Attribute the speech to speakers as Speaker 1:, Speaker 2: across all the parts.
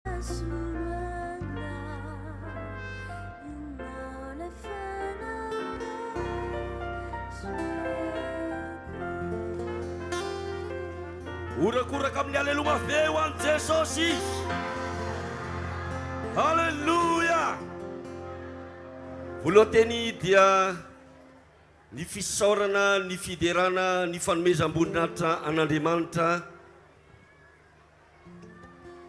Speaker 1: Urak-urak amin'ny aleluya feo an Jesosy. Haleluya. Voalohany dia ny fisaorana, ny fiderana, ny fanomezam-boninahitra an'Andriamanitra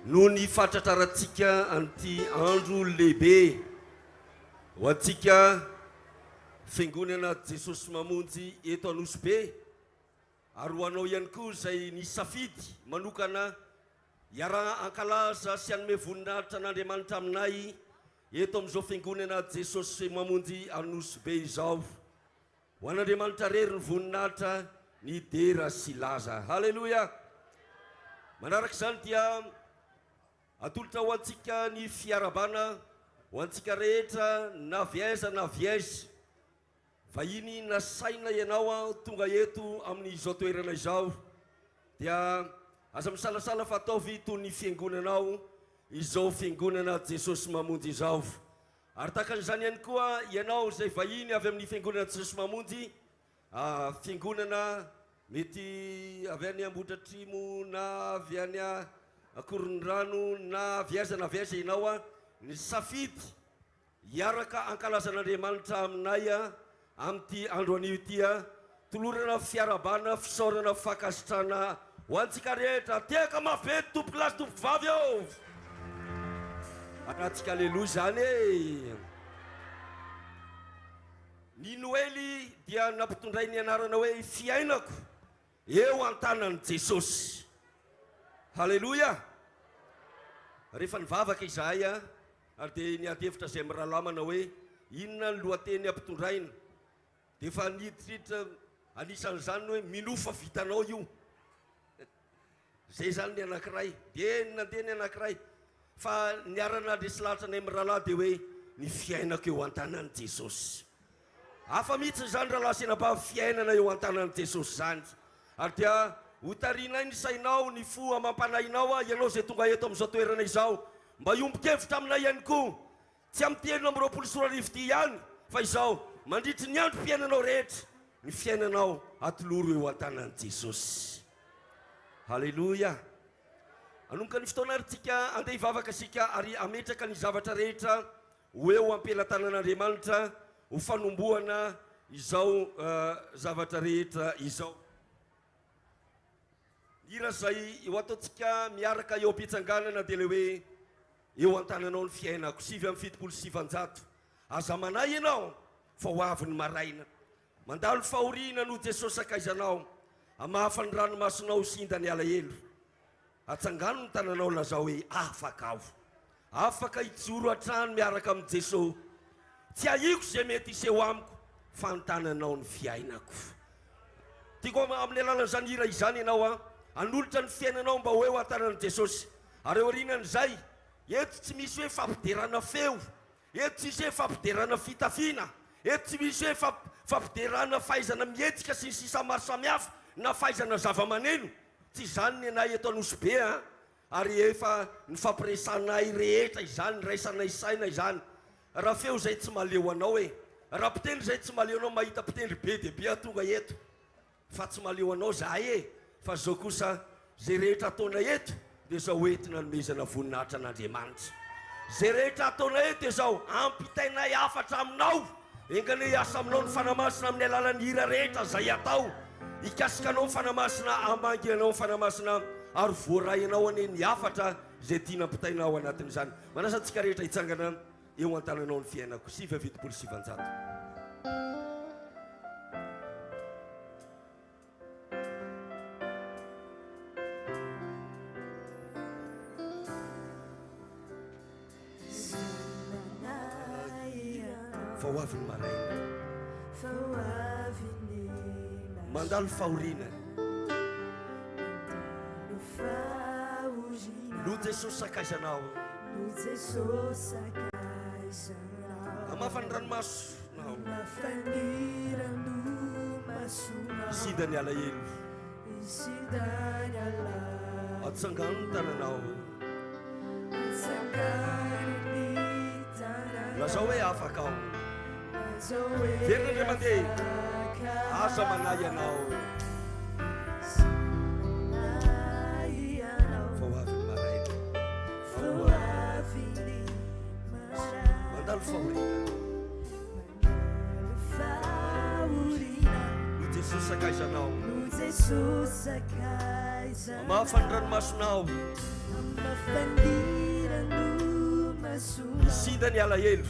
Speaker 1: no ny fahatratrarantsika an'ity andro lehibe ho antsika Fiangonana Jesosy Mamonjy eto Anosibe. Ary ho anao ihany koa izay ny safidy manokana hiara-ankalaza sy hanome voninahitra an'Andriamanitra aminay eto amin'izao Fiangonana Jesosy Mamonjy Anosibe izao. Ho an'Andriamanitra rery ny voninahitra ny dera sy laza. Haleluya. Manaraka izany dia atolotra ho antsika ny fiarabana ho antsika rehetra na viaiza na viaizy. Vahiny nasaina ianao tonga eto amin'izao toerana izao dia aza misalasala fa ataovy toy ny fiangonanao izao Fiangonana Jesosy Mamonjy izao. Ary takan'izany ihany koa ianao izay vahiny avy amin'ny Fiangonana Jesosy Mamonjy, fiangonana mety avy any Ambohidratrimo na avy any Akorondrano na viaiza ianao ny safidy hiaraka ankalazan'Andriamanitra aminay amin'ity andro anio ity tolorana fiarabana fisaorana fakasitrana ho antsika rehetra. Teka mafety tompoky lazy tompoky vavy eo anatsika aleloia zany e. Ny Noely dia nampitondray ny anarana hoe fiainako eo an-tanan'i Jesosy. Haleluya. Rehefa nivavaka izahay ary dia niady-hevitra izay mirahalamana hoe inona ny lohateny ampitondraina dia efa niditriditra anisan'izany hoe minofa vitanao io. Zay zany ny anankiray dia nandeha ny anankiray fa niarana lesilatra ny mirahalahy dia hoe ny fiainako eo an-tanan'i Jesosy. Hafa mihitsy zany rahalahy senabavy fiainana eo an-tanan'i Jesosy zany. Ary dia hotarinay ny sainao ny fo amampanainao ianao zay tonga eto amin'izao toerana izao mba iombon-kevitra aminay ihany koa. Tsy amin'ny telo amby roapolo sy roa arivo ity ihany fa izao mandritry ny andro fiainanao rehetra ny fiainanao atoloro eo an-tanan'i Jesosy. Haleluya. Anomboka ny fotoana ary tsika andeha hivavaka sika ary ametraka ny zavatra rehetra ho eo ampelantanan'Andriamanitra ho fanombohana izao zavatra rehetra izao. Hira zay ho ataontsika miaraka eo am-pitsanganana dia le hoe eo an-tananao ny fiainako 7:700. Aza manay ianao fa ho avy ny maraina. Mandalo fahoriana no Jesosy akaizanao. Amafa ny ranomasonao sinda ny alahelo. Atsangano ny tananao lazao hoe afaka aho. Afaka hijoro hatrany miaraka amin'ny Jesosy. Tsy ahiko izay mety iseho amiko fa ny tananao ny fiainako. Tiako amin'ny alalan'izany hira izany ianao anolotra ny fiainanao mba ho eo an-tanan'i Jesosy. Ary eo aorianan'izay eto tsy misy hoe fampiderana feo, eto tsy misy hoe fampiderana fitafiana, eto tsy misy hoe fampiderana fahaizana mihetsika sy ny sisa maro samihafa na fahaizana zava-maneno. Tsy izany ny anay eto Anosibe ary efa ny fampiresanay rehetra izany, ny raisanay saina izany. Raha feo zay tsy maleo anao raha mpitendry zay tsy maleo anao mahita mpitendry be dia be tonga eto fa tsy maleo anao zahay fa zao kosa zay rehetra ataona eto dia zao hoentina nomezana voninahitra an'Andriamanitra. Zay rehetra ataona eto dia zao ampitainay afatra aminao, engane hiasa aminao ny fanamasina amin'ny alalan'ny hira rehetra zay atao. Ikasikanao ny fanamasina, amangianao ny fanamasina ary voarainao ane ny afatra zay tiana ampitainao anatin'izany. Manasa antsika rehetra hitsangana eo an-tananao ny fiainako 7:700. Fa ho avy ny maraina, mandalo fahoriana no Jesosy sakaizanao. Amafa ny ranomasonao sida ny alahelo. Atsangano ny tananao lazao hoe afaka ao verina ndray mandeha aza manay ianao fa hoaviny maraina mandalo fahorina no Jesosy sakaizanao mafany ranomasonao isindany alahelo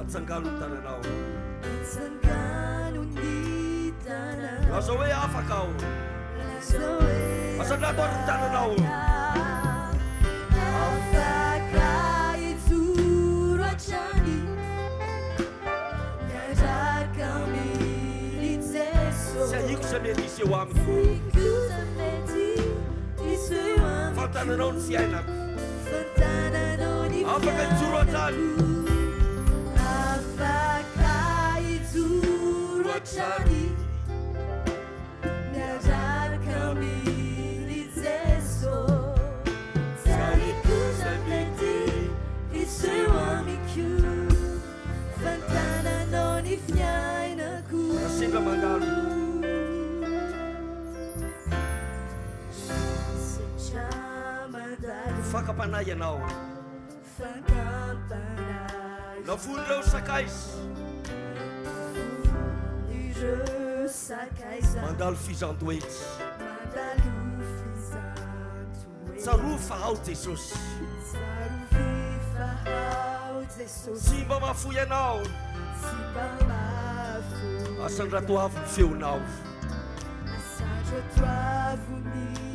Speaker 1: atsangano ny tananao lazao hoe afaka ao asandratoary ny tananao sy aiko za mety isy eo aminy fantananao ny fiainako afaka ijoro atrany miaraka aminy Jesosy tsy aiko za mety iseo amiko fantananao ny fiainako asinga mandalo fankapanay ianao navony reo sakaizy mandalo fizantoety tsaro fa ao Jesosy tsy mba mafoy ianao asandratoavo ny feonao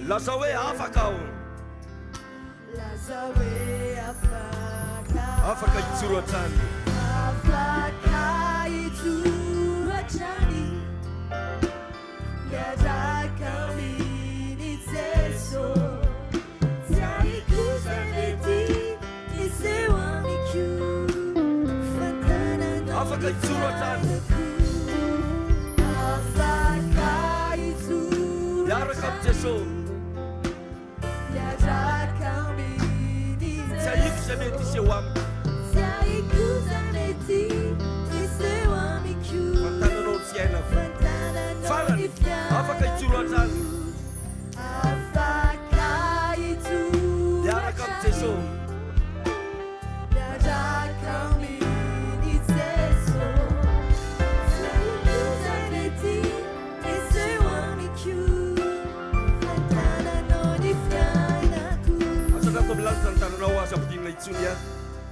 Speaker 1: lazao hoe afaka ao afaka ijoro atrany miaraka aminy Jesosy tsy aiko za mety iseo amiko fantananao afaka ijoro atrany afaka ijoro miaraka aminy Jesosy miaraka aminy tsy aiko za mety iseo amiko tsy aiko za mety iseo amiko fantananao ny fiainako farany afaka ijoro atrany afaka ijoro miaraka aminy Jesosy miaraka aminy Jesosy tsy aiko za mety iseo amiko fantananao ny fiainako asandrato milanitra ny tananao aza ampidinina itsony a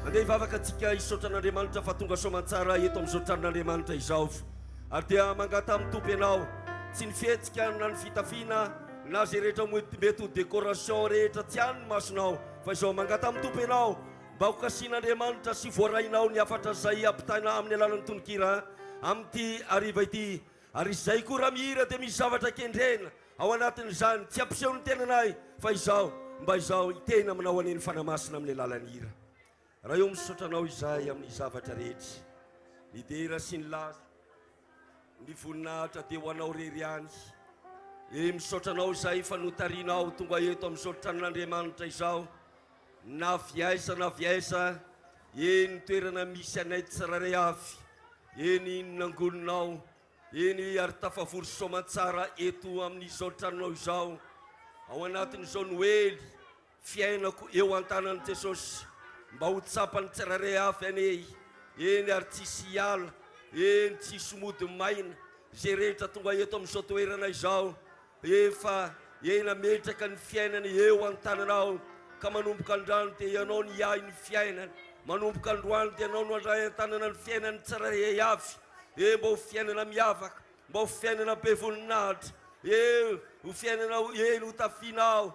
Speaker 1: mandeha hivavaka antsika isotran'Andriamanitra fa tonga soamantsara eto amin'ny sotran'Andriamanitra izao ary dia mangata amin'ny tompo ianao tsy ny fihetsika na ny fitafiana na zay rehetra mety ho décoration rehetra tsy any ny masonao fa izao mangata amin'ny tompo ianao mba ho kasian'Andriamanitra sy voarainao ny afatra zay ampitaina amin'ny alalan'ny tononkira amin'ity ariva ity ary izay koa raha mihira dia misy zavatra kendrena ao anatin'izany tsy ampiseho ny tenanay fa izao mba izao itena manao aneny fanamasina amin'ny alalan'ny hira raha eo misotranao izay amin'ny zavatra rehetra ny dera sy ny laso ny voninahitra dia ho anao rery any misotranao izay fa notarianao tonga eto amin'ny sotran'Andriamanitra izao na viaisa eny toerana misy anay tsiraray avy eny nangolinao eny ary tafavory soamantsara eto amin'izao tranonao izao ao anatin'izao Noely fiainako eo an-tanan'i Jesosy mba ho tsapany tsiraray avy aney eny ary tsisy hiala eny tsisy mody maina zay rehetra tonga eto amin'izao toerana izao efa ena metraka ny fiainany eo an-tananao ka manomboka andrano dia ianao ny ahy ny fiainany manomboka androany dia ianao no andray an-tanana ny fiainany tsiraray avy mba ho fiainana miavaka mba ho fiainana be voninahitra ho fiainana eny ho tafinao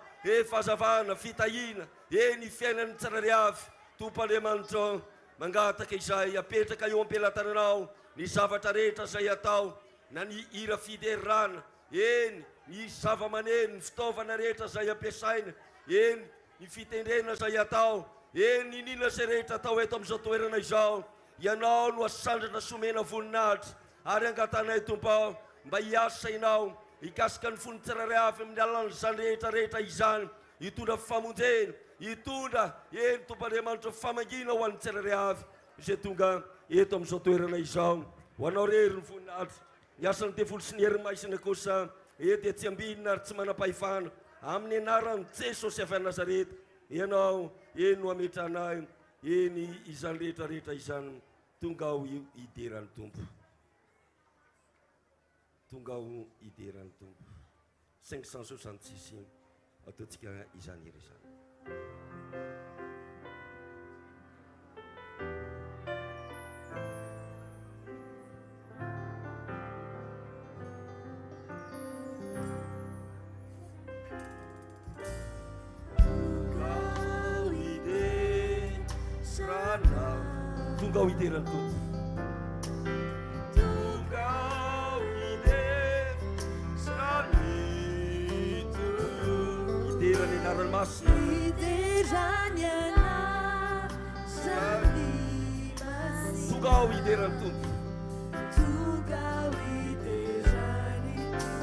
Speaker 1: fahazavana fitahina eny fiainany tsiraray avy tompon'Andriamanitra mangataka izay apetraka eo am-pelantananao ny zavatra rehetra zay atao na ny hira fiderana eny ny zava-maneno ny fitaovana rehetra zay ampiasaina eny ny fitendrena zay atao eny inona zay rehetra atao eto amin'izao toerana izao ianao no asandrana somena voninahitra ary angatanay tompo mba hiasa ianao hikasika ny fony tsiraray avy amin'ny alalan'izany rehetrarehetra izany hitondra famonjena, hitondra eny tompan'Andriamanitra famangina ho an'ny tsirairay avy izay tonga eto amin'izao toerana izao. Ho anao rery ny voninahitra, ny asany tefolo sy ny herin'ny maisina kosa eto etsy ambinina ary tsy manam-pahefana amin'ny anaran'i Jesosy avy Nazareta. Ianao eny no ametrahana eny izany rehetrarehetra izany. Tonga ao hideran'ny Tompo, tonga ao hideran'ny Tompo. 566 ataontsika izany ery izany. Tonga ao hideran'ny Tompo. Tonga ao hiderany anarany masina. Tonga ao hideran'ny Tompo.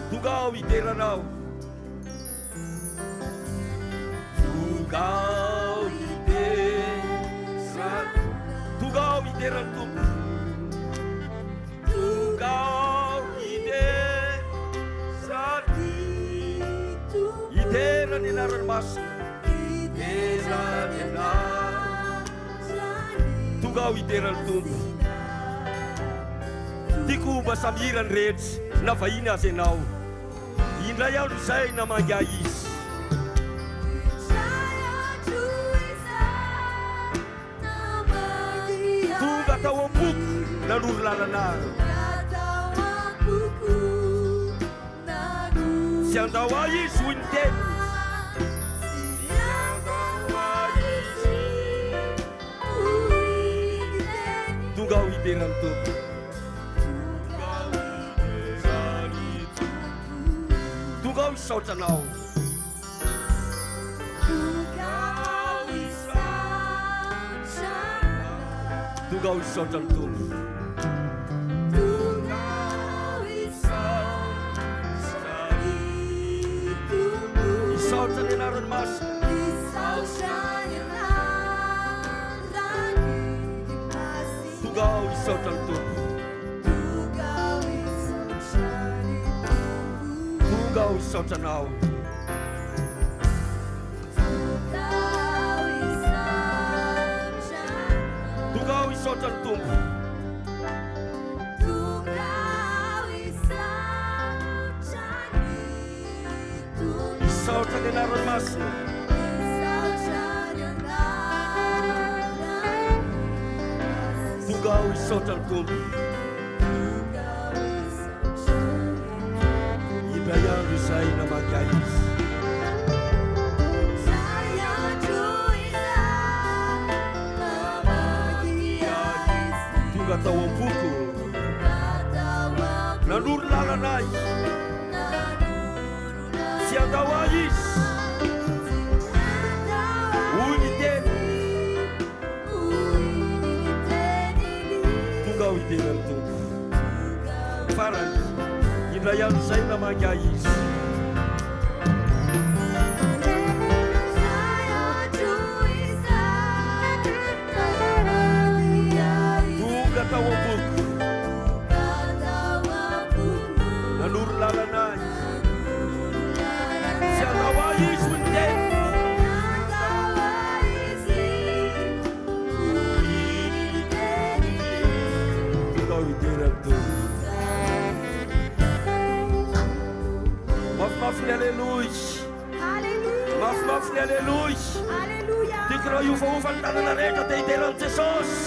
Speaker 1: Tonga ao hideranao. Tonga ao Tonga ao hideran'ny Tompo. Tonga ao hiderany anarany masina. Tonga ao hideran'ny Tompo. Tiako mba samirany rehetra na vahiny azy ianao. Indray andro izay namangy izy. Tao am-poko nanoro lalana. Sy andao ahy izy hoy ny teny. Tonga ao hideran'ny Tompo. Tonga ao hisaotra anao. Tonga ao hisaotra ny Tompo. Hisaotra ny anarany masina. Tonga ao hisaotra ny Tompo. Tonga ao hisaotra anao. Tonga ao hisaotra ny Tompo. Hisaotra ny anarany masina. Tonga ao hisaotra ny Tompo. Indray andro izay namangy izy. Tonga tao am-poko nanoro lalana izy. Sy andao ahy izy hoy ny teny. Tonga ao hideran'ny Tompo. Farany indray andro izay namangy izy. Tonga tao am-poko nanoro lalana izy. Sy andao ahy izy hoy ny teny. Tonga ao hideran'ny Tompo. Mafimafy ny aleloia. Mafimafy ny aleloia. Tiako raha iovaova ny tanana rehetra dia hideran'i Jesosy.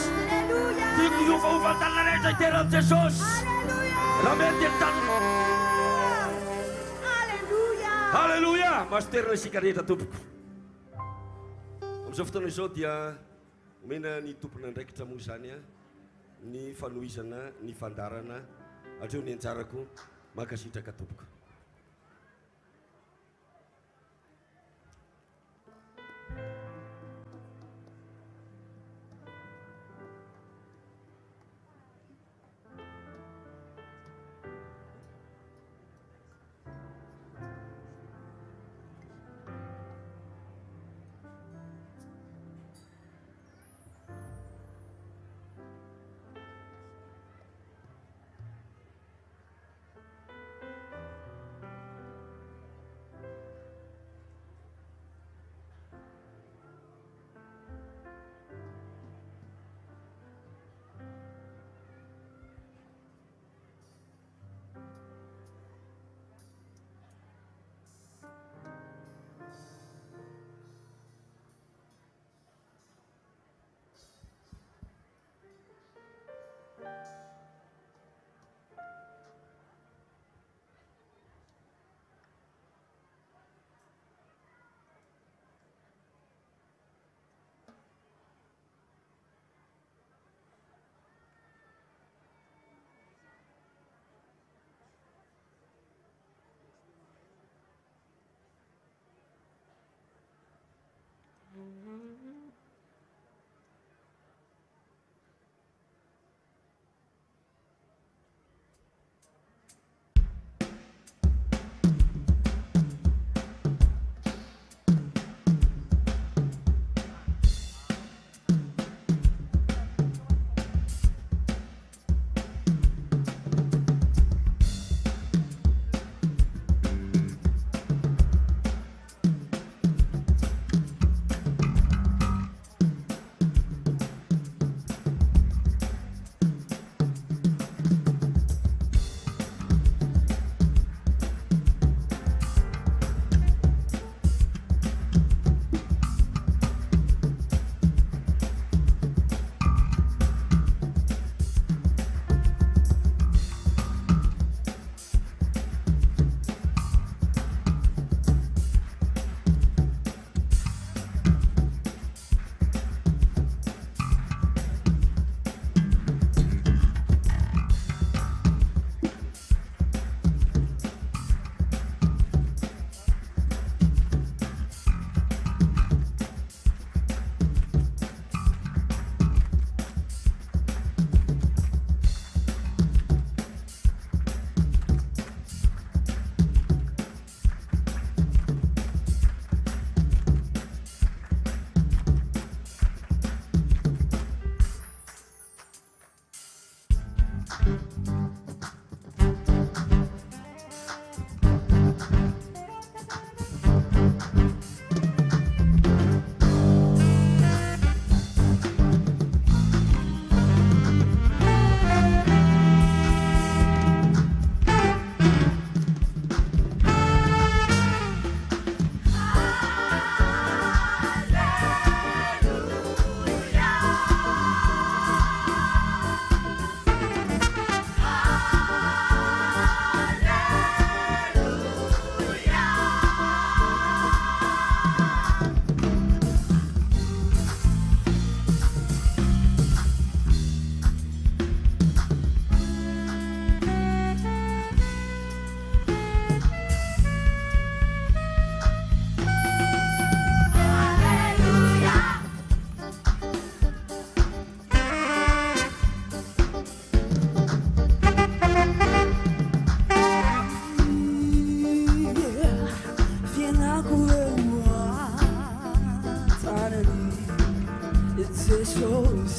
Speaker 1: Tiako iovaova ny tanana rehetra hideran'i Jesosy. Raha mety ny tanana. Halleluja. Mahasoterina isika rehetra tompoko. Amin'izao fotoana izao dia omena ny tompona andraikitra moa izany ny fanohizana ny fandarana hatreo ny anjarako makasitraka tompoko.
Speaker 2: Jesosy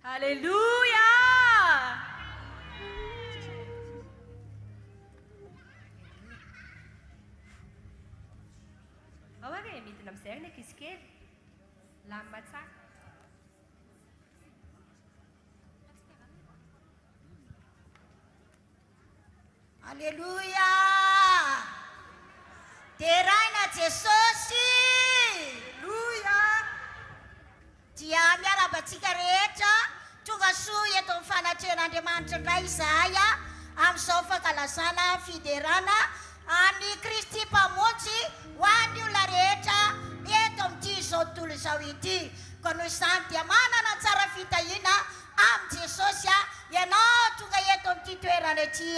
Speaker 2: Alleluia! Ao ary midina amin'izay ny ankizy kely. Lamina tsara.
Speaker 3: Alleluia! Teraina Jesosy! Alleluia! Dia miarabantsika rehetra tonga soa eto amin'ny fanatrehan'Andriamanitra indray izahay amin'izao fankalazana fiderana any Kristy mpamonjy ho an'ny olona rehetra eto amin'ity izao tontolo izao ity. Ka noho izany dia manana tsara fitahiana amin'ny Jesosy ianao tonga eto amin'ity toerana ity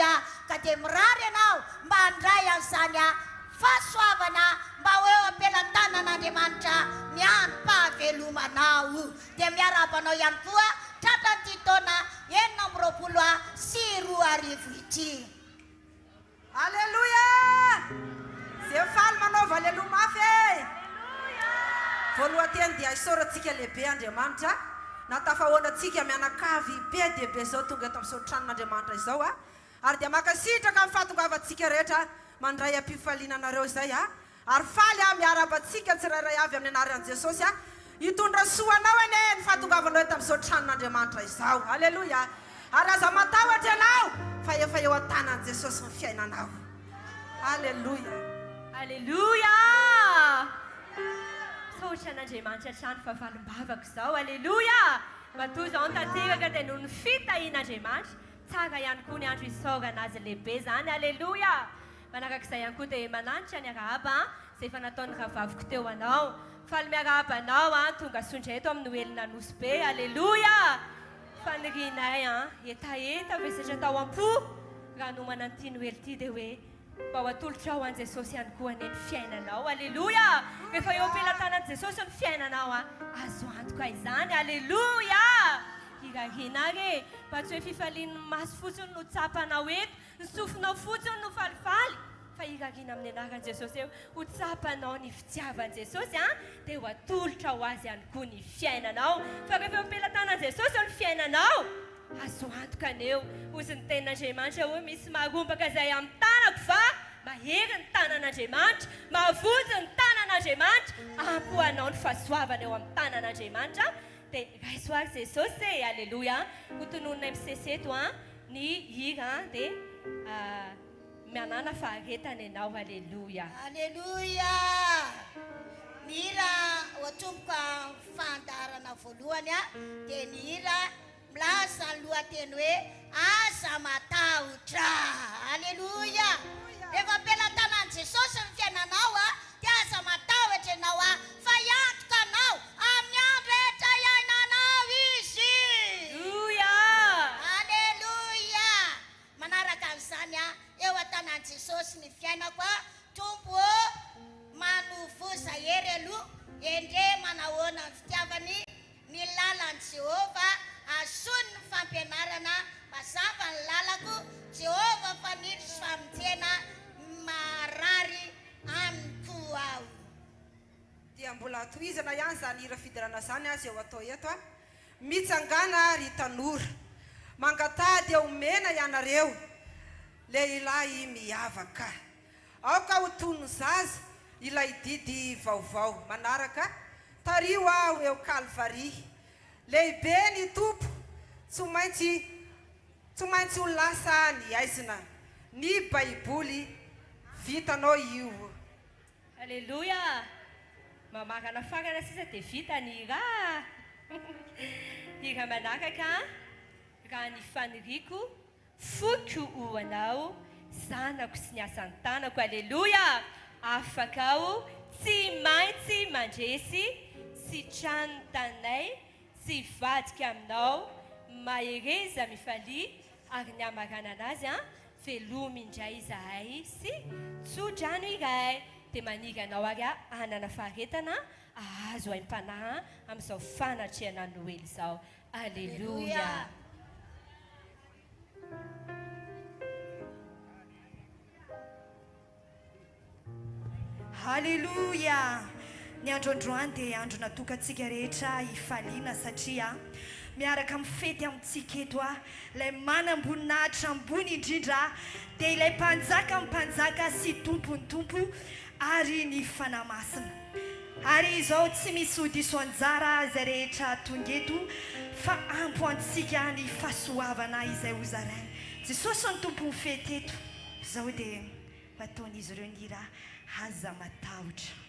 Speaker 3: ka dia mirary ianao mba handray an'izany fahasoavana mba ho eo ampelantanan'Andriamanitra ny androm-pahavelomanao. Dia miarabanao ihany koa tratran'ity taona 2024 ity.
Speaker 4: Alleluia! Zay faly manaova aleluia mafy. Voalohany dia isaorantsika lehibe Andriamanitra natafahoanantsika mianakavy be dia be zao tonga eto amin'izao tranon'Andriamanitra izao ary dia makasitraka amin'ny fahatongavantsika rehetra mandray am-pifalinanareo izay ary faly miarabantsika tsirairay avy amin'ny anaran'i Jesosy hitondra soanao ene ny fahatongavanao eto amin'izao tranon'Andriamanitra izao. Alleluia! Ary aza matahotra ianao fa efa eo an-tanan'i Jesosy ny fiainanao. Alleluia!
Speaker 2: Alleluia! Saotra an'Andriamanitra hatrany fa valim-bavaka izao. Alleluia! Matoa izao ny tanteraka dia noho ny fitahian'Andriamanitra tsara ihany koa ny andro isaorana azy lehibe izany. Alleluia! Manaraka izay ihany koa dia mananitra ny arahaba izay efa nataon'ny rahavaviko teo anao. Faly miarahaba anao tonga sondra eto amin'ny Noely Anosibe. Alleluia! Fanirianay etaeta vesatra tao am-po raha nomana an'ity Noely ity dia hoe mba ho atolotra ao an'i Jesosy ihany koa ny fiainanao. Alleluia! Rehefa eo ampelantanan'i Jesosy ny fiainanao azo antoka izany. Alleluia! Hirahina ary mba tsy hoe fifalian'ny maso fotsiny no tsapanao eto, ny sofinao fotsiny no falifaly, fa hirahina amin'ny anaran'i Jesosy eo ho tsapanao ny fitiavan'i Jesosy dia ho atolotra ho azy ihany koa ny fiainanao. Fa rehefa eo ampelantanan'i Jesosy ny fiainanao azo antoka aneo. Ozy ny tenin'Andriamanitra hoe misy maharombaka izay amin'ny tanako fa mahery ny tanan'Andriamanitra, mahavozo ny tanan'Andriamanitra, ampoanao ny fahasoavana eo amin'ny tanan'Andriamanitra. Dia raisoary Jesosy. Alleluia! Ho tononona miseseto ny hira dia mianana faharetana ianao. Alleluia!
Speaker 3: Alleluia! Ny hira ho atomboka fandarana voalohany dia ny hira milaza ny lohateny hoe aza matahotra. Alleluia! Rehefa ampelantanan'i Jesosy ny fiainanao dia aza matahotra ianao fa hiantoka anao amin'ny andro rehetra iainanao izy.
Speaker 2: Alleluia!
Speaker 3: Alleluia! Manaraka an'izany eo an-tanan'i Jesosy ny fiainako tompo manovoza hery aloha endre manahoana ny fitiavany ny lalan'i Jehova azony ny fampianarana mazava ny lalako Jehova fanidry sy famonjena marary amiko aho.
Speaker 4: Dia mbola tohizana ihany zany hira fidirana zany azy eo atao eto mitsangana ry tanora mangatady eo mena ianareo lehilahy miavaka aoka ho tono zaza ilay didy vaovao manaraka tario aho eo Kalvari lehibe ny tompo tsy maintsy ho lasa ny aizina ny baiboly vitanao io.
Speaker 2: Alleluia! Mamarana farana sisa dia vita ny hira. Hira manaraka raha ny faniriko foko ho anao zanako sy ny asan'ny tanako. Alleluia! Afaka aho tsy maintsy mandresy sy trano tanay sy vadika aminao mahereza mifalia ary ny amarana anazy velomy indray izahay sy tsodrano iray. Dia maniry anao ary hanana faharetana azo haim-panahy amin'izao fanatrehana Noely izao. Alleluia!
Speaker 5: Alleluia! ny androandroany dia andro natokantsika rehetra ifaliana satria miaraka mifety amintsika eto a ilay manamboninahitra ambony indrindra dia ilay mpanjaka sy tompony tompo ary ny fanamasina ary izao tsy misy odiso anjara izay rehetra tonga eto fa ampoantsika ny fahasoavana izay hozarainy Jesosy ny tompony fety eto izao dia ataon'izy ireo ny hira aza matahotra.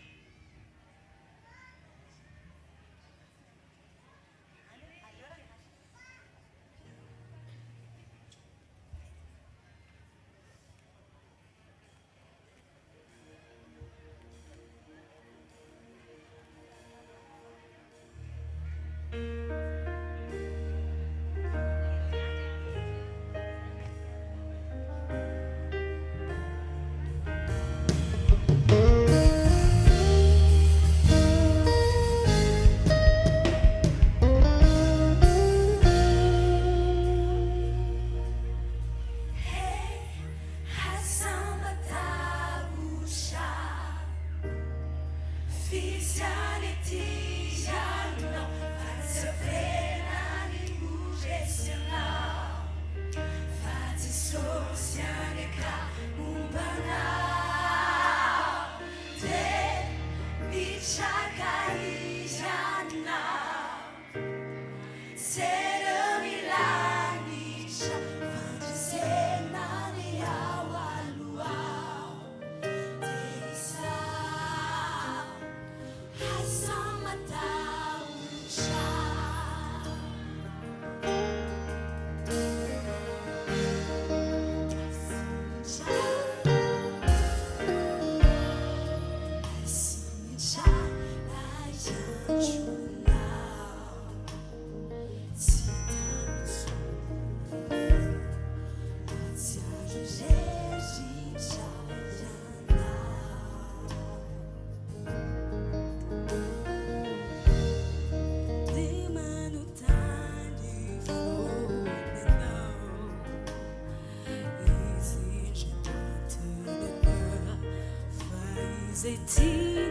Speaker 6: Tirez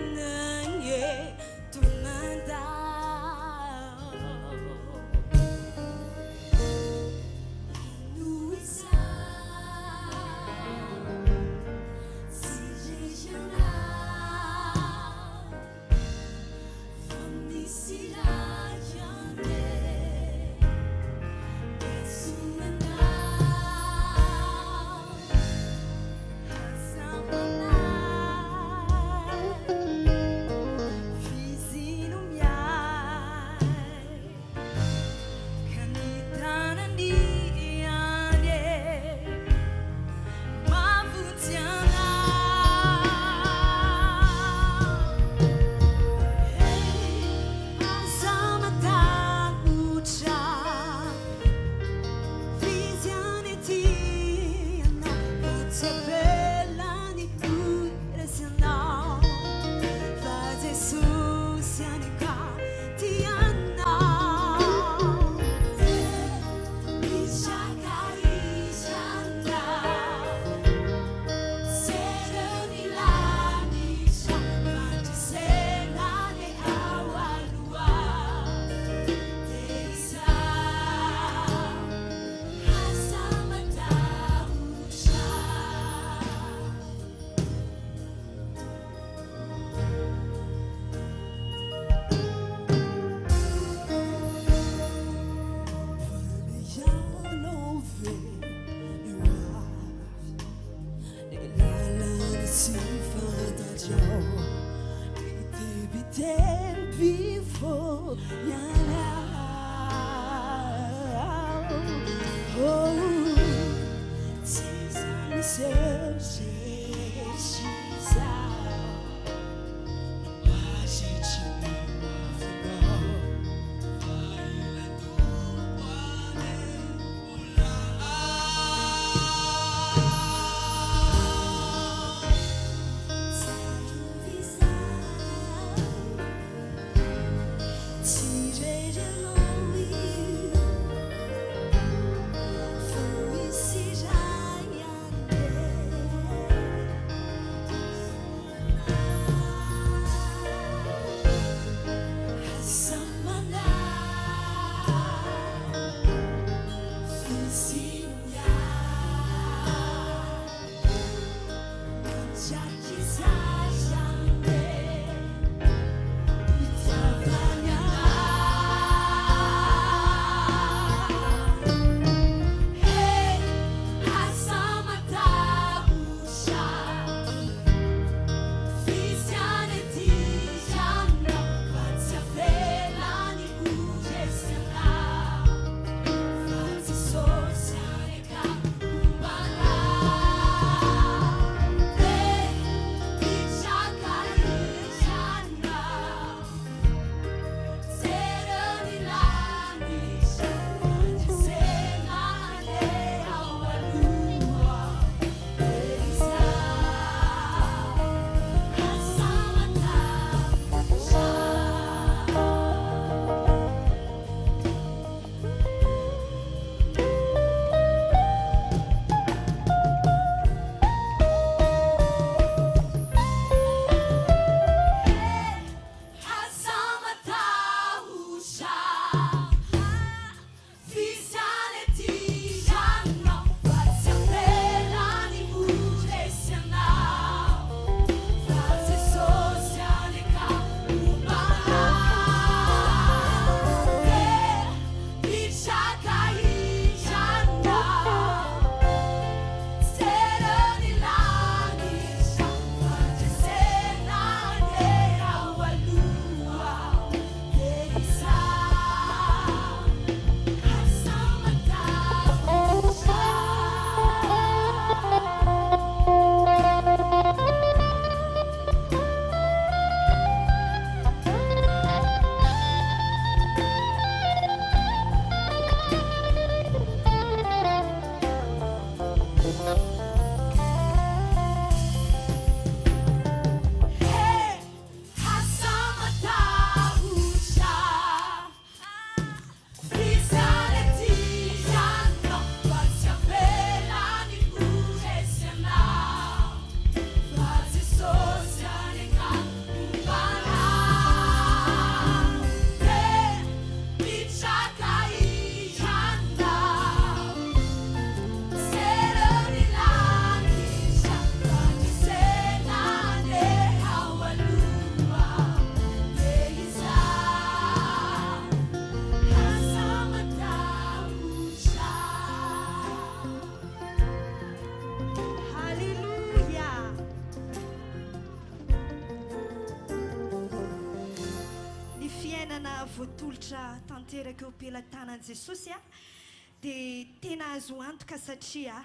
Speaker 5: fiainana voatolotra tanteraka eo pelatanan'i Jesosy a dia tena azo antoka satria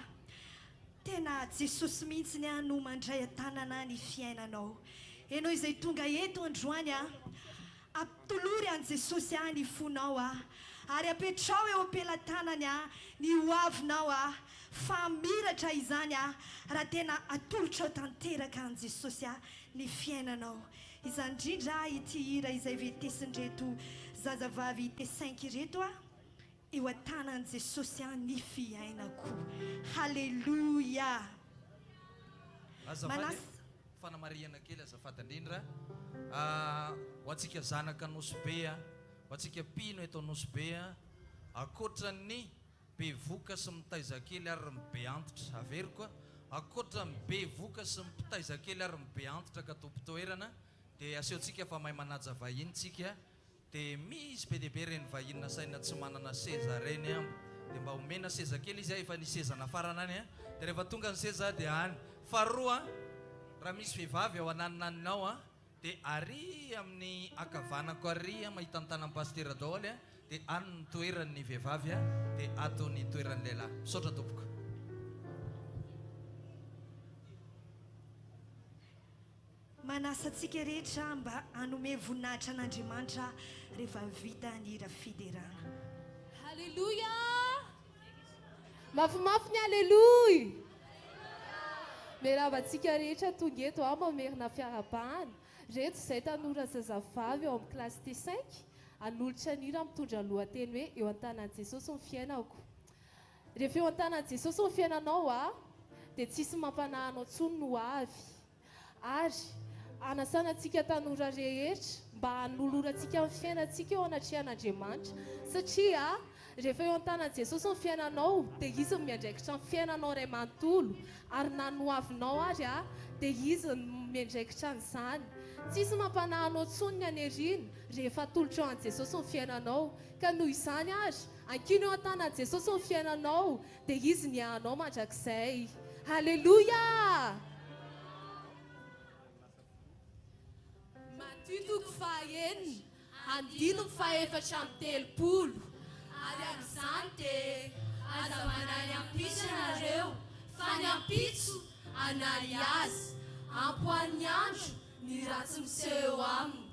Speaker 5: tena Jesosy mihitsy a no mandray atanana ny fiainanao. Ianao izay tonga eto androany a ampitolory an Jesosy a ny fonao a ary apetrao eo am-pelatanany a ny hoavinao a fa miratra izany a raha tena atolotra ao tanteraka an Jesosy a ny fiainanao. Izany indrindra ity hira izay vetesindreto zazavavy te5 ireto a eo atanan Jesosy a ny fiainako. Halleluja.
Speaker 6: Azafady fanamariana kely azafady indrindra ho antsika zanaka Anosibe a ho antsika pino eto Anosibe a akoatran'ny be voka sy mitaiza kely ary mibe antitra averiko akoatra be voka sy mitaiza kely ary mibe antitra ka tompitoerana dia asehoantsika fa mahay manaja vahiny tsika dia misy be dehibe reny vahiny saina tsy manana seza reny a dia mba homena seza kely izy efa ny seza nafarana any a dia rehefa tonga ny seza dia any faharoa raha misy vehivavy ao ananinaninao a dia ary amin'ny akavanako ary a mahita ny tanan'ny pastera daoly a dia any ny toeran'ny vehivavy a dia ato ny toeran'ny lehilahy. Misaotra tompoko.
Speaker 5: Manasa antsika rehetra mba hanome voninahitra an'Andriamanitra rehefa vita ny hira fiderana.
Speaker 7: Halleluja. Mafimafy ny halleluja. Miarahaba antsika rehetra tonga eto mamerina fiarabahana reto izay tanora zazavavy eo amin'ny klasy T5 hanolotra ny hira mitondra lohateny hoe eo an-tanan Jesosy ny fiainako. Rehefa eo an-tanan Jesosy ny fiainanao a dia tsisy mampanahanao tsony no avy ary anasana antsika tanora rehetra mba hanolora antsika amin'ny fiainantsika eo anatrehan'Andriamanitra satria rehefa eo an-tanan Jesosy ny fiainanao dia izy miandraikitra ny fiainanao ray manontolo ary na noavinao ary a dia izy miandraikitra an'izany. Tsisy mampanahanao tsony ny aneriana rehefa atolotra eo an Jesosy ny fiainanao ka noho izany ary ankino eo an-tanan Jesosy ny fiainanao dia izy ny ahanao mandrakizay. Halleluja. Matitoko fahaenina andinoko fahaefatra amin'ny telopolo ary amin'izany dia aza manany ampitso ianareo fa ny ampitso anary azy ampoan'ny andro ny ratsy miseho aminy.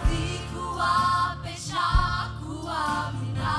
Speaker 8: Viku a peshaku amina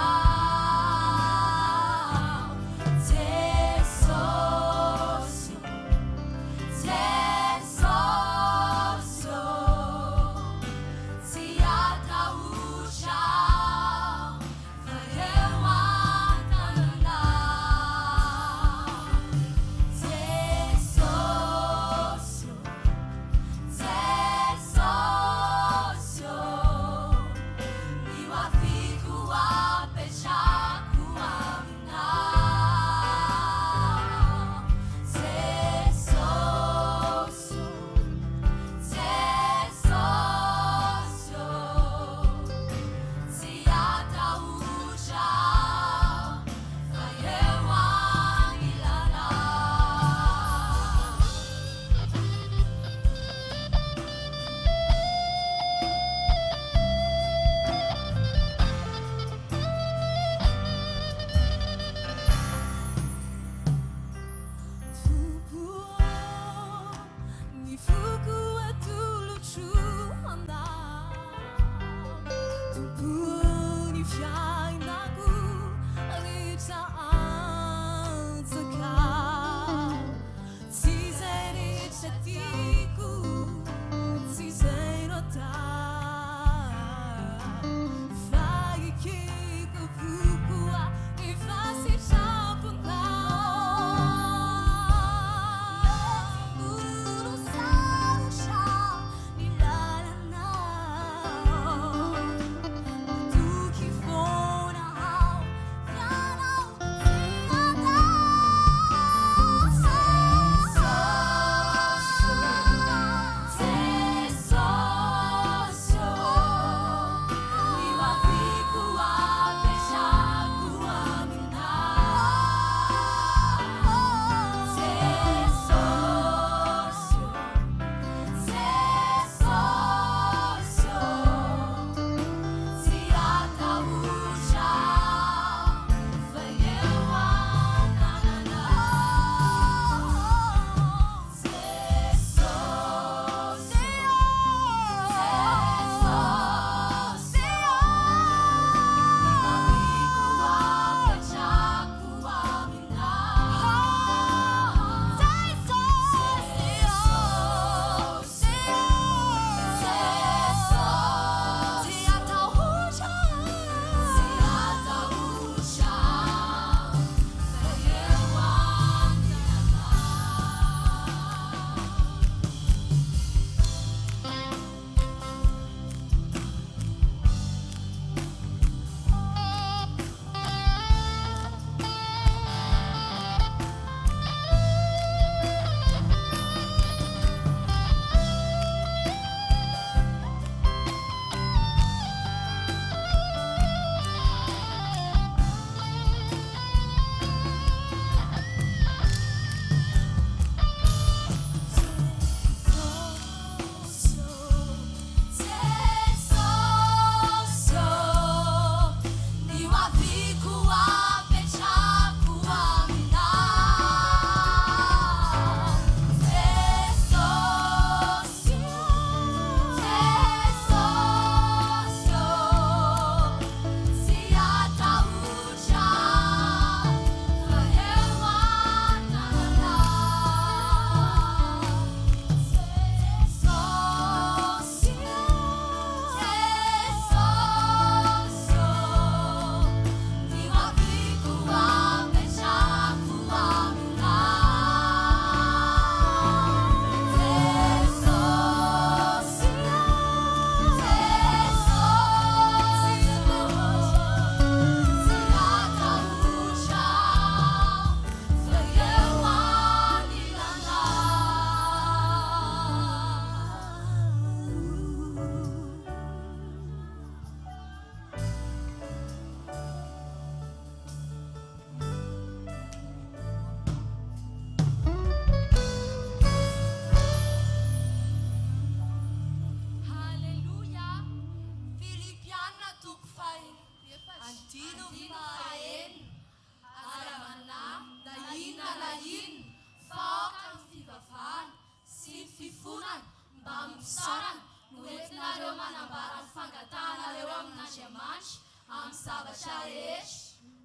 Speaker 8: sarana noentinareo manambara ny fangatanareo amin'Andriamanitra amin'ny zavatra rehetra.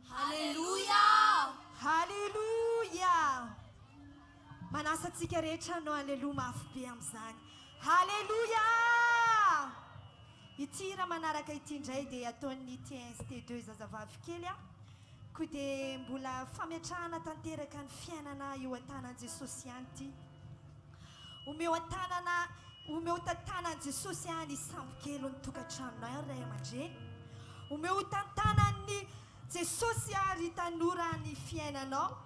Speaker 8: Halleluia.
Speaker 5: Halleluia. Manasa antsika rehetra no aleluia mafy be amin'izany. Halleluia. Ity raha manaraka ity indray dia ataon'ny TST2 zazavavy kely a. Koa dia mbola fametrahana tanteraka ny fiainana eo an-tanan Jesosy any ity. Omeo tantanan Jesosy any isambokelo ny tokantranonay ray aman-dreny. Omeo tantanan'ny Jesosy ary tanora ny fiainanao.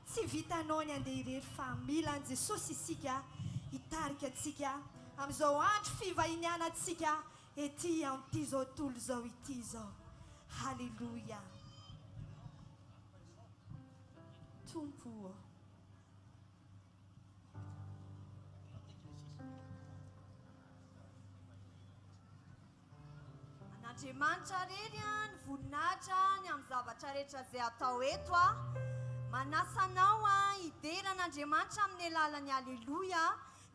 Speaker 5: Tsy vitanao ny andeha irery fa mila an Jesosy isika hitarika antsika amin'izao andro fivahiniana antsika ety amin'ity zao tolo zao ity zao. Halleluia. Tompo.
Speaker 9: An'Andriamanitra rery ny voninahitra ny amin'ny zavatra rehetra izay atao eto a. Manasa anao a hideran'Andriamanitra amin'ny alalany halleluia.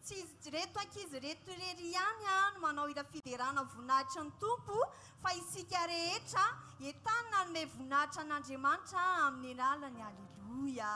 Speaker 9: Tsy reto ankizy reto rery ihany a no manao ira fiderana voninahitra ny tompo fa isika rehetra entanina nome voninahitra an'Andriamanitra amin'ny alalany halleluia.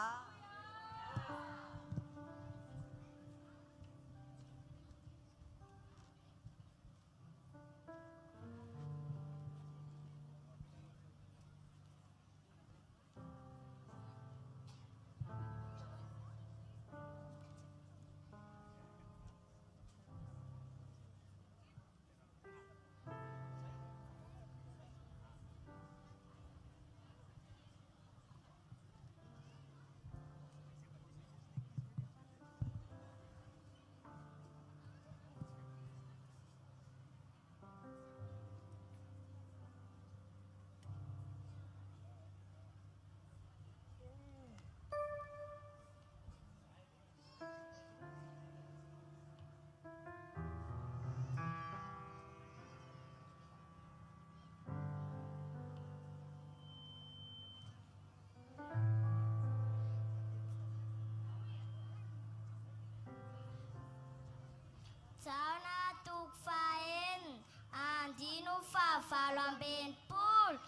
Speaker 10: Zaona toko fahenina andino fahavalo ambenipolo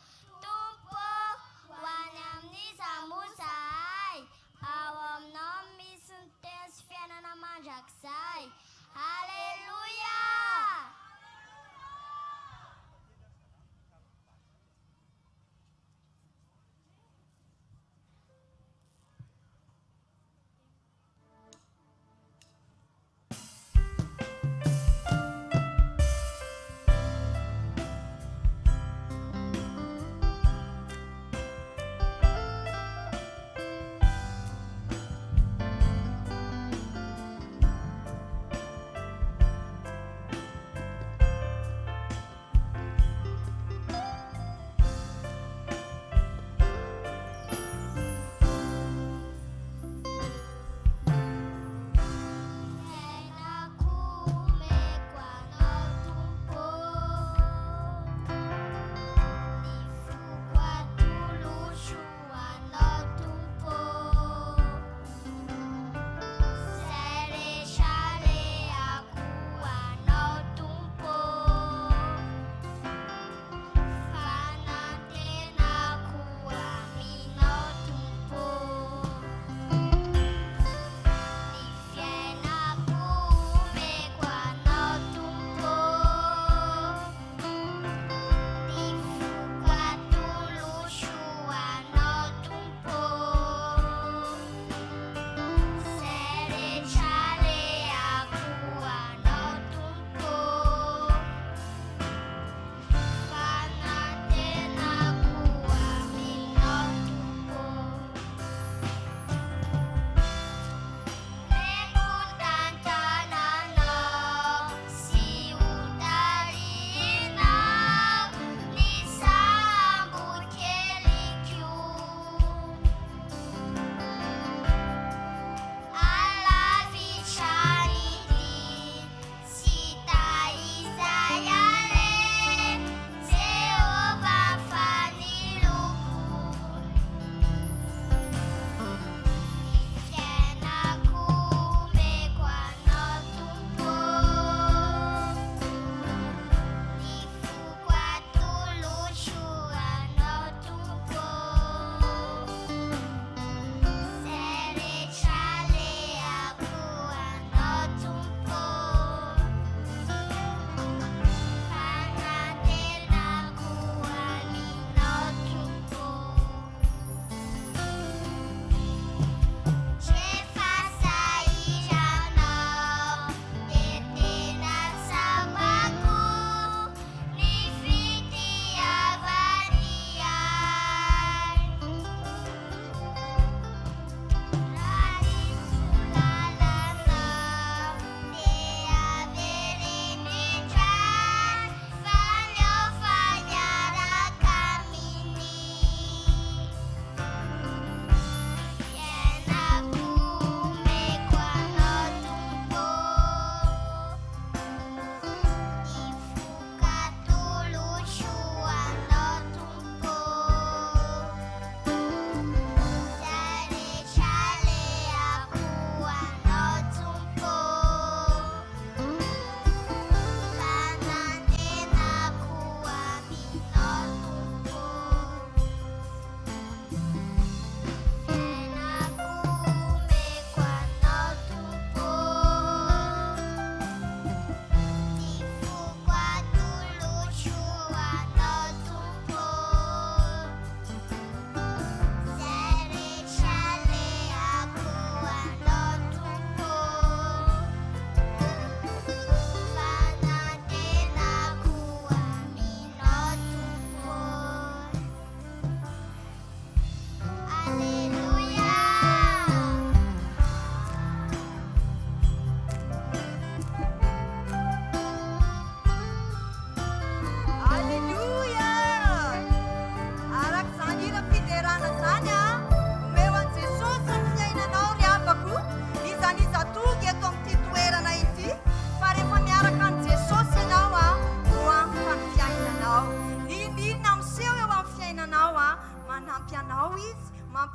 Speaker 10: tompo ho any amin'ny zamozahay ao aminao misy ny teny sy fiainana mandrakizay. Halleluia.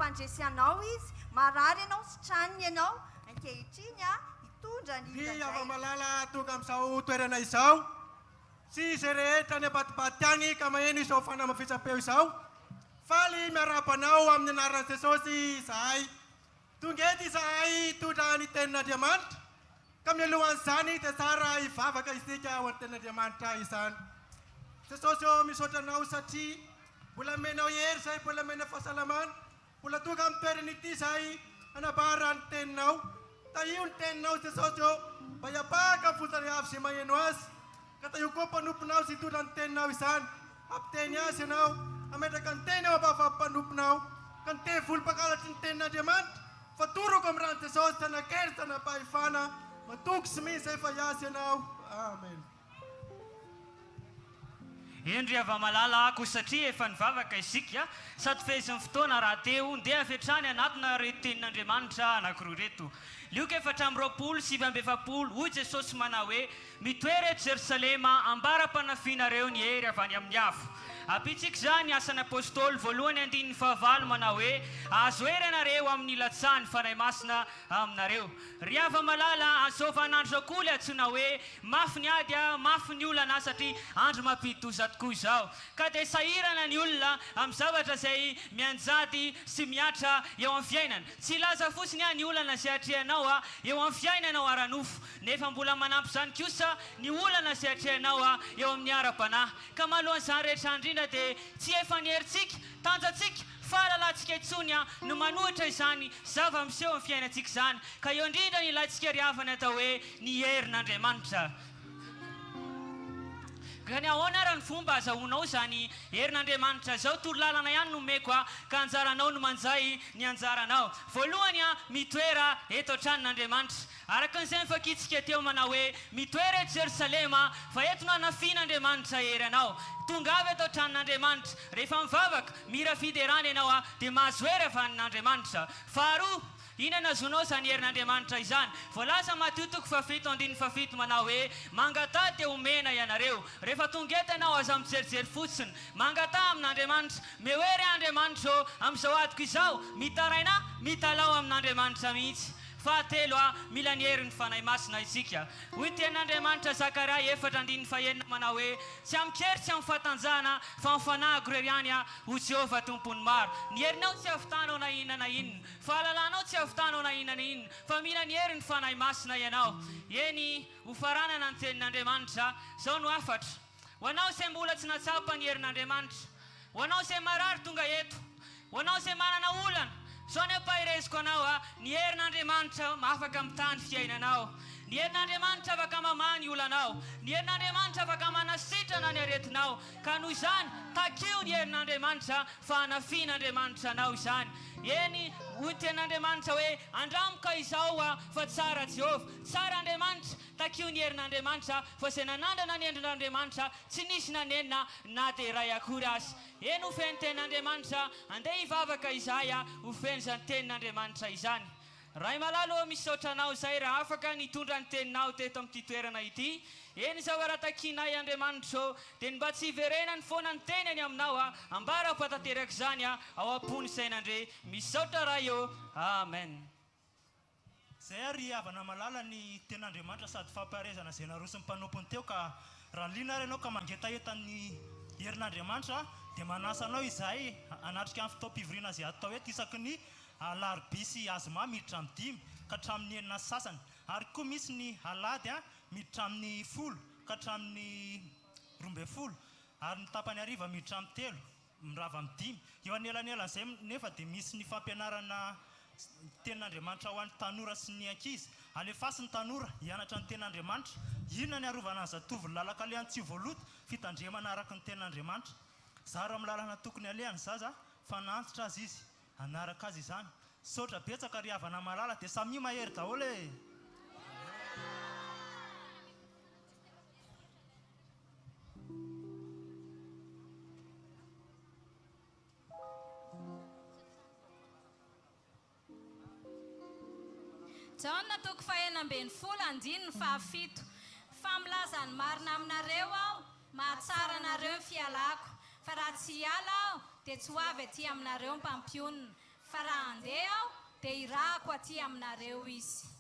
Speaker 9: mandresy anao izy marary ianao sy traniny ianao ankehitriny a hitondra ny
Speaker 11: Ny ava-malala tonga amin'izao toerana izao sy izay rehetra ny abatibaty agny ka maheno izao fanamafitsam-peo izao faly miarabanao amin'ny anaran'i Jesosy izahay tonga eto izahay hitondra ny tenin'Andriamanitra ka mialohan'izany dia tsara hivavaka isika ao amin'ny tenin'Andriamanitra izany Jesosy misaotra anao satria mbola menao hery izay mbola mena fahasalamana mbola tonga amin'ny toerana ity izay anabara ny teninao ta io ny teninao Jesosy mba hiapaka fotsany avy izay maheno azy ka ta io koa mpanomponao izay hitondra ny teninao izany ampiteny azy ianao ametraka ny teny ao avavam-panomponao ka ny teny volom-pakalatry ny tenin'Andriamanitra fa toroko amin'ny rano Jesosy tanakery tanapahefana matoky sy misy izay fa hiazy ianao amen.
Speaker 12: Endry ava-malala ako satria efa nivavaka isika sady fezin'ny fotoana raha teo ndeha fetrany anatina retenin'Andriamanitra anankiroa reto lioka efatra amby roapolo sivy amby efapolo hoy Jesosy manao hoe mitoery eto Jerosalema ambara-panafinareo ny hery avy any amin'ny afo apitsika zany asan'ny apôstôly voalohany andininy fahavalo manao hoe azo hery anareo amin'ny ilatsany fanahy masina aminareo ry ava-malala azovan'andro akoly antsoina hoe mafy ny ady mafy ny olana satria andro mampidi-doza tokoa izao ka dia sahirana ny olona amin'ny zavatra izay mianjady sy miatra eo amin'ny fiainana tsy ilaza fotsiny ny olana izay atrehanao eo amin'ny fiainanao ara-nofo nefa mbola manampy izany kosa ny olana izay atrehanao eo amin'ny ara-panahy ka malohan'izany rehetra indrindra dia tsy efa ny herintsika tanjantsika fahalalantsika itsony no manohitra izany zava-miseho amin'ny fiainantsika izany ka eo indrindra ny ilayntsika riavana atao hoe ny herin'Andriamanitra ka ny ahoana raha ny fomba azahoanao zany herin'Andriamanitra zao torolalana ihany no meko ka anjaranao no manjay ny anjaranao voalohany mitoera eto an-tranon'Andriamanitra araka n'izay mifakitsika teo manao hoe mitoera eto Jerosalema fa eto no anafian'Andriamanitra hery anao tonga avy eto an-tranon'Andriamanitra rehefa mivavaka mira fiderana ianao dia mahazo hery avy amin'Andriamanitra faharoa inona azonao zany herin'Andriamanitra izany voalaza matotoko fafito andininy fafito manao hoe mangata dia omena ianareo rehefa tonga eto ianao aza mijerijery fotsiny mangata amin'Andriamanitra mehoery Andriamanitra amin'izao adiko izao mitaraina mitalao amin'Andriamanitra mihitsy fahatelo mila ny herin'ny fanahy masina isika hoy tenin'Andriamanitra Zakaria 4:9 manao hoe tsy amikery tsy amin'ny fatanjahana fa amin'ny fanahiko irery ihany ho Jehovah tompony maro ny herinao tsy avitanao na inona na inona fahalalanao tsy avitanao na inona na inona fa mila ny herin'ny fanahy masina ianao eny ho faranana ny tenin'Andriamanitra zao no afatra ho anao izay mbola tsy natsapa ny herin'Andriamanitra ho anao izay marary tonga eto ho anao izay manana olana zao ny ampahireziko anao ny herin'Andriamanitra afaka mitany fiainanao ny herin'Andriamanitra afaka mamany olanao ny herin'Andriamanitra afaka manasitrana ny aretinao ka noho izany takeo ny herin'Andriamanitra fa hanafian'Andriamanitra anao izany eny hoy tenin'Andriamanitra hoe andramoka izao fa tsara Jehovah tsara Andriamanitra takeo ny herin'Andriamanitra fa izay nanandrana ny endrin'Andriamanitra tsy nisy nanenina na dia iray akory azy eny ho feny tenin'Andriamanitra andeha hivavaka izahay ho feny izany tenin'Andriamanitra izany rahay malalo misaotra anao izay raha afaka nitondra ny teninao teto amin'ity toerana ity eny izao aratakinay Andriamanitra dia mba tsy hiverenany foana ny tenany aminao ambara mpatanteraka izany ao am-pony sainandre misaotra raha eo amen
Speaker 13: zay ary havana malala ny ten'Andriamanitra sady fampiarezana izay narosy ny mpanompony teo ka raha lina ary ianao ka mangetaetan'ny herin'Andriamanitra dia manasa anao izahay anatrika amin'ny fotoam-pivoriana izay atao eto isaky ny alarobia azoma miditra amin'ny 5 ka hatramin'ny enina sasany ary koa misy ny alady miditra amin'ny 10 ka hatramin'ny 12 ary ny tapany hariva miditra amin'ny 3 mirava amin'ny 5 eo anelan'izay nefa dia misy ny fampianarana tenin'Andriamanitra ho an'ny tanora sy ny ankizy alefasy ny tanora hianatra ny tenin'Andriamanitra inona ny arovana ny zatovo lalaka alehany tsy voaloto fitandremana araka ny tenin'Andriamanitra zara amin'ny lalana tokony alehany zaza fa nantitra azy izy anaraka azy izany saotra betsaka ry havana malala dia samy mahery daholo
Speaker 14: Jaona toko fahenambin'ny folo andininy fahafito familazany marina aminareo aho mahatsara anareo ny fialako fa raha tsy hiala aho dia tsy ho avy aty aminareo ny mpampionina fa raha andeha aho dia irako aty aminareo izy.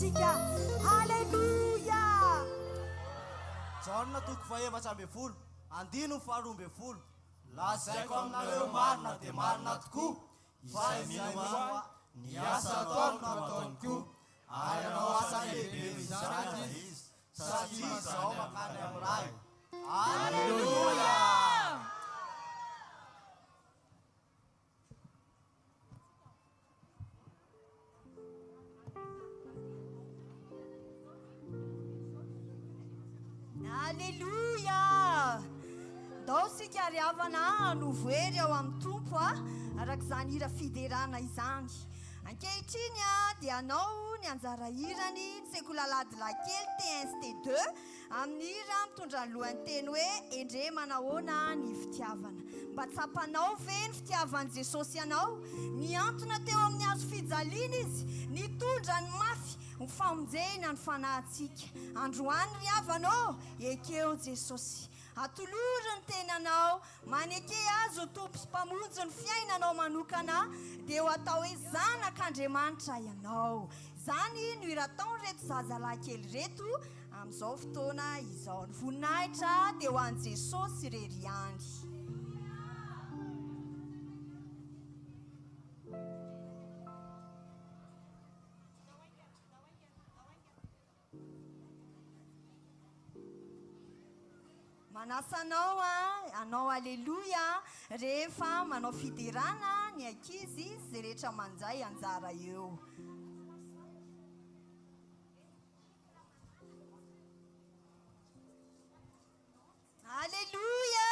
Speaker 9: antsika. Halleluja.
Speaker 15: Jaona toko faefatra amby folo, andino faharoa amby folo. Lazaiko aminareo marina dia marina tokoa. Izay minoa ny asa ataoko no ataony koa. Ary anao asa lehibe mizana izy, satria izaho makany amin'ny ray. Halleluja.
Speaker 9: Halleluja. Dao sika riavana no voery ao amin'ny tompo araka izany hira fiderana izany. Ankehitriny dia anao ny anjara hirany tsekola ladilakely TST2 amin'ny hira mitondra ny lohan'ny teny hoe endre manahoana ny fitiavana. Mba tsapanao ve ny fitiavan'i Jesosy anao? Niantona teo amin'ny hazo fijaliana izy, nitondra ny mafy, ny famonjena ny fanahintsika. Androany ry havanao, ekeo Jesosy. Atolory ny tenanao, maneke azy ho tompo sy mpamonjy ny fiainanao manokana, dia ho atao hoe zanak'Andriamanitra ianao. Zany no irataony reto zazalahy kely reto amin'izao fotoana izao. Ny voninahitra dia ho an'i Jesosy irery andry. Manasanao anao alleluia rehefa manao fiderana ny ankizy izay rehetra manjay anjara eo. Alleluia.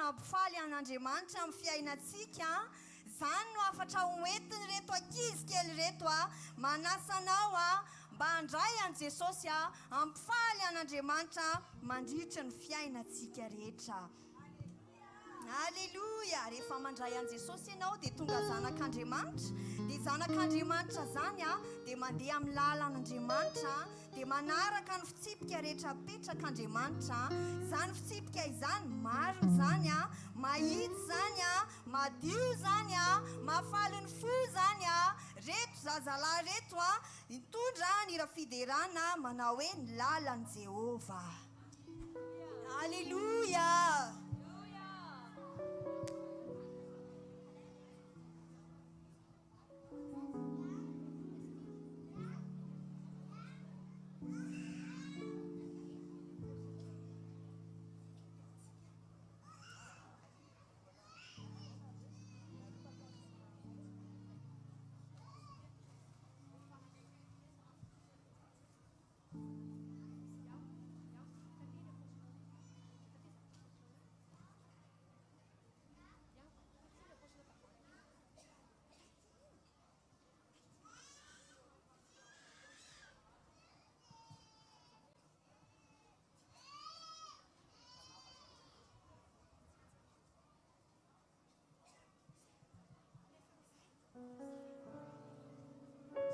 Speaker 9: nampifaly an'Andriamanitra amin'ny fiainatsika zany no afatra hoentiny reto ankizy kely reto a manasanao a mba handray an Jesosy a ampifaly an'Andriamanitra mandritra ny fiainatsika rehetra. Alleluia. Rehefa mandray an Jesosy ianao dia tonga zanak'Andriamanitra. Dia zanak'Andriamanitra zany a dia mandeha amin'ny lalan'Andriamanitra dia manaraka ny fitsipika rehetra apetrak'Andriamanitra. Zany fitsipika izany marina zany a, mahitsy zany a, madio zany a, mahafaly ny fo zany a. Reto zazalahy reto a mitondra ny rafiderana manao hoe ny lalan'i Jehova. Alleluia.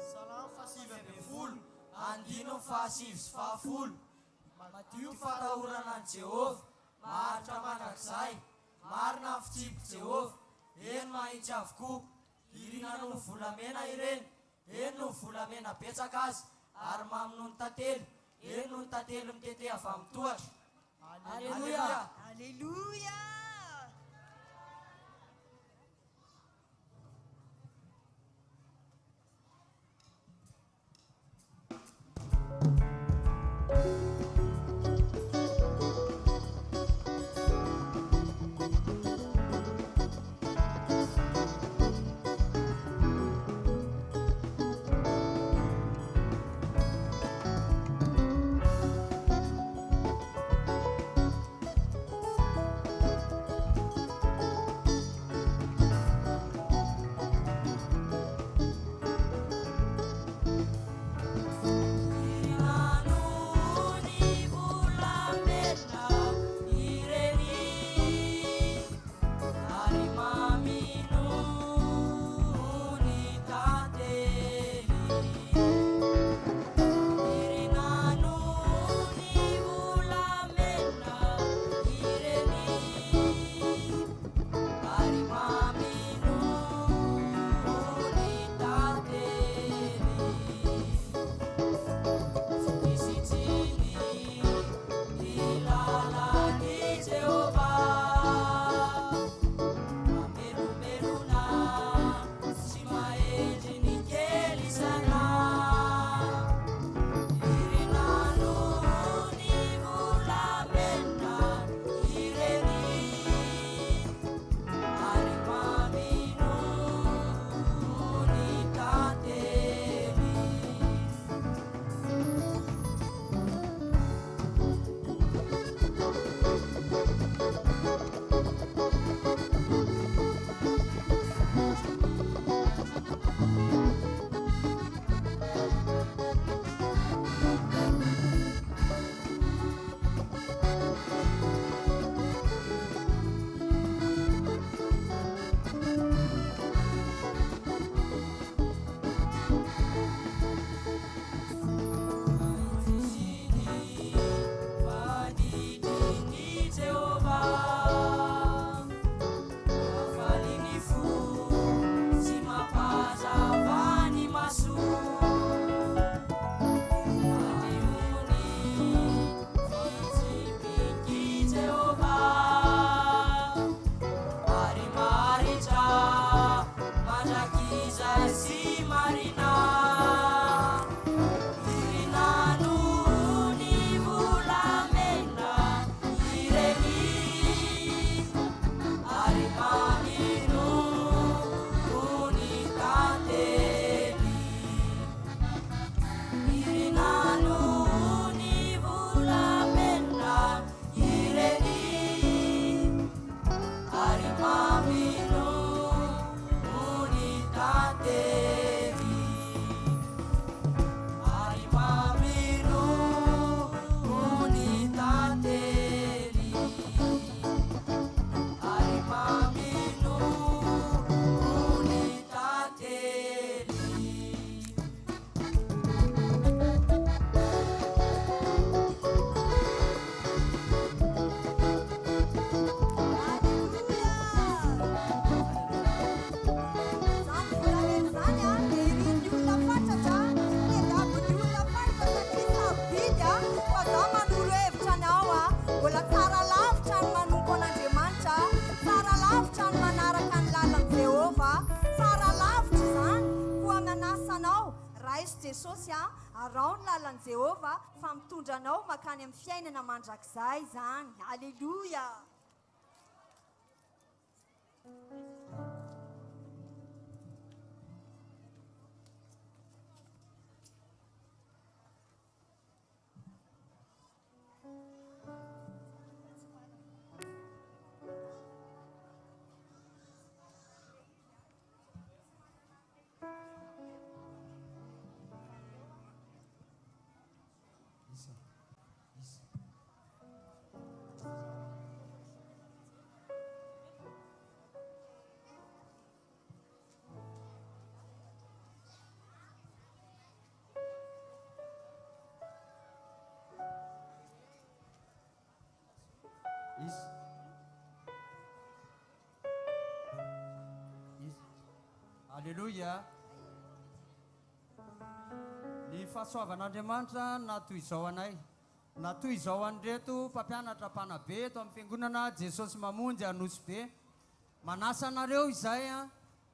Speaker 15: Salam fasiva ambin'ny folo, andino fahasivy sy fahafolo. Madio fatahorana an Jehova, maharitra mandrakizay, marina ny fitsipy Jehova, eny mahitsy avokoa. Irina no volamena ireny, eny no volamena betsaka azy, ary mamy no ny tantely, eny no ny tantely mitete avy amin'ny tohatra. Alleluia.
Speaker 9: Alleluia. anaran'i Jehova fa mitondra anao makany amin'ny fiainana mandrakizay zany. Alleluia.
Speaker 16: Alleluia. Ny fahasoavan'Andriamanitra natoy izao anay, natoy izao an'ireto mpampianatra mpanabe eto amin'ny Fiangonana Jesosy Mamonjy Anosibe. Manasa anareo izay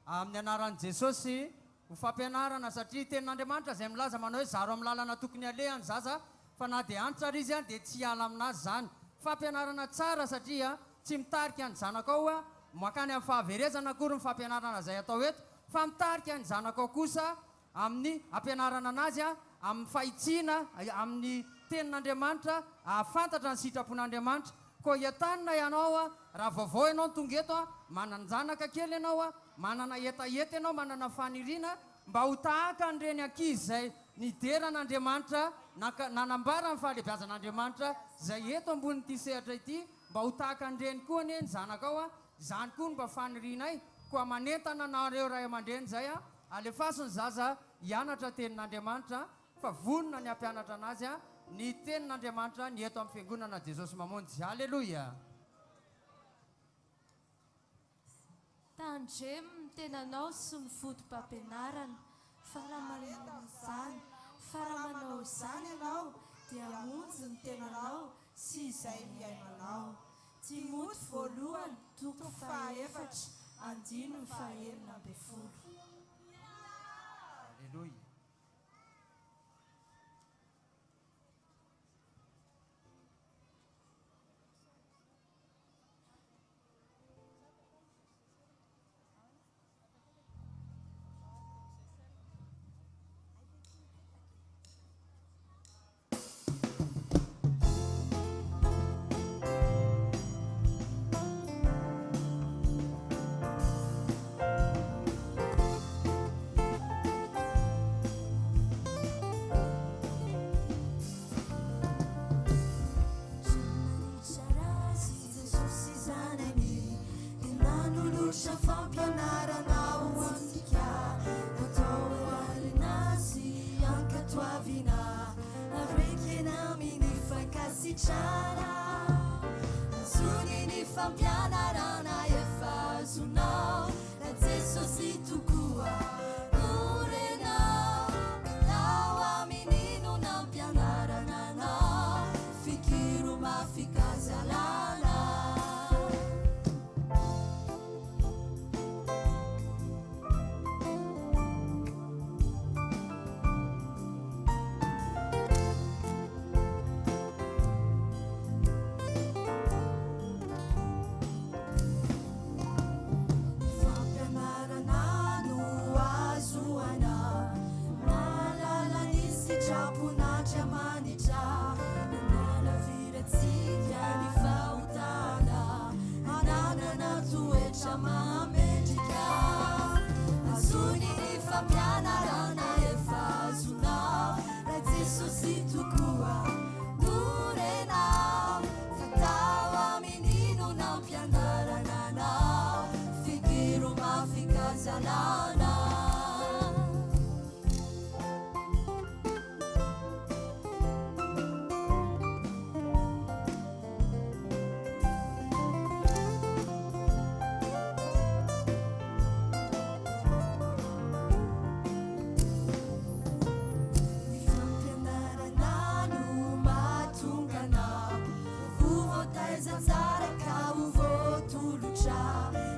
Speaker 16: amin'ny anaran'i Jesosy ho fampianarana satria tenin'Andriamanitra izay milaza manao hoe zaro amin'ny lalana tokony alehany zaza fa na dia antitra ary izy dia tsy hiala aminazy zany. Fampianarana tsara satria tsy mitarika ny zanakao makany amin'ny fahaverezana akory ny fampianarana izay atao eto, fa mitarika ny zanakao kosa amin'ny ampianarana anazy amin'ny fahitsiana amin'ny tenin'Andriamanitra, ahafantatra ny sitrapon'Andriamanitra. Koa hiatanina ianao raha vaovao ianao tonga eto manana zanaka kely ianao manana etaeta ianao, manana faniriana mba ho tahaka an'ireny ankizy izay nideran'Andriamanitra nanambara ny fahalebiazan'Andriamanitra izay eto ambonin'ity sehatra ity, mba ho tahaka an'ireny koa anie ny zanakao. Zany koa mba fanirianay koa manentana anareo ray aman-dreny zay alefasiny zaza hianatra tenin'Andriamanitra fa vonona ny ampianatra anazy ny tenin'Andriamanitra ny eto amin'ny Fiangonana Jesosy Mamonjy. Alleluia.
Speaker 17: Tandremo tenanao sy ny fotom-pampianarana fa raha manao izany, fa raha manao izany ianao dia monjy ny tenanao sy izay miainanao. Timoty voalohany toko fahaefatra andino ny fahaenina ambin'ny folo.
Speaker 16: Alleluia.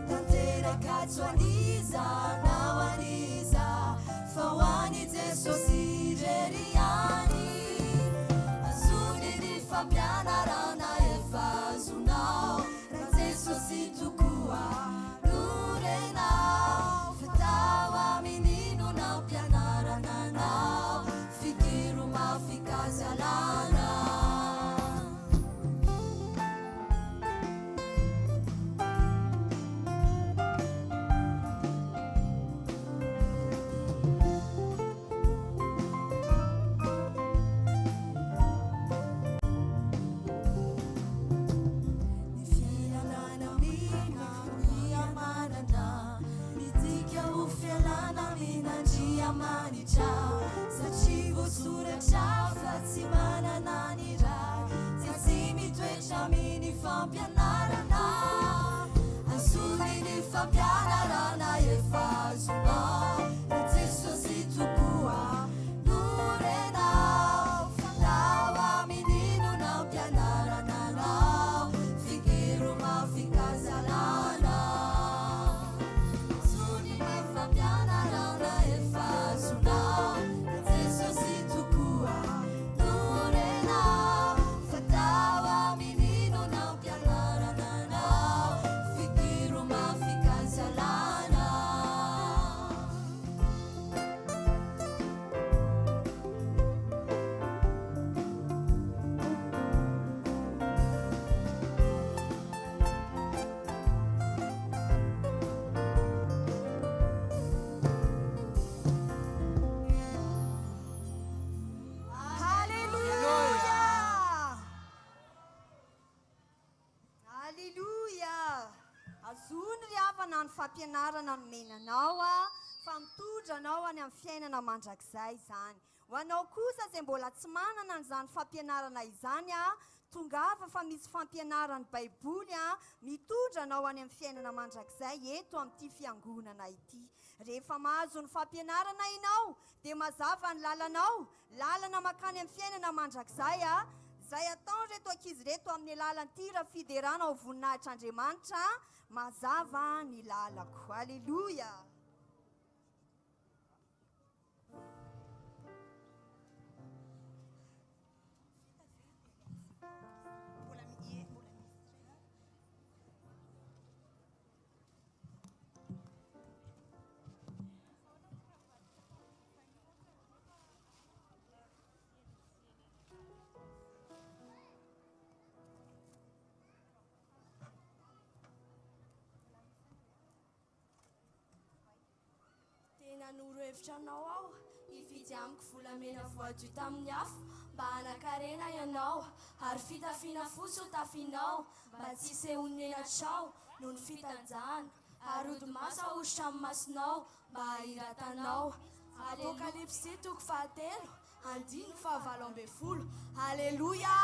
Speaker 17: Tanteraka tswaliza na amanitra satria voasoratra fa tsy manana ny ray tsy mitoetra amin'ny fampianarana azony ny fampianarana efa azonao Jesosy tokoa norenao fandao amin'ino nampianarana nao fikiro mafikazalana azony ny fampianarana efa azonao Jesosy tokoa norenao fandao amin'ino nampianarana nao fikiro mafikazalana
Speaker 9: Halleluja! Azony ry havana ny fampianarana nomenanao fa mitondranao any amin'ny fiainana mandrakizay izany. Ho anao kosa izay mbola tsy manana an'izany fampianarana izany tongava fa misy fampianarany baiboly mitondranao any amin'ny fiainana mandrakizay eto amin'ity fiangonana ity. Rehefa mahazo ny fampianarana ianao dia mazava ny lalana makany amin'ny fiainana mandrakizay izay atao reto ankizy reto amin'ny alalan'ity raha fiderana ho voninahitr'Andriamanitra mazava ny lalako. Halleluja!
Speaker 17: Nanoro hevitra anao aho hividy amiko volamena voadio tamin'ny afo mba hanakarena ianao ary fitafiana fotsy ho tafianao mba tsy sehon'ny enatrao noho ny fitanjahana ary odi-maso ahositra amin'ny masonao mba hahiratanao. Apokalipsy 3:9-10. Halleluja!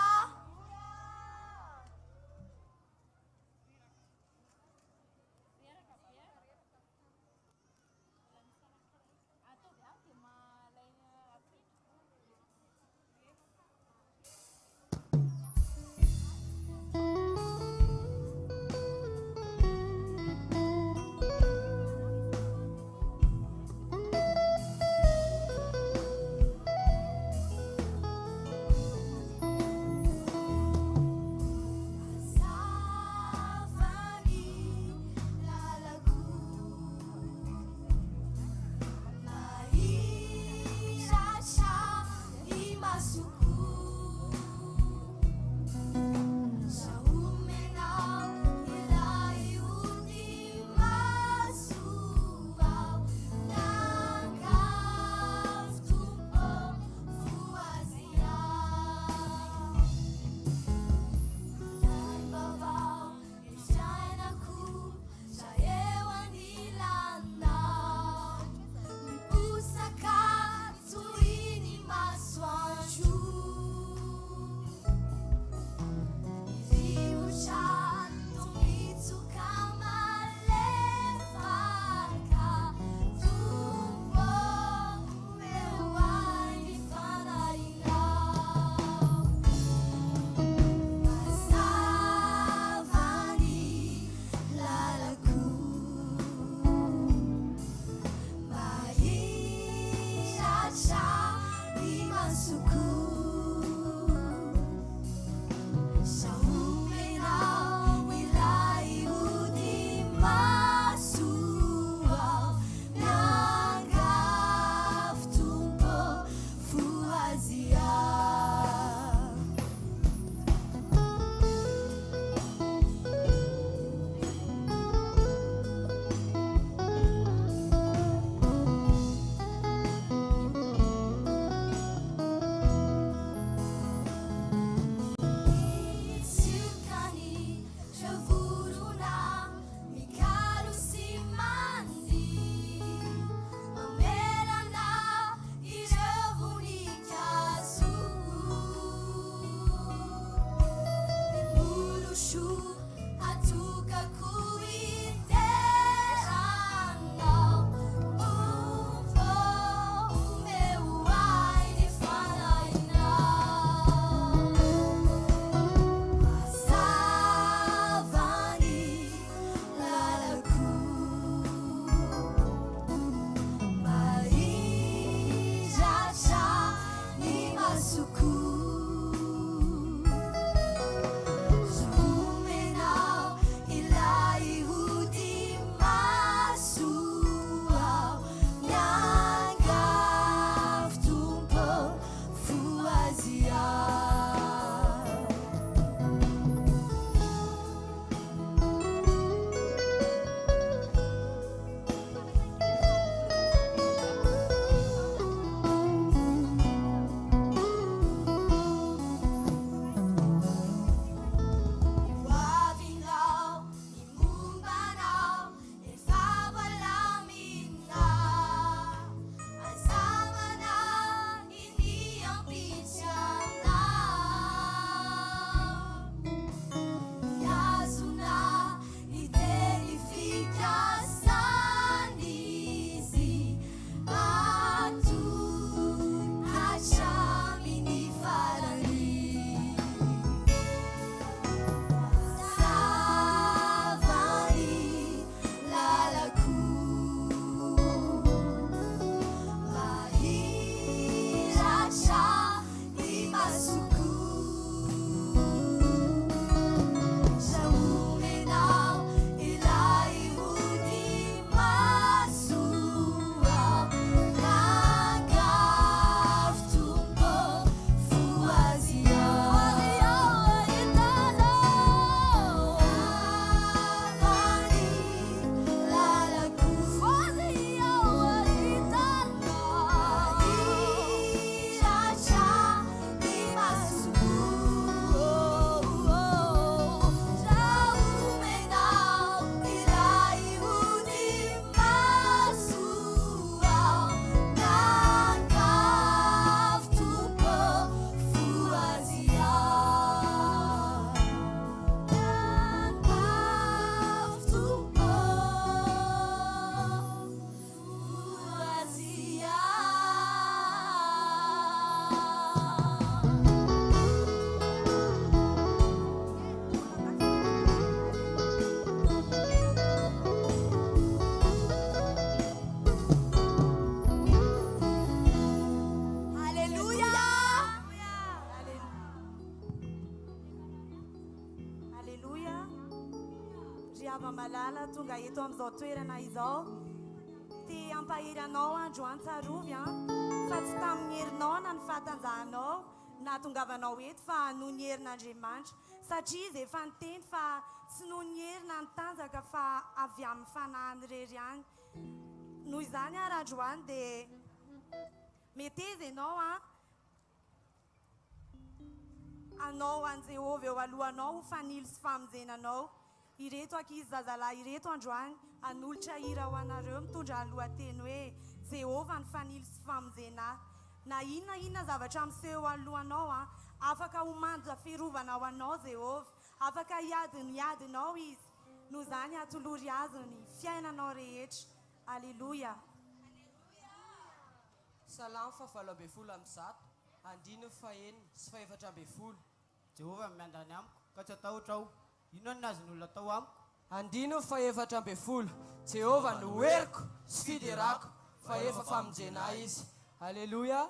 Speaker 9: ava malala tonga eto amin'izao toerana izao ty ampahery anao androany tsarovy fa tsy tamin'ny herinao na ny fahatanjahanao na tongavanao eto fa noho ny herin'Andriamanitra satria izy efa niteny fa tsy noho ny herina ny tanjaka fa avy amin'ny fanahany rery ihany noho izany ary androany dia mety izy ianao anao an Jehovah eo alohanao ho fanilo sy famonjenanao ireto ankizy zazalahy ireto androany anolotra hira ho anareo mitondra ny lohateny hoe Jehovah ny fanilo sy famonjena na inona zavatra miseho alohanao afaka homanja fiarovana ho anao Jehovah afaka hiadinao izy noho izany atolory azy ny fiainanao rehetra Alleluia.
Speaker 18: Salamo fahavalo folo amby zato andiny fahenina sy faefatra amby folo.
Speaker 15: Jehovah miandany amiko ka tsy atahotra aho. Inona ny azon'olona atao amiko?
Speaker 18: Andiny faefatra amby folo. Jehovah no heriko sy fiderako fa efa famonjena izy. Alleluia.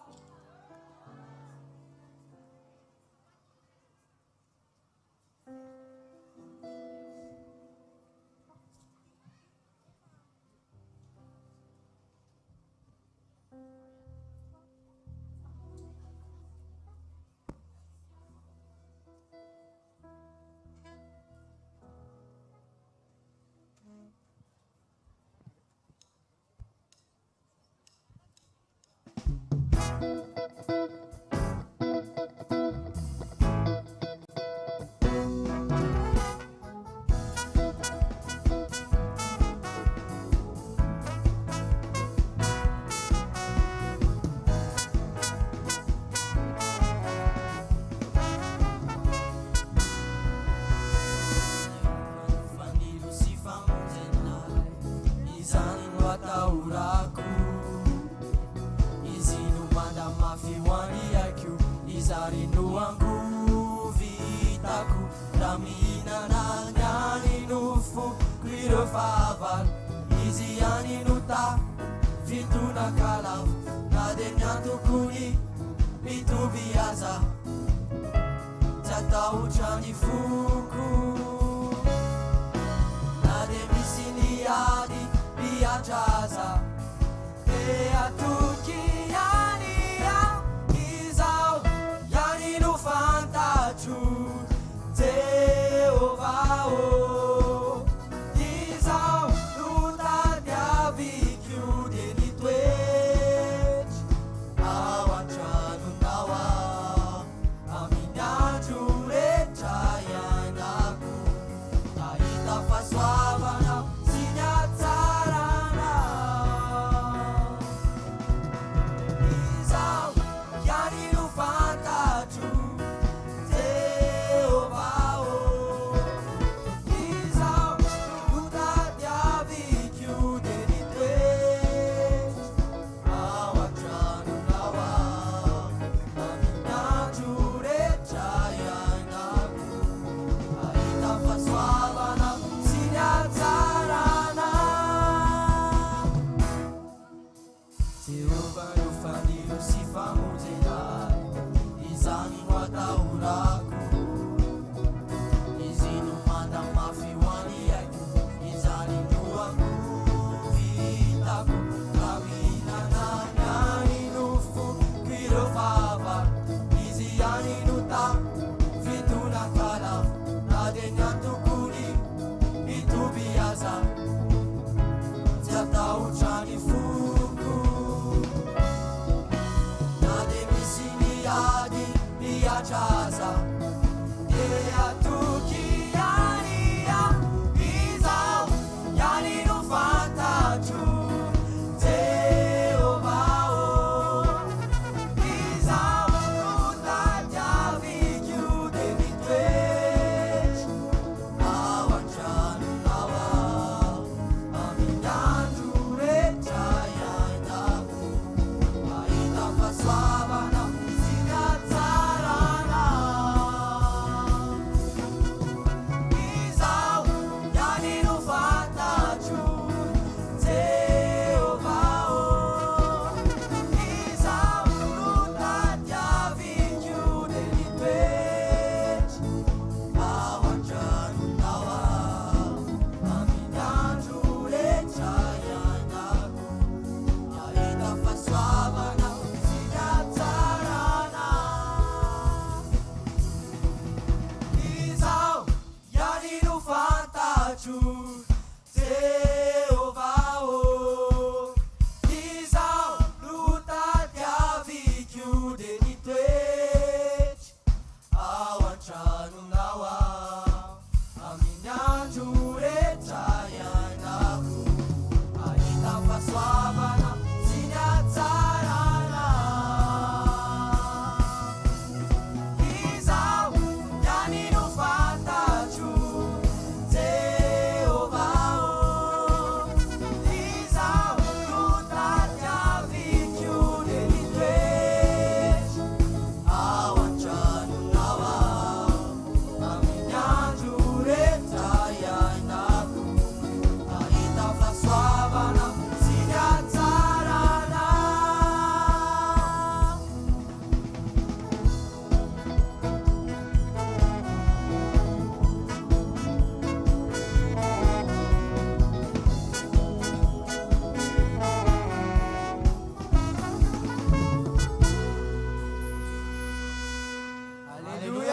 Speaker 19: Jehovah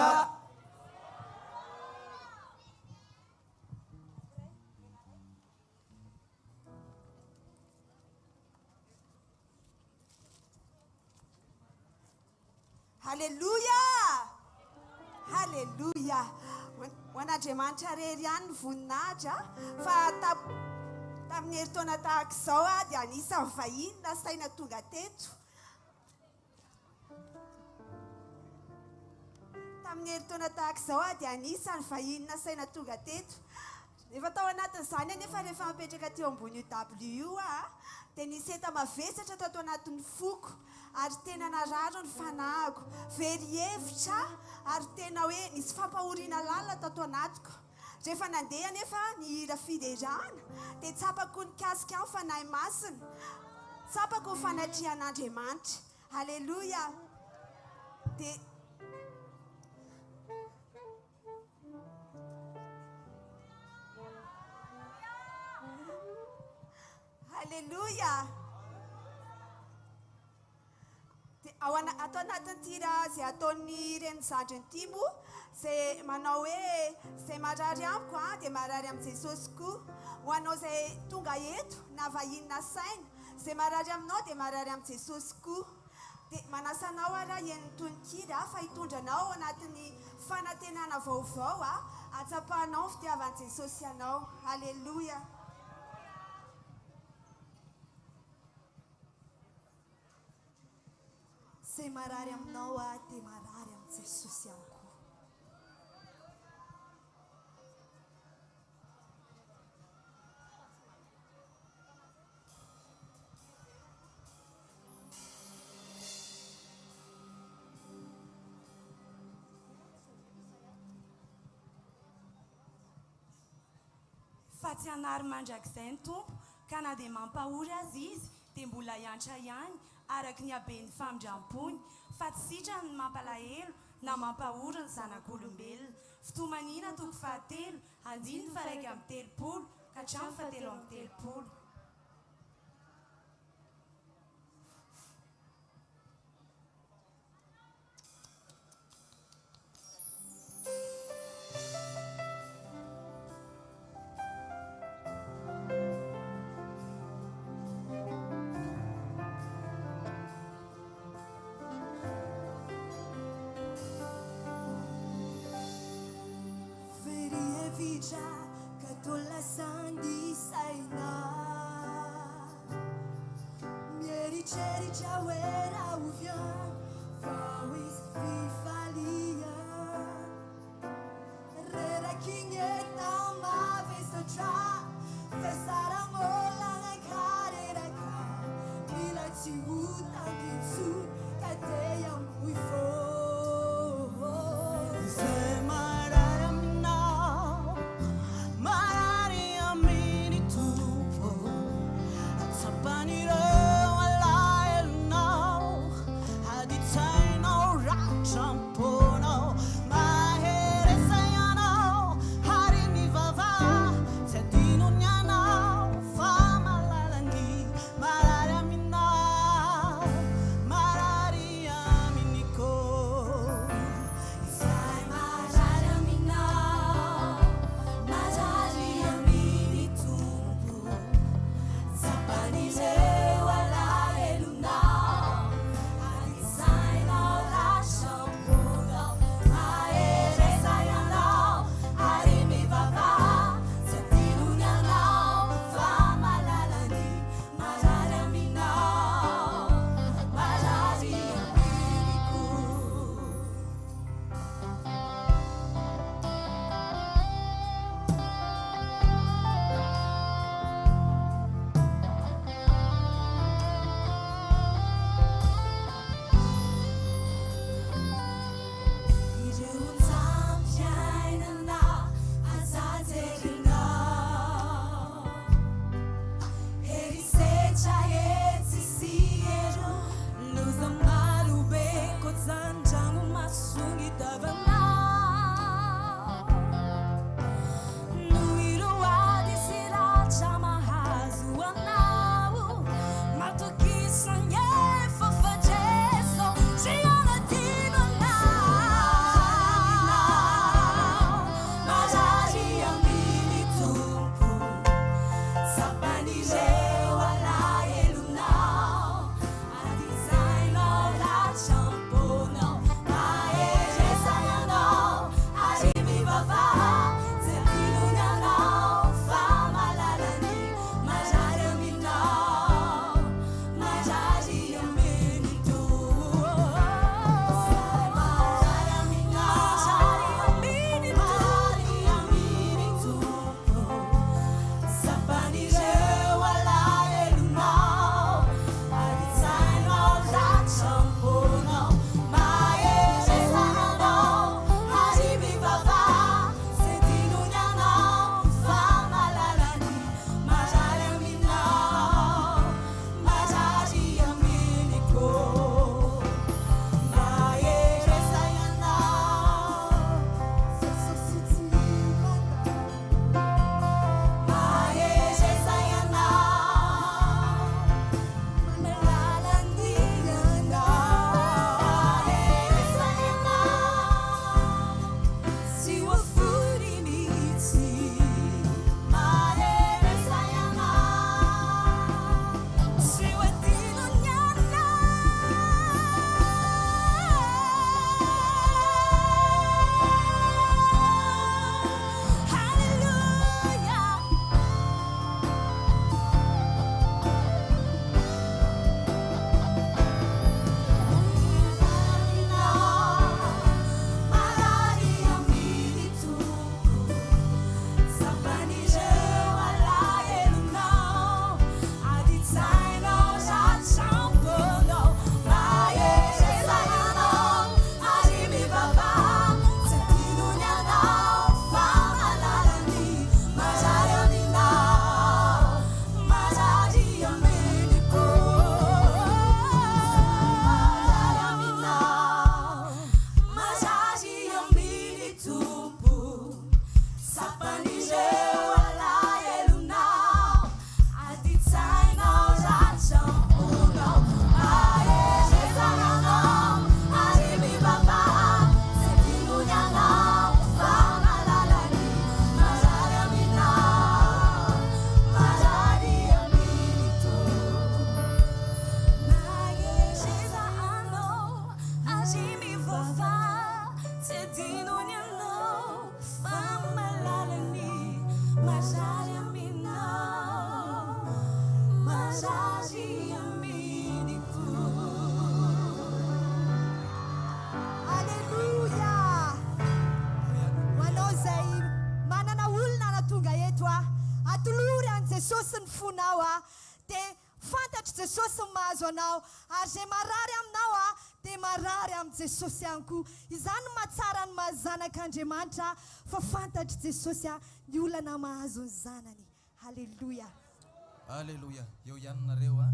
Speaker 15: Haleluya.
Speaker 9: Haleluya. Haleluya. Hoan'Andriamanitra rery ihany ny voninahitra fa tamin'ny heritaona tahaka izao dia anisan'ny vahiny nasaina tonga teto. Tamin'ny heritaona tahaka izao dia anisan'ny vahiny nasaina tonga teto. Efa tao anatin'izany anefa rehefa mapetraka teo ambony W dia nisy enta mavesatra tao anatin'ny foko ary tena nararo ny fanahiko. Very hevitra ary tena hoe nisy fampahoriana lalina tato anatiko. Rehefa nandeha anefa ny hira fiderana dia tsapako ny kasika ny fanahy masina, tsapako ny fanatrihan'Andriamanitra. Haleluya. Dia haleluya. Ato anatin'ity raha izay ataon'ny reny zandriny ity moa, izay manao hoe izay marary amiko dia marary amin'i Jesosy koa. Ho anao izay tonga eto na vahiny nasaina, izay marary aminao dia marary amin'i Jesosy koa. Dia manasanao raha enitonikira fa hitondranao anatin'ny fanantenana vaovao atsapahanao ny fitiavan'i Jesosy ianao. Haleluya. Izay marary aminao dia marary amin'i Jesosy ihany koa.
Speaker 5: Fa tsy hanary mandrakizay ny tompo ka na dia mampahory azy izy dia mbola hiantra ihany araka ny haben'ny famindram-pony, fa tsy sitrany mampalahelo na mampahory ny zanak'olombelona. Fitomanina toko 7, 1:30 ka hatramin'ny 7:30.
Speaker 9: Katulasan saina mieri cheri chawera uvian fawis fifalia rera kinyeta ma vesotra fesara mola na karera ka bila chiuta kitsu kateya muy fo
Speaker 8: tompo sapanizeo alaelonao aditsainao ratsamponao aezezananao arimibaba setinunyanao famalalani marari aminao marari aminito naezezanao arimibaba setinunyanao famalalani marari aminao marari aminito.
Speaker 9: Aleluia. Wanao zay manana olona na tonga eto atolory an Jesosy ny fonao dia fantatry Jesosy ny mahazo anao ary zay marary aminao dia marary amin'ny Jesosy ihany koa. Izany no mahatsara ny mahazanak'Andriamanitra fa fantatry Jesosy ny olana mahazo ny zanany. Aleluia.
Speaker 6: Aleluia. Eo ihany nareo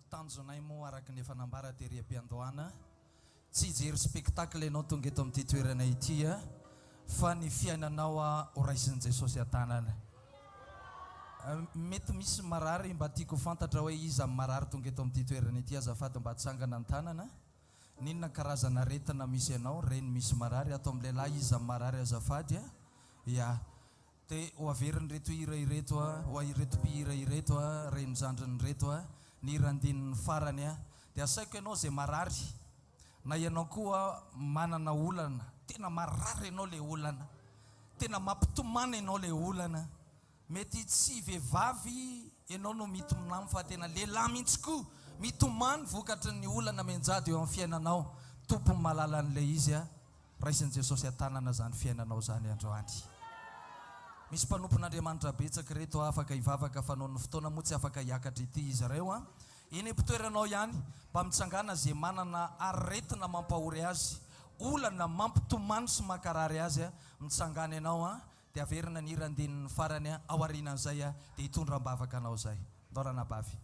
Speaker 6: tanjonay moa araka ny efa nambara tery am-piandohana tsy hijery spectacle ianao tonga eto amin'ity toerana ity fa ny fiainanao horaisin'i Jesosy an-tanana. Mety misy marary mba tiako fantatra hoe iza marary tonga eto amin'ity toerana ity azafady mba atsangana ny tanana. Ninona karazana aretina misy ianao reny misy marary atao amin'ny lehilahy iza marary azafady ya dia ho averiny reto hira ireto ho ireto mpihira ireto reny zandriny reto ny hirandininy farany dia asaiko ianao zay marary na ianao koa manana olana tena marary ianao le olana tena mampitomana ianao le olana mety tsy vehivavy ianao no mitomany fa tena lehilahy mihitsy koa mitomany vokatry ny olana menjady eo amin'ny fiainanao tompony malalan'le izy raisin'i Jesosy an-tanana zany fiainanao zany androany. Misy mpanompon'Andriamanitra betsaka reto afaka hivavaka fanao ny fotoana moa tsy afaka hiakatra ity izy ireo eny mpitoeranao ihany mba mitsangana zay manana aretina mampahory azy olana mampitomany sy makarary azy mitsangana ianao dia averina ny hirandininy farany ao aorianan'izay dia hitondra mbavaka anao zay ndorana bavy.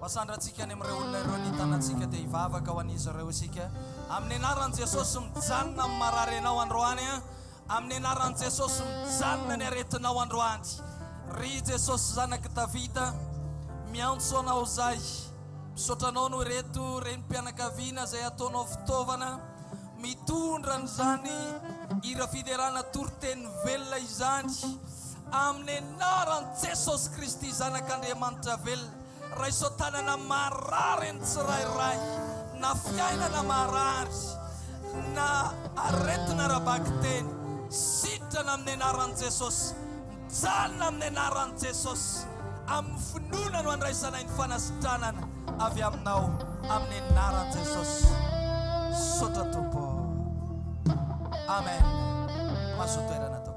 Speaker 6: Wasandratsika ny amin'ireo olona ireo nitanantsika dia hivavaka ho an'izy ireo isika amin'ny anaran'i Jesosy mijanona amin'ny marary anao androany amin'ny anaran'i Jesosy mijanona ny aretinao androany ry Jesosy zanaky Davida miantso anao zay misotranao no ireto reny mpianakaviana zay ataonao fitaovana mitondra n'izany hira fiderana toroteny velona izany amin'ny anaran'i Jesosy Kristy zanak'Andriamanitra velona raiso tanana marary ny tsirairay na fiainana marary na aretina rabaky teny sitrana amin'ny anaran'i Jesosy mijanona amin'ny anaran'i Jesosy amin'ny finoana no andraisanay ny fanasitranana avy aminao amin'ny anaran'i Jesosy sotra tompo amen masotoerana tompo.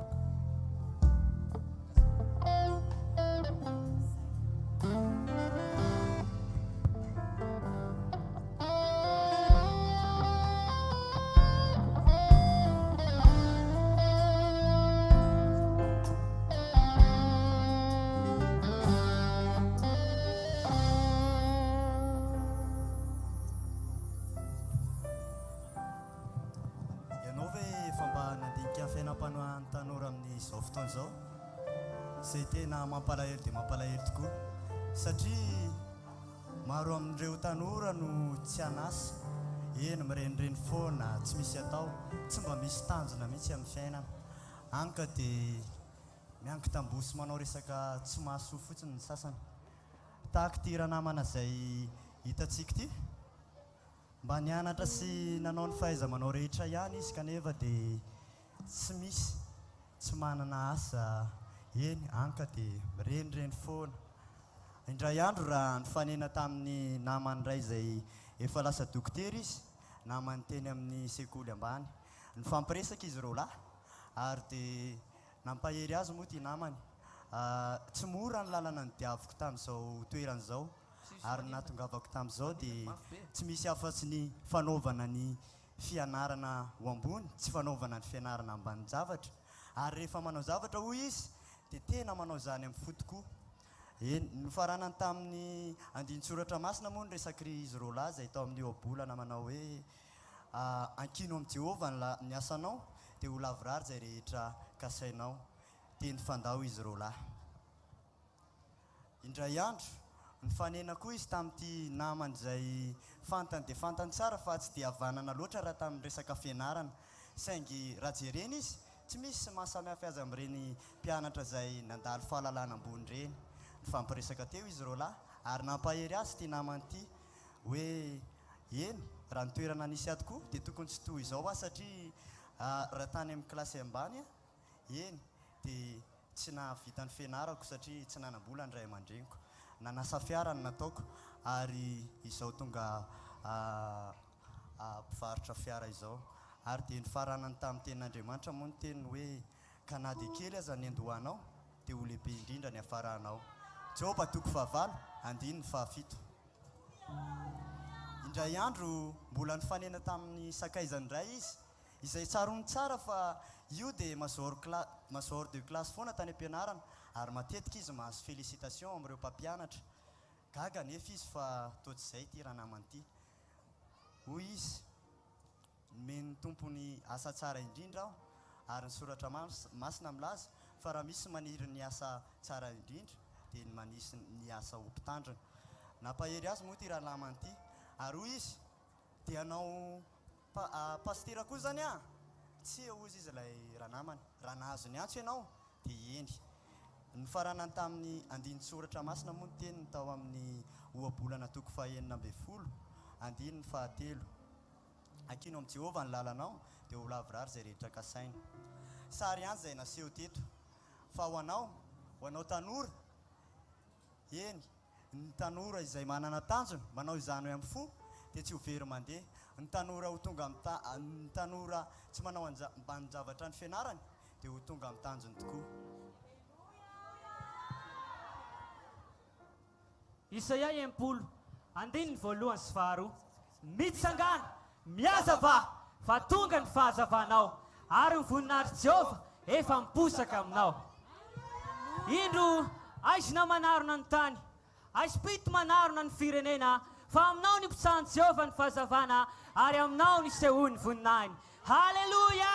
Speaker 15: amin'izao fotoana izao izay tena mampalahelo dia mampalahelo tokoa satria maro amin'ireo tanora no tsy anasa eny mirenireny foana tsy misy atao tsy mba misy tanjona mihitsy amin'ny fiainana anka dia mianky tambosy manao resaka tsy mahasoa fotsiny ny sasany tahaka ty ranamana izay hitantsika ity mba nianatra sy nanao ny fahaiza manao rehetra ihany izy kanefa dia tsy misy tsy manana asa eny anka dia mirenireny foana indray andro raha nifanena tamin'ny namany ray izay efa lasa dokotera izy namany teny amin'ny sekoly ambany nifampiresaka izy reo lahy ary dia nampahery azy moa ty namany tsy mora ny lalana ny diaviko tamin'izao toerana izao ary natongavako tamin'izao dia tsy misy afa-tsy ny fanaovana ny fianarana ho ambony tsy fanaovana ny fianarana ambany zavatra ary rehefa manao zavatra hoy izy dia tena manao zany amin'ny fotokoa eny nifaranany tamin'ny andin-tsoratra masina moa ny resakry izy reo lahy izay tao amin'ny oabolana manao hoe ankino amin'ny Jehovah ny asanao dia ho lavirary izay rehetra kasainao dia nifandao izy reo lahy indray andro nifanena koa izy tamin'ity namany izay fantany dia fantany tsara fa tsy dia havanana loatra raha tamin'ny resaka fianarana saingy raha jereny izy tsy misy mahasamihafa azy amin'ireny mpianatra izay nandalo fahalalana ambony ireny nifampiresaka teo izy reo lahy ary nampahery azy ty namany ity hoe eny raha nitoerana nisy ato koa dia tokony tsy toy izao a satria raha tany amin'ny kilasy ambany a eny dia tsy nahavita ny fianarako satria tsy nanambola ny ray aman-dreniko nanasa fiara ny nataoko ary izao tonga mpivarotra fiara izao ary dia nifaranany tamin'ny tenin'Andriamanitra moa ny teniny hoe kanady kely aza ny andohanao dia ho lehibe indrindra ny hafaranao Jehovah toko fahavalo andiny ny fahafito indray andro mbola nifanena tamin'ny sakaizany ray izy izay tsarony tsara fa io dia major de classe foana tany am-pianarana ary matetika izy mahazo félicitation amin'ireo mpampianatra gaga nefa izy fa toatr'izay ty raha namany ity hoy izy nomeny tompony asa tsara indrindra aho ary ny soratra masina milaza fa raha misy maniry ny asa tsara indrindra dia manisy ny asa ho mpitandrina nampahery azy moa ty raha namany ity ary hoy izy dia anao pastera koa zany a tsy ozy izy ilay raha namany raha nahazo ny antso ianao dia eny nifaranany tamin'ny andiny-tsoratra masina moa ny teniny tao amin'ny ohabolana toko fahaenina amby folo andiny ny fahatelo ankino amin'ny Jehovah ny lalanao dia ho lavirary izay rehetra kasaina sary ihany izay naseho teto fa ho anao tanora eny ny tanora izay manana tanjona manao izany hoe amin'ny fo dia tsy ho very mandeha ny tanora ho tonga ny tanora tsy manao ambany zavatra ny fianarany dia ho tonga amin'ny tanjony tokoa
Speaker 12: Isaia empolo andininy voalohany sy faharoa mitsangana miazava fa tonga ny fahazavanao ary ny voninahitry Jehovah efa miposaka aminao indro aizina manarona ny tany aispito manarona ny firenena fa aminao ny mpisahan Jehovah ny fahazavana ary aminao ny sehoany voninahiny haleluya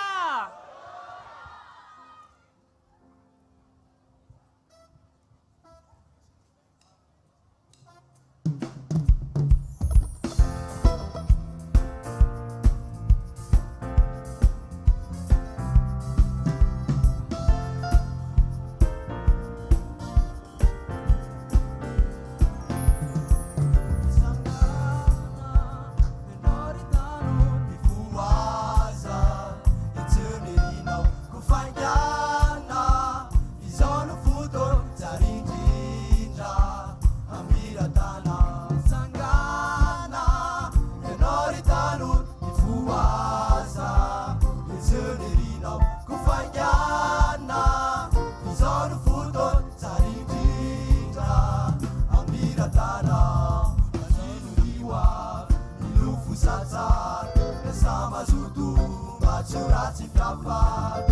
Speaker 15: Fiangonana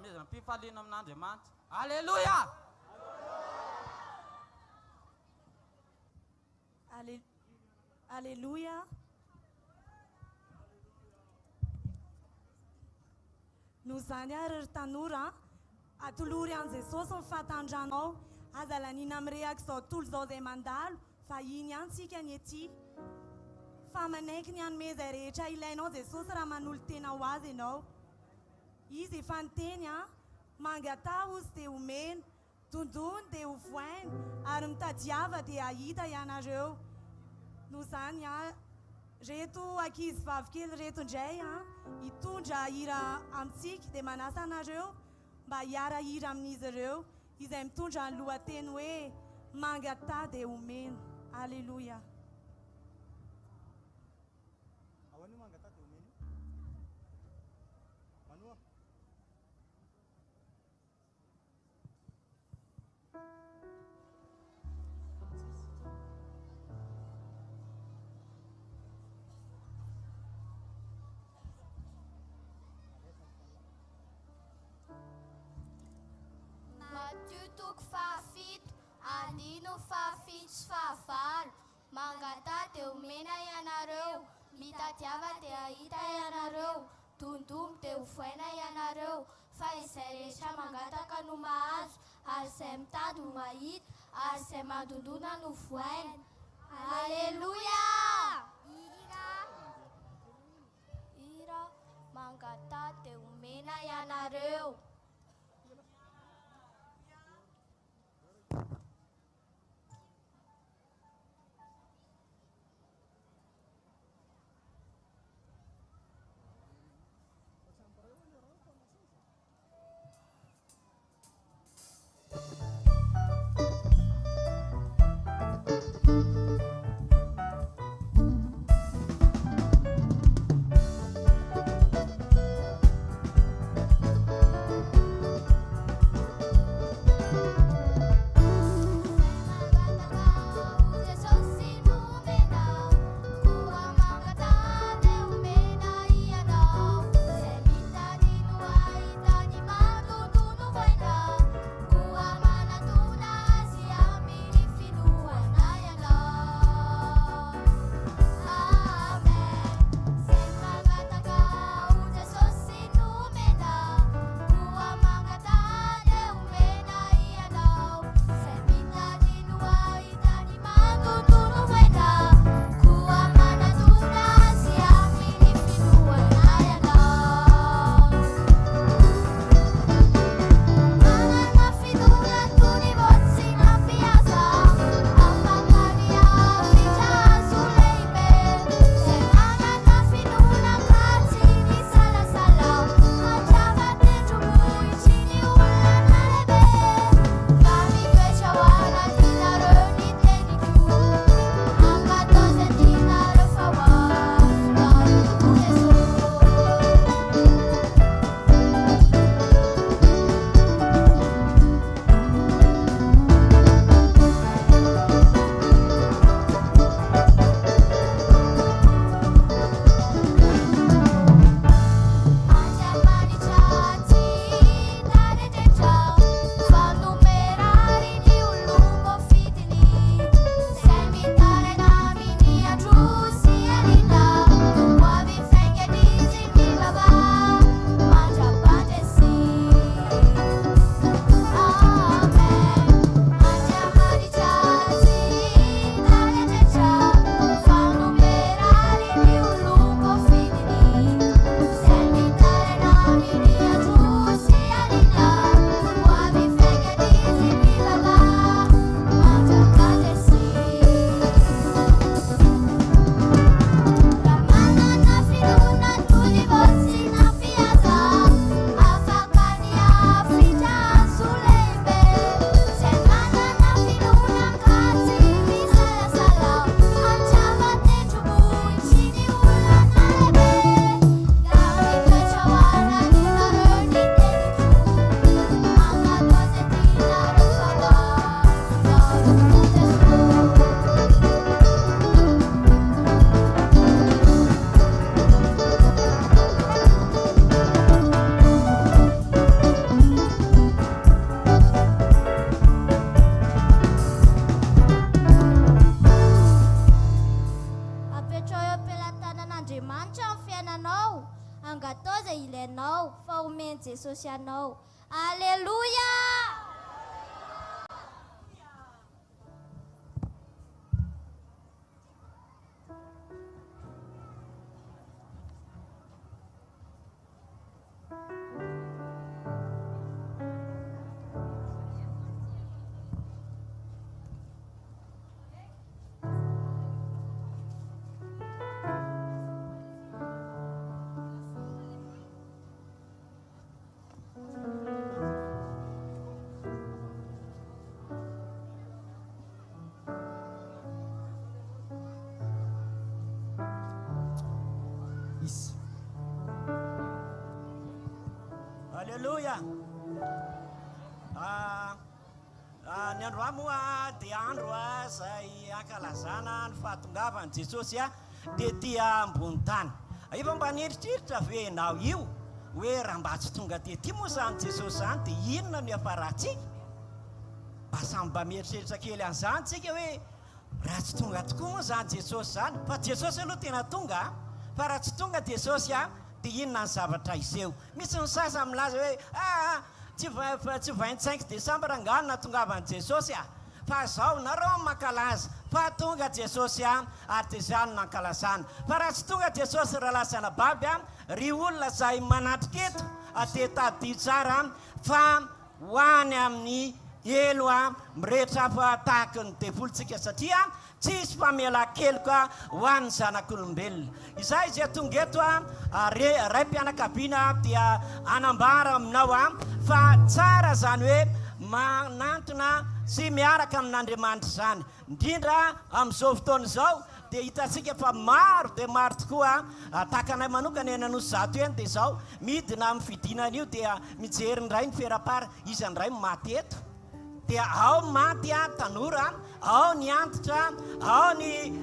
Speaker 18: fanomezana mpifaliana amin'andriamanitra. Alleluia.
Speaker 9: Alleluia. Noho izany ary ry tanora atolory an' Jesosy mifatandranao aza lanina ami'rehaka izao tontolo izao izay mandalo fa iny ihany tsika ny ety fa manaiky ny anome izay rehetra ilainao Jesosy raha manolo tena ho azy ianao. Izy efa niteny mangatao izy dia homena, tondony dia ho voaina ary mitadiava dia ahita ianareo. Noho izany reto ankizy vavikely reto indray hitondra hira amintsika dia manasa anareo mba hiara hira amin'izy ireo izay mitondra ny lohateny hoe mangata dia homena. Alleluia.
Speaker 10: Matutuk fafit, andino fafit fafal, mangata te umena ianareo, mitatiava te aita ianareo, tundum te ufuena ianareo, fa izay rehetra mangata ka no mahazo, ary izay mitady ho mahita, ary izay mandondona no voaina. Alleluia! Ira mangata te umena ianareo. Jesosy anao. Aleluia.
Speaker 19: Aleluia. Ny andro moa dia andro zay ankalazana ny fahatongavany Jesosy dia tia ambony tany. Efa mba nieritreritra ve nao io hoe raha mba tsy tonga tety moa zany Jesosy zany dia inona no afaratsika? Mba samy mba mieritreritra kely an'izany tsika hoe raha tsy tonga tokoa moa zany Jesosy zany. Fa Jesosy aloha tena tonga, fa raha tsy tonga Jesosy dia inona ny zavatra iseho? Misy ny sasa milaza hoe tsy 25 Desambra angano natongavany Jesosy fa zao nareo mankalaza fa tonga Jesosy ary dia zany nankalazana. Fa raha tsy tonga Jesosy raha lasana baby ry olona zay manatrika eto dia tadidy tsara fa hoany amin'ny elo mirehetra fa tahaka ny devolontsika satria tsisy famelan-keloka ho an'ny zanak'olombelona. Izay izay tonga eto ray mpianakaviana dia anambara aminao fa tsara zany hoe manantona sy miaraka amin'Andriamanitra zany. Indrindra amin'izao fotoana izao dia hitantsika fa maro dia maro tokoa takanay manokana eny Anosy eny dia izao midina amin'ny fidinana io dia mijery ndray ny ferapara izy andray maty eto. Dia ao maty tanora, ao ny antitra, ao ny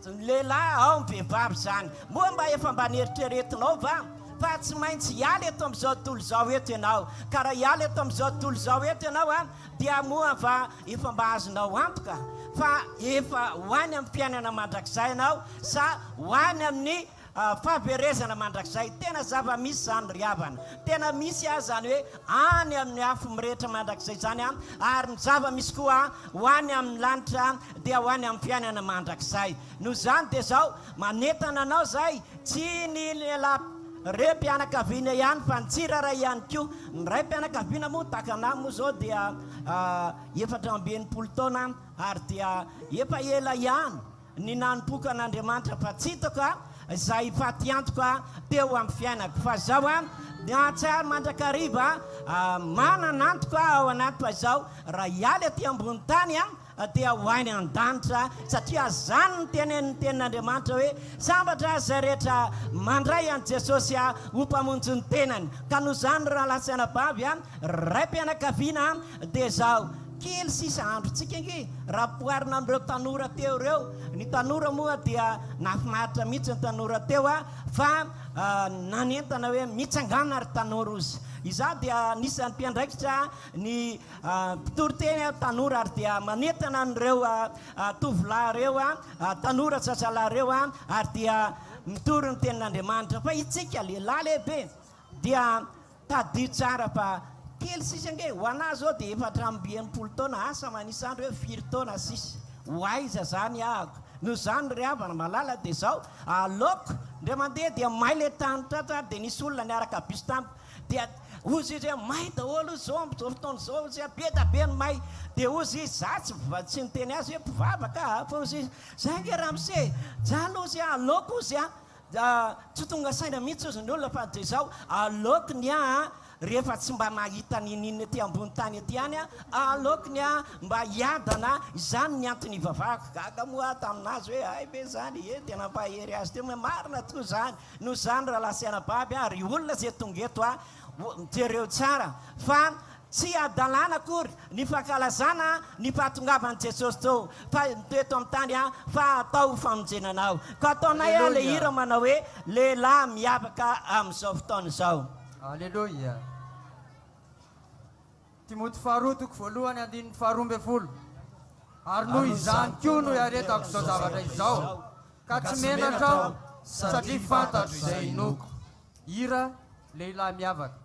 Speaker 19: lehilahy, ao ny vehivavy zany. Moa mba efa mba nieritreretinao va? Fa tsy maintsy hiala eto amin'izao tontolo izao eto ianao. Ka raha hiala eto amin'izao tontolo izao eto ianao dia moa va efa mba azonao antoka fa efa hoany amin'ny fiainana mandrakizay ianao sa hoany amin'ny fahaverezana mandrakizay. Tena zava-misy zany ry havana, tena misy zany hoe any amin'ny afo mirehetra mandrakizay zany ary ny zava-misy koa hoany amin'ny lanitra dia hoany amin'ny fiainana mandrakizay. Noho zany dia zao manentana anao zay tsy ny lehilahy re mpianakaviana ihany fa ny tsiraray ihany koa. Ny ray mpianakaviana moa takana moa zao dia 4 taona ary dia efa ela ihany ny nanompoka an'Andriamanitra fa tsy hitako izay faty antoka teo amin'ny fiainako. Fa zao tsara mandrakariva manana antoka ao anaty fa zao raha hiala aty ambony tany dia hoany an-danitra satria zany ny tenen'ny tenin'Andriamanitra hoe sambatra zay rehetra mandray an Jesosy ho mpamonjy ny tenany. Ka noho zany raha lasaina bavy ray mpianakaviana dia zao kely sisa androntsika nge raha poarina amin'ireo tanora teo reo. Ny tanora moa dia nafinaritra mihitsy ny tanora teo fa nanentana hoe mitsangana ry tanora ozy. Iza dia nisan'ny mpiandraikitra ny mpitoroteny tanora ary dia manentana an'ireo tovolahy reo tanora tsatsalay reo ary dia mitory ny tenin'Andriamanitra. Fa itsika lehilahy lehibe dia tadidy tsara fa kely sisa nge ho anazy zao dia 4 taona asa manisandro hoe 4 taona sisa ho aiza zany ahako. Noho zany ry havana malala dia zao aloko ndre mandeha dia may le tany tratra dia nisy olona niaraka bisy tamiko dia ozy izy hoe may daholo zao amin'izao fotoana zao izy be da be ny may dia ozy izy za tsy niteny azy hoe mpivavaka fa ozy izy zay nge ramose jalo ozy aloko ozy tsy tonga saina mihitsy ozy ny olona fa dia zao alokony rehefa tsy mba mahita ninina ty ambony tany aty any alokony mba hiadana izany ny antony ivavahako. Gaga moa taminazy hoe ay be zany tena mpahery azy teo marina tokoa zany. Noho zany raha lasaina baby ry olona zay tonga eto jereo tsara fa tsy adalana akory ny fankalazana ny fahatongavany Jesosy teo fa eto amin'ny tany fa atao famonjenanao. Ka ataonay le hira manao hoe lehilahy miavaka amin'izao fotoana izao.
Speaker 16: Aleluia. Timoty 2:1-12 ary noho izany koa no iaretako izao zavatra izao ka tsy menatrao satria fantatro izay inoko. Hira lehilahy miavaka.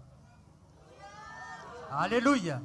Speaker 16: Alléluia.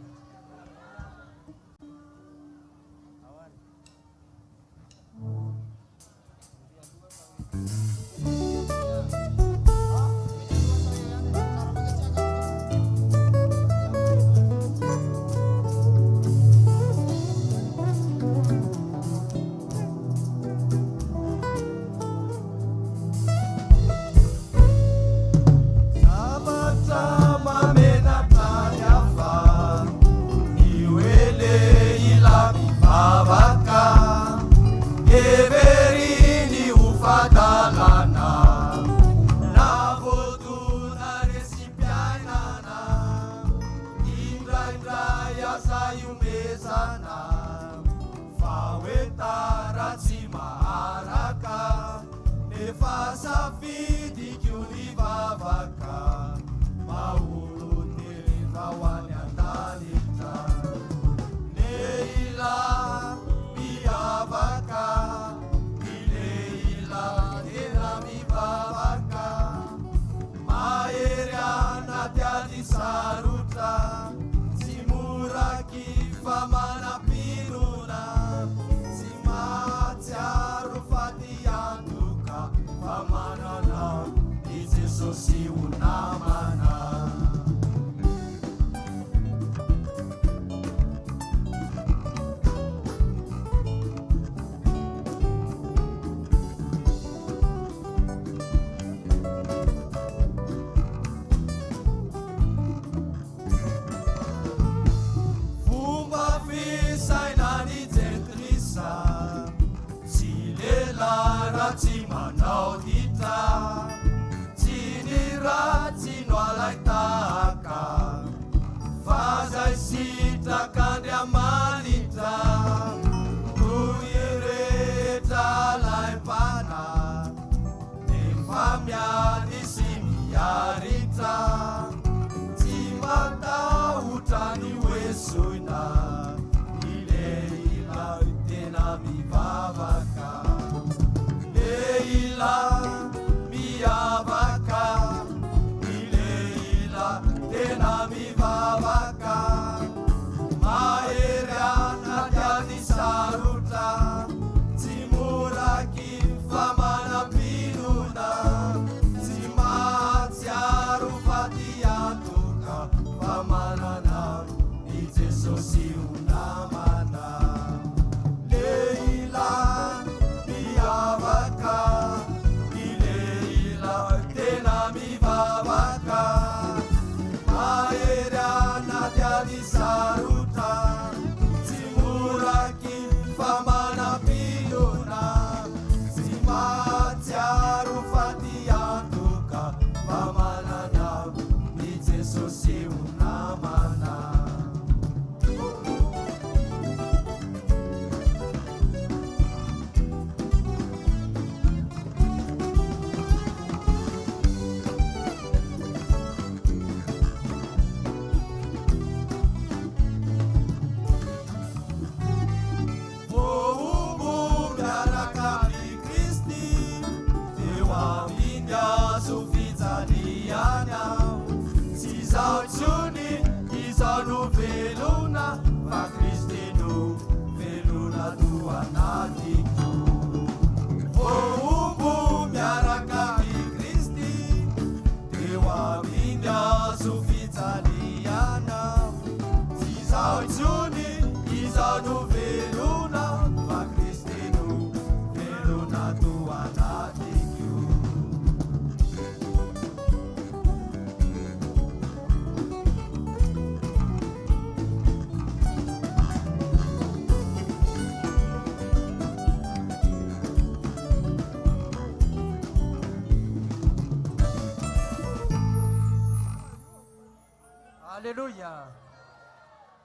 Speaker 16: Alleluia.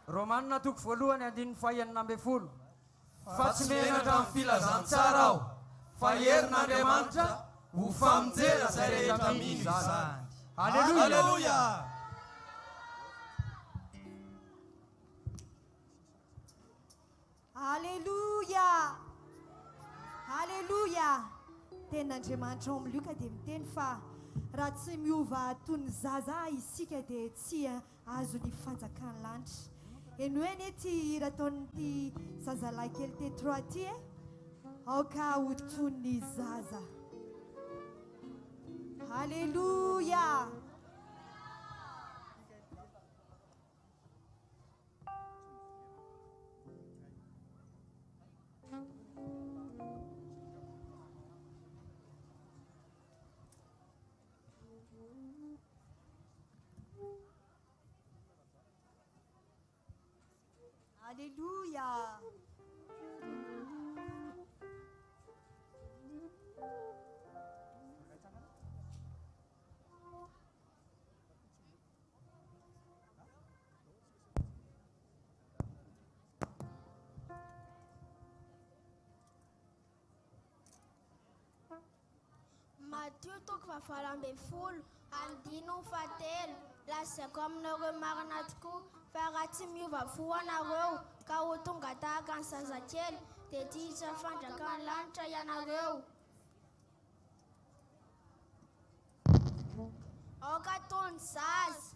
Speaker 16: Romanina toko voalohany andininy fahaenina ambe folo.
Speaker 6: Fa tsy menatra amin'ny filazantsara aho, fa herin'Andriamanitra ho famonjena izay rehetra mino izany. Alleluia.
Speaker 9: Alleluia. Alleluia. Tenin'Andriamanitra ao amin'ny Luka dia miteny fa
Speaker 5: raha tsy miova toy ny zaza isika dia tsy azo ny fanjakany lanitra eny hoe ny ty hira taon'ity zazalahy kely tetroa ty aoka ho toy ny zaza. Halleluja.
Speaker 9: Alléluia.
Speaker 10: Matthieu toko fahavalambin'ny folo andino fatelo lazaiko aminareo marina tokoa fa raha tsy miova fo anareo ka ho tonga tahaka ny zazakely dia tsy hisy fanjakany lanitra ianareo. Aoka toy ny zaza.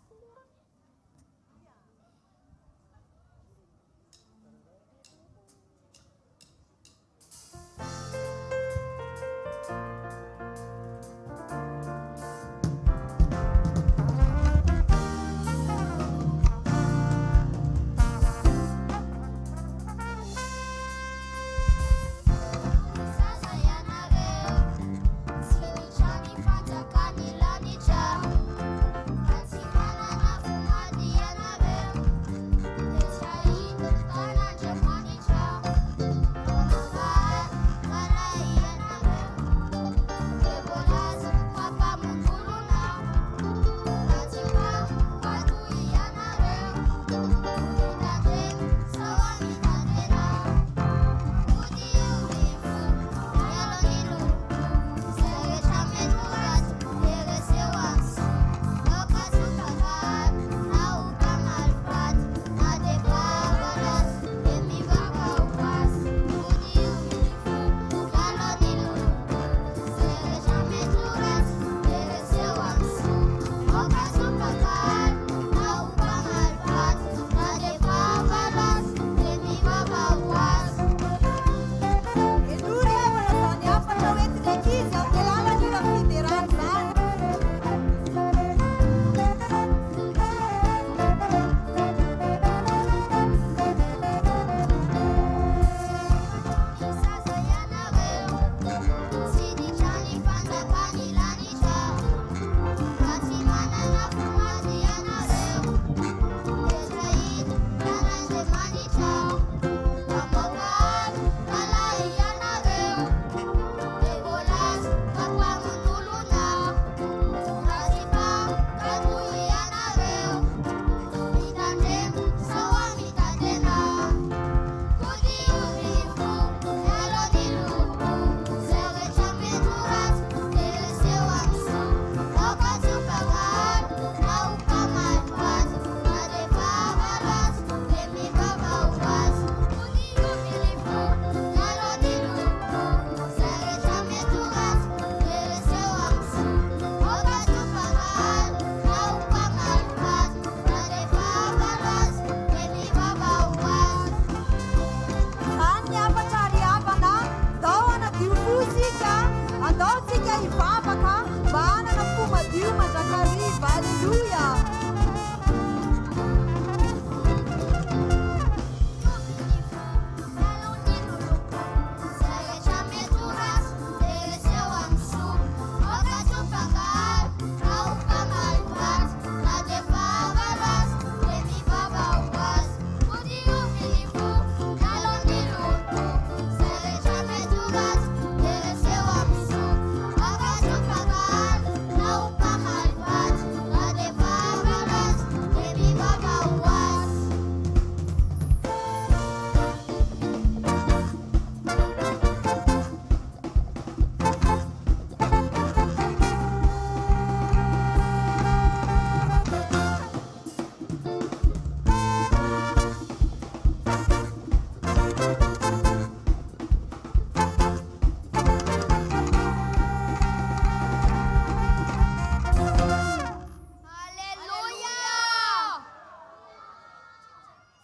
Speaker 10: Sini chani fanjakani lanitra, hati mana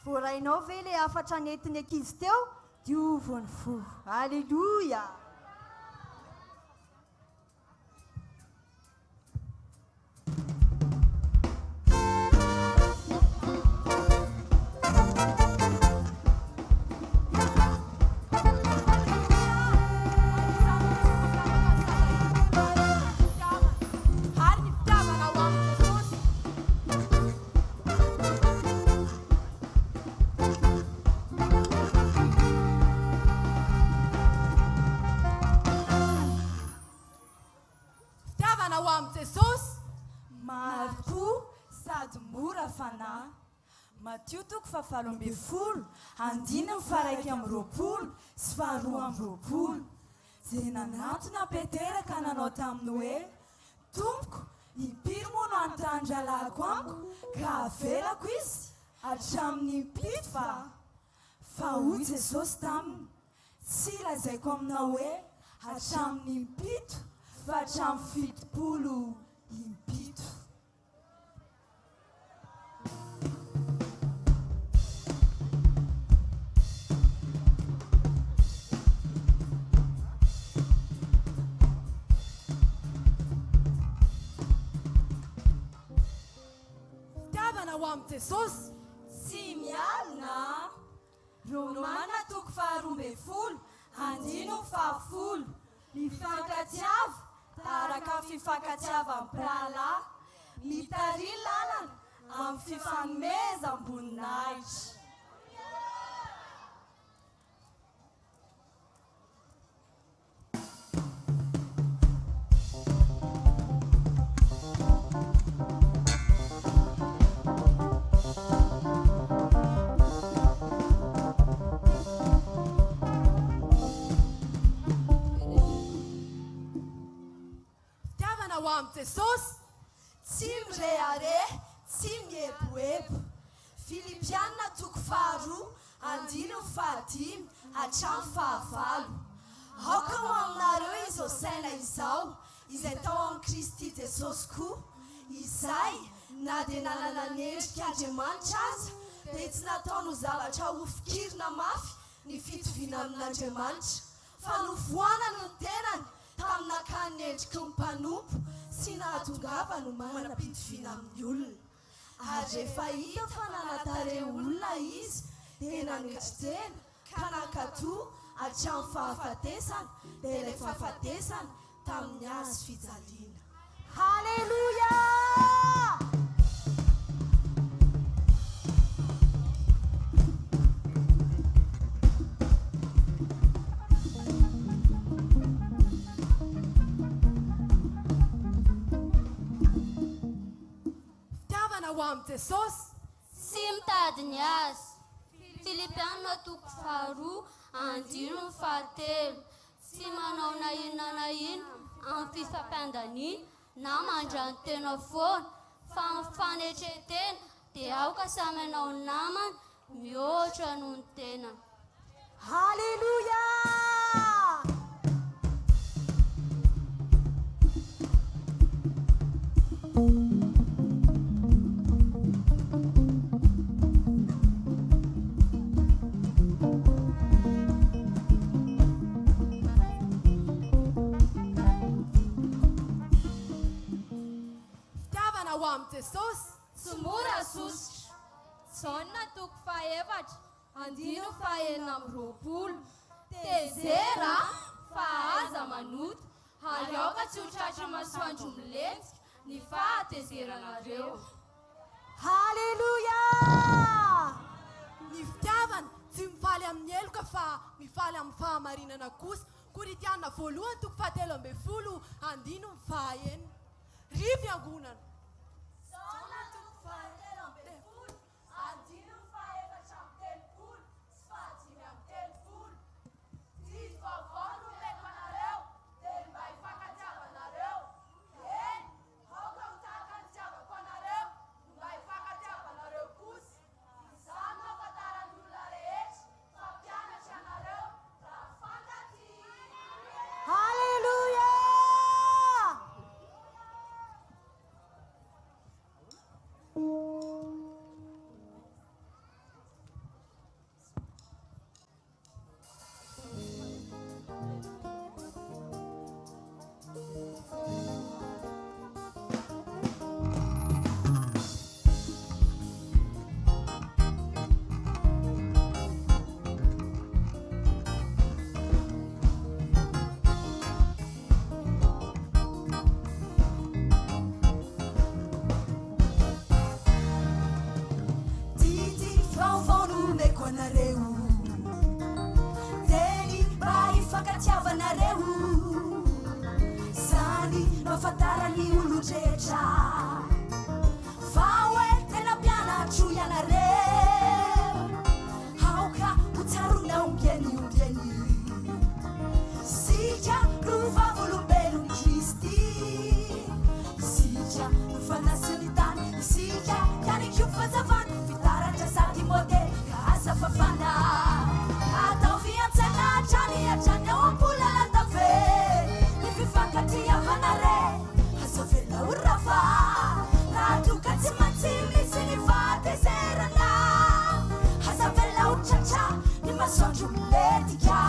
Speaker 9: voarainao ve le afatra netiny ankizy teo diovony fo. Alleluia.
Speaker 20: Jesosy maro sady mora fanahy Matio toko fahavalo amby folo andiny mifaraiky amby roapolo sy faharoa amby roapolo zay nanantona Petera ka nanao taminy hoe tompoko impiry moa no anotandralako amiko ka avelako izy hatramin'ny impito fa hoy Jesosy taminy tsy lazaiko aminao hoe hatramin'ny impito fa hatramin'ny fitopolo impito. Fitiavana ho amin'ny Jesosy sy mialina Romana toko faharoa ambin'ny folo andino fahafolo mifankatiava taraka fifankatiava amin'ny mitary lalana amin'ny fifanomeza amboninahitra. Ho amin'ny Jesosy tsy mirehare tsy mieboebo Filipianina toko faharoa andino fahadimy hatramin'ny fahavalo. Aoka ho aminareo izao saina izao izay tao amin'ny Kristy Jesosy koa izay na dia nanana ny endrik'Andriamanitra aza dia tsy nataony ho zavatra ho fikirina mafy ny fitoviana amin'Andriamanitra fa novoanany ny tenany tamin'akany endriky ny mpanompo sy nahatongava no manam-pitoviana amin'ny olona. Ary rehefa hita fa nanatare olona izy dia nanetritena ka nankatoa hatramin'ny fahafatesana dia ilay fahafatesana tamin'ny azo fijaliana. Halleluia! Ho amin'ny Jesosy
Speaker 10: sy mitady ny azy. Filipianina toko faharoa andino fahatelo sy manao na inona na inona amin'ny fifampiandaniana na mandrano tena foana fa amin'ny fanetretena dia aoka samy anao namana mihoatra noho ny tenany.
Speaker 9: Halleluia!
Speaker 20: Ho amin'ny Jesosy
Speaker 14: tsy mora sositra. Jaona toko fahaefatra andino fahaenina amby roapolo tezera fa aza manoto ary aoka tsy ho tratra masoandro milentika ny fahatezeranareo.
Speaker 20: Halleluia! Ny fitiavana tsy mifaly amin'ny eloka fa mifaly amin'ny fahamarinana kosa. Koritiana voalohany toko fahatelo ambin'ny folo andino ny fahaenina. Ry fiangonana. avanareo teny mba hifankatiavanareo zany mahafantarany olon-drehetra fa hoe tena mpianatro ianareo aoka ho tsarona ombiany sika ro vavolombelony Kristy sika no fanasiny tany sika ianiko fazavana fitaratra sady modely ka asa fafana atao fiantsena atrany ao ambolalantave ny fifankatiavanare azo vela orafa raha toka tsy maintsy misy ny fatezerana aza vela otratra ny masoandro miletika.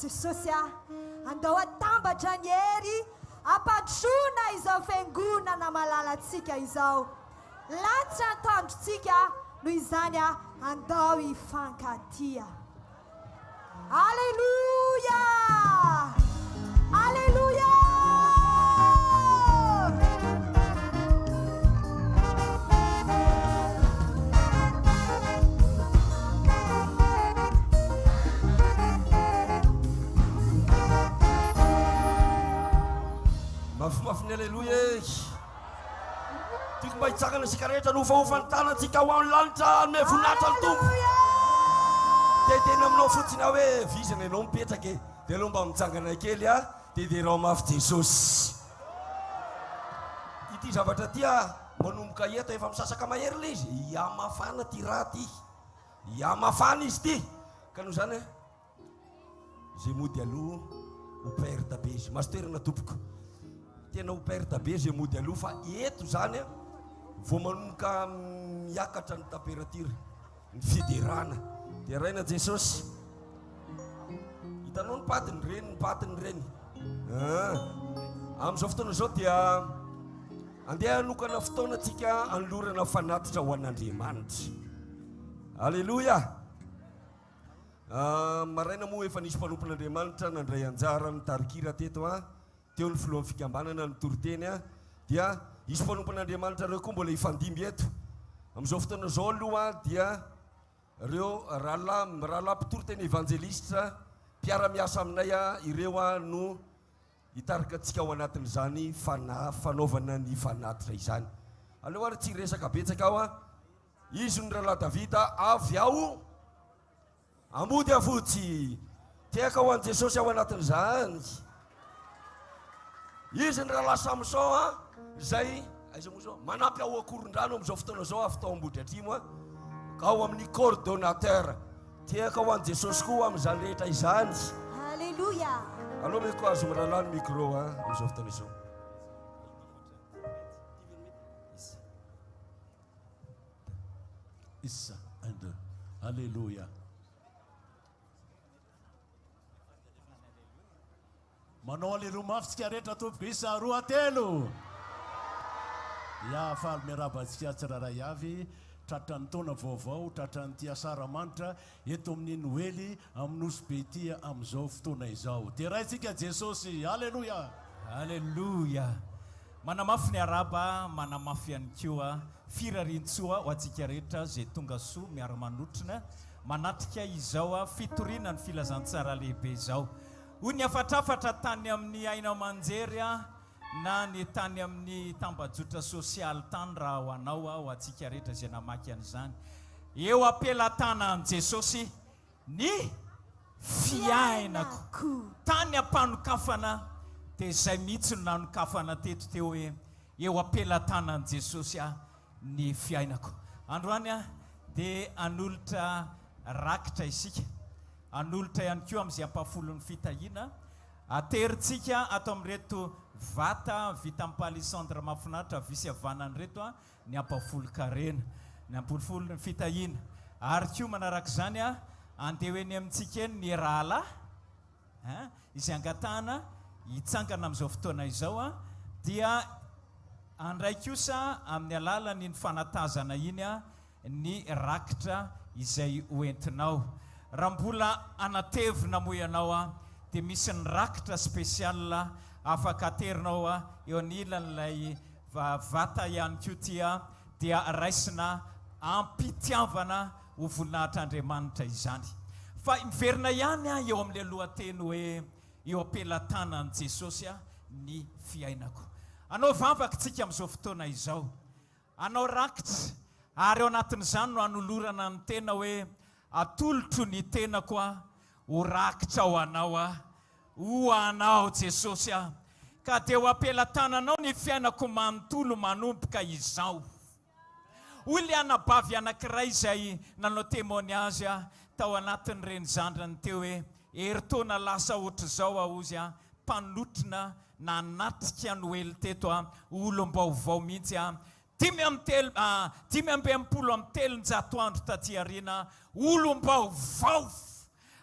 Speaker 20: Jesosy andao atambatra ny hery
Speaker 9: apatrona izao fiangonana malalatsika izao. Latsa tandrotsika noho izany andao hifankatia. Alleluia! Alleluia!
Speaker 1: Mafimafiny alleluia. Tiako mba hitsangana sika rehetra nofaofany tanatsika ho amin'ny lanitra me voninahitra ny tompo. Dia tena aminao fotsiny aho hoe vizana ianao mipetraka e. Dia aloha mba mitsangana kely dia rao mafy Jesosy. Ity zavatra ty manomboka eto efa misasaka mahery le izy. Iamafana ty raha ty. Iamafana izy ty. Ka noho zany zay mody aloha ho perte be izy. Mastoerana tompoko. Tena ho perte be zay mody aloha fa eto zany vao manomboka miakatra ny température ny fiderana. Dia raina Jesosy. Hitanao ny patiny reny. Amin'izao fotoana izao dia andeha hanokana fotoana tsika hanolorana fanatitra ho an'Andriamanitra. Alleluia. Maraina moa efa nisy mpanompon'Andriamanitra nandray anjara ny tarikira teto teo ny filohan'ny fikambanana ny toriteny dia isy mpanompon'Andriamanitra reo koa mbola hifandimby eto. Amin'izao fotoana izao aloha dia ireo rahalahy mpitory teny evangelista mpiara-miasa aminay ireo no hitarika antsika ao anatin'izany fanaovana ny fanatitra izany. Aleo ary tsy resaka betsaka aho izy ny rahalahy Davida avy ao ambody avotsy tiaka ho an'i Jesosy ao anatin'izany. Izy ny rahalahy Samson zay aiza moa zao manampy ao akoron-drano amin'izao fotoana zao avy tao ambody atrimo ka ao amin'ny coordonnateur tiaka ho an'i Jesosy koa amin'izany rehetra izany.
Speaker 9: Alleluia.
Speaker 1: Aloha meko azo mirahalahy ny micro amin'izao fotoana izao.
Speaker 21: Isa and Alleluia. Manao le romafitsika rehetra tompoko isa roa telo. Ya faly miarabantsika tsiraray avy tratran'ny taona vaovao tratran'ny tia Saramanitra eto amin'ny Noely amin'ny Osibe ty amin'izao fotoana izao. Dia raintsika Jesosy. Alleluia.
Speaker 22: Alleluia. Manamafy ny araba, manamafy ihany koa firarintsoa ho antsika rehetra zay tonga soa miara-manotrina manatrika izao fitoriana ny filazantsara lehibe izao. Hoy ny afatrafatra tany amin'ny aina manjery na ny tany amin'ny tambajotra sosialy tany raha ho anao ho antsika rehetra zay namaky an'izany. Eo ampelatana an Jesosy ny fiainako. Tany ampanokafana dia izay mihitsy no nanokafana teto teo hoe eo ampelatana an Jesosy ny fiainako. Androany dia anolotra rakitra isika. Anolotra ihany koa amin'izay ampafolon'ny fitahiana. Ateritsika ato amin'reto vata vita amin'ny palissandre mahafinaritra visy havanany reto ny ampafolo-karena ny ampolofolo ny fitahiana. Ary koa manaraka izany andeha eny amintsika eny ny rahalahy izay angatahana hitsangana amin'izao fotoana izao dia andray kosa amin'ny alalany ny fanatazana iny ny rakitra izay hoentinao. Raha mbola anatevina moa ianao dia misy ny rakitra spesiala afaka aterinao eo anilan'ilay vata ihany koa tia dia raisina ampitiavana ho voninahitr'Andriamanitra izany. Fa miverina ihany eo amin'ilay lohateny hoe eo ampelatana an Jesosy ny fiainako. Anao vavaka tsika amin'izao fotoana izao. Anao rakitra ary eo anatin'izany no anolorana ny tena hoe atolotro ny tenako ho rakitra ho anao Jesosy ka dia ho ampelantananao ny fiainako manontolo manomboka izao. Hoy anabavy anankiray izay nanao témoignage tao anatin'ireny zandrany teo hoe heritaona lasa ohatra izao ozy mpanotrina nanatrika Noely teto olom-baovao mihitsy 5:30 andro taty aoriana olom-baovao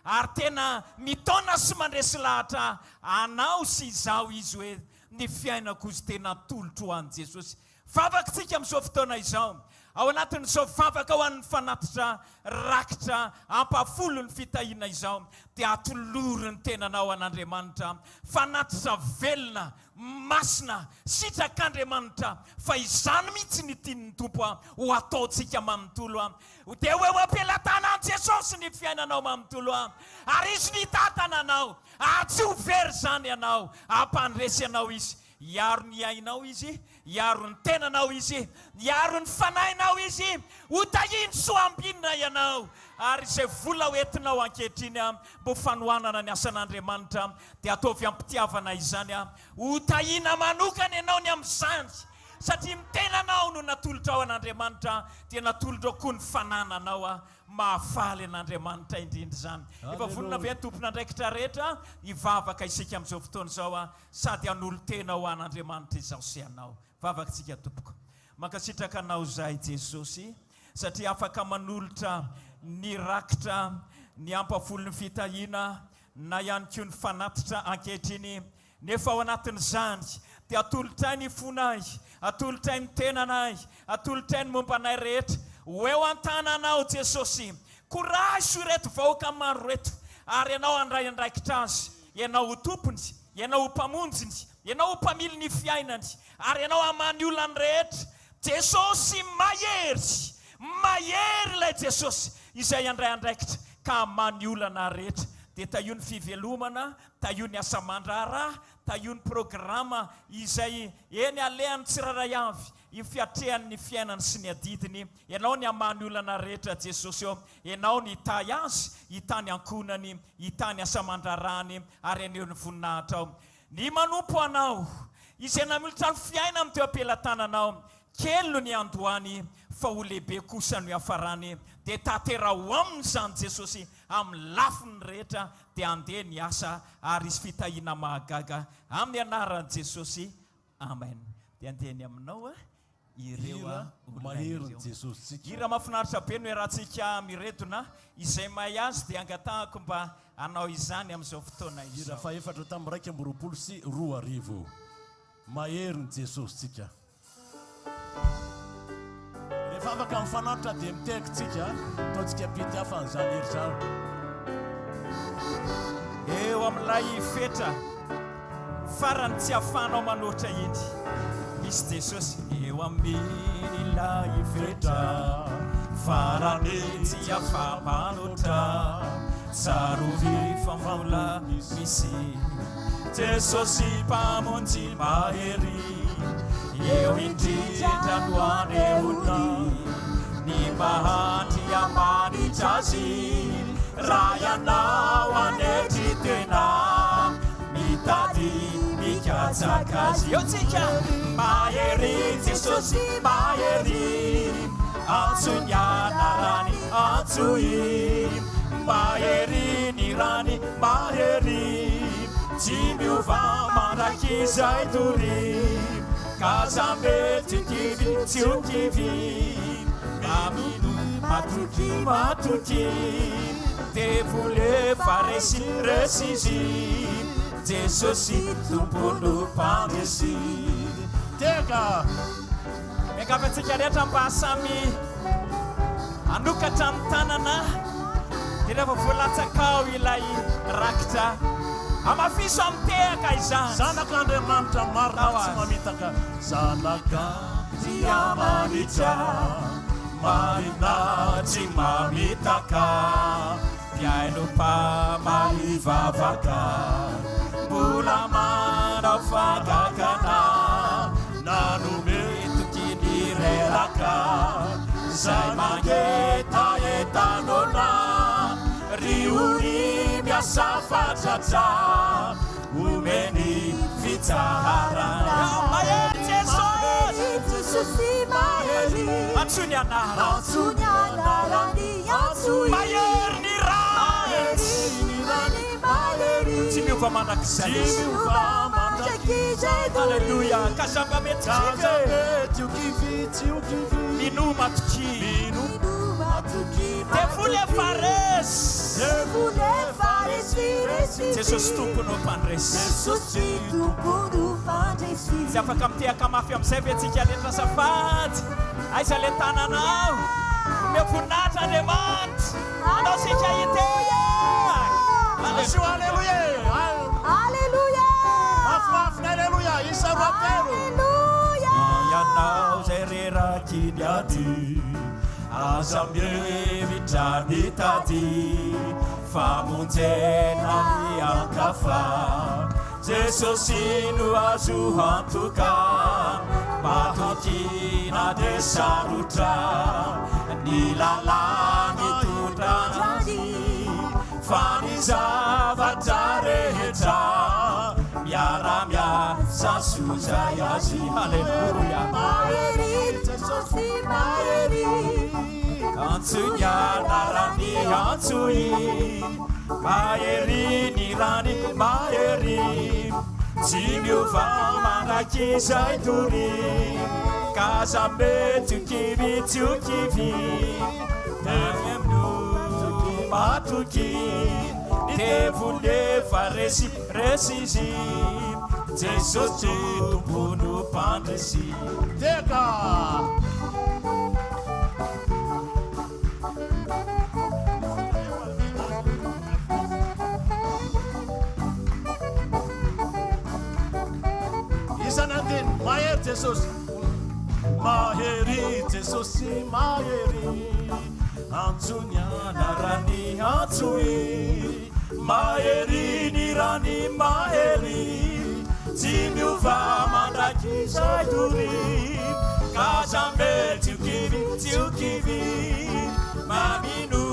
Speaker 22: ary tena mitona sy mandresy lahatra anao sy izao izy hoe ny fiainako izy tena tolotro ho an'i Jesosy. Vavakantsika amin'izao fotoana izao. Ao anatin'izao vavaka ho an'ny fanatitra rakitra ampafolo ny fitahiana izao dia atoloro ny tenanao an'Andriamanitra. Fanatitra velona, masina, sitrak'Andriamanitra fa izany mihitsy ny tian'ny Tompo ho ataontsika manontolo. Dia hoe ho ampelatana an'i Jesosy ny fiainanao manontolo. Ary izy ny tatananao, tsy ho very zany ianao, ampandresy ianao izy. Iaro ny ainao izy, iaro ny tenanao izy, iaro ny fanahinao izy, ho tahiny soambinina ianao. Ary izay vola hoentinao ankehitriny mbo fanohanana ny asan'Andriamanitra dia ataovy ampitiavana izany ho tahina manokana ianao ny amin'izany. Satria ny tenanao no natolotra ao an'Andriamanitra dia natolotra koa ny fanananao mahafaly an'Andriamanitra indrindra izany. Efa vonona avy ny tompona andraikitra rehetra hivavaka isika amin'izao fotoana izao sady hanolo tena ho an'Andriamanitra izao sy anao. Vavaka tsika tompoko. Mankasitraka anao zahay Jesosy satria afaka manolotra ny rakitra ny ampafolo ny fitahiana na ihany koa ny fanatitra ankehitriny nefa ao anatin'izany dia atolotray ny fonay, atolotray ny tenanay, atolotray ny mombanay rehetra. Hoe an-tananao Jesosy, courage reto vahoaka maro reto, ary ianao andray andraikitra azy, ianao ho tompony, ianao ho mpamonjiny, ianao ho mpamily ny fiainany, ary ianao hamany olona rehetra. Jesosy mahery, mahery ilay Jesosy izay andray andraikitra ka hamany olana rehetra. Dia taio ny fivelomana, taio ny asa mandrara, taio ny programa izay eny alehany tsiraray avy i fiatrehan'ny fiainany sy ny adidiny. Ianao ny hamany olana rehetra Jesosy eo, ianao ny tay azy, hitany ankonany, hitany asa mandrarany ary aneo ny voninahitra ao. Ny manompo anao izay namilitra ny fiaina amin'ny teo ampelantananao, kely no ny andohany fa ho lehibe kosa no hafarany. Dia tatera ho aminy izany Jesosy amin'ny lafiny rehetra dia andeha ny asa ary izy fitahiana mahagaga amin'ny anaran'i Jesosy. Amen. Dia andeha aminao ireo
Speaker 21: mahery Jesosy.
Speaker 22: Hira mahafinaritra be no iarahantsika miredona izay mahay azy dia angatahako mba anao izany amin'izao fotoana izao.
Speaker 21: Hira faefatra tamin'ny 2 sy 2 arivo. Mahery Jesosy tsika. Rehefa afaka mifanatra dia mitekintsika ataontsika pity hafa an'izany hery zany.
Speaker 22: Eo amin'ilay fetra farany tsy hafanao manoatra iny misy Jesosy. Eo amin'ilay fetra farany tsy hafa manoatra tsarovy famavola misy Jesosy Mamonjy mahery. Eo indrindra no anehoany ny mahandry amanitra azy raha ianao anetry tena mitady mikatsaka azy. Eo tsika mahery Jesosy mahery, antsoiny anarany antsoy, mahery ny rany mahery, tsy miova mandraky izay tory. Kaza mety kivy tsy ho kivy, mamino matoky matoky, dia volefa resiresy izy Jesosy tompono mpandresy. Teka miakafantsika rehetra mba samy anokatra amin'ny tanana dia rehefa voalatsakao ilay rakitra amafiso amtehaka izany.
Speaker 21: Zanak'Andriamanitra marina tsy mamitaka.
Speaker 22: Zanak'Andriamanitra marina tsy mamitaka, piaino mpamalivavaka, mbola manao fagakana, nanometoky ny reraka, zay mangetaetanona, riori miasa fatratra, umeni fitsarana. Mahery Jesosy mahery, antsoiny anarany antsoy, mahery ny rany tsy miova mandrakizay. Alleluia. Kazamba mety kivy mino matoky, te volefa resy Jesosy tompono mpandresy. sy afaka mitehaka mafy amin'izay ve tsika letra safady aiza le tananao omeo voninahitra Andriamanitra anao sika iteya
Speaker 21: Alleluia
Speaker 9: Alleluia
Speaker 21: Mafimafina Alleluia isa roapelo
Speaker 22: ianao zay reraky ady aza mihevitra mitady famonjena miankafa Jesosy no azo antoka matokina de sarotra ny lalàna mitondrany fa ny zavatra rehetra miara-miasa sozay azy Alleluia
Speaker 9: Mahery Jesosy mahery
Speaker 22: Antony anarany antsoy mahery ny rany mahery tsy miova mandraky izay tory kaza mety kivy tsy ho kivy teny amino matoky ny devolefa resy izy Jesosy tompono mpandresy
Speaker 21: teka isanandiny mahery Jesosy mahery Jesosy mahery antsony anarany antsoy mahery ny rany mahery tsy miova mandraky izay tory kaza mety tsy ho kivy mamino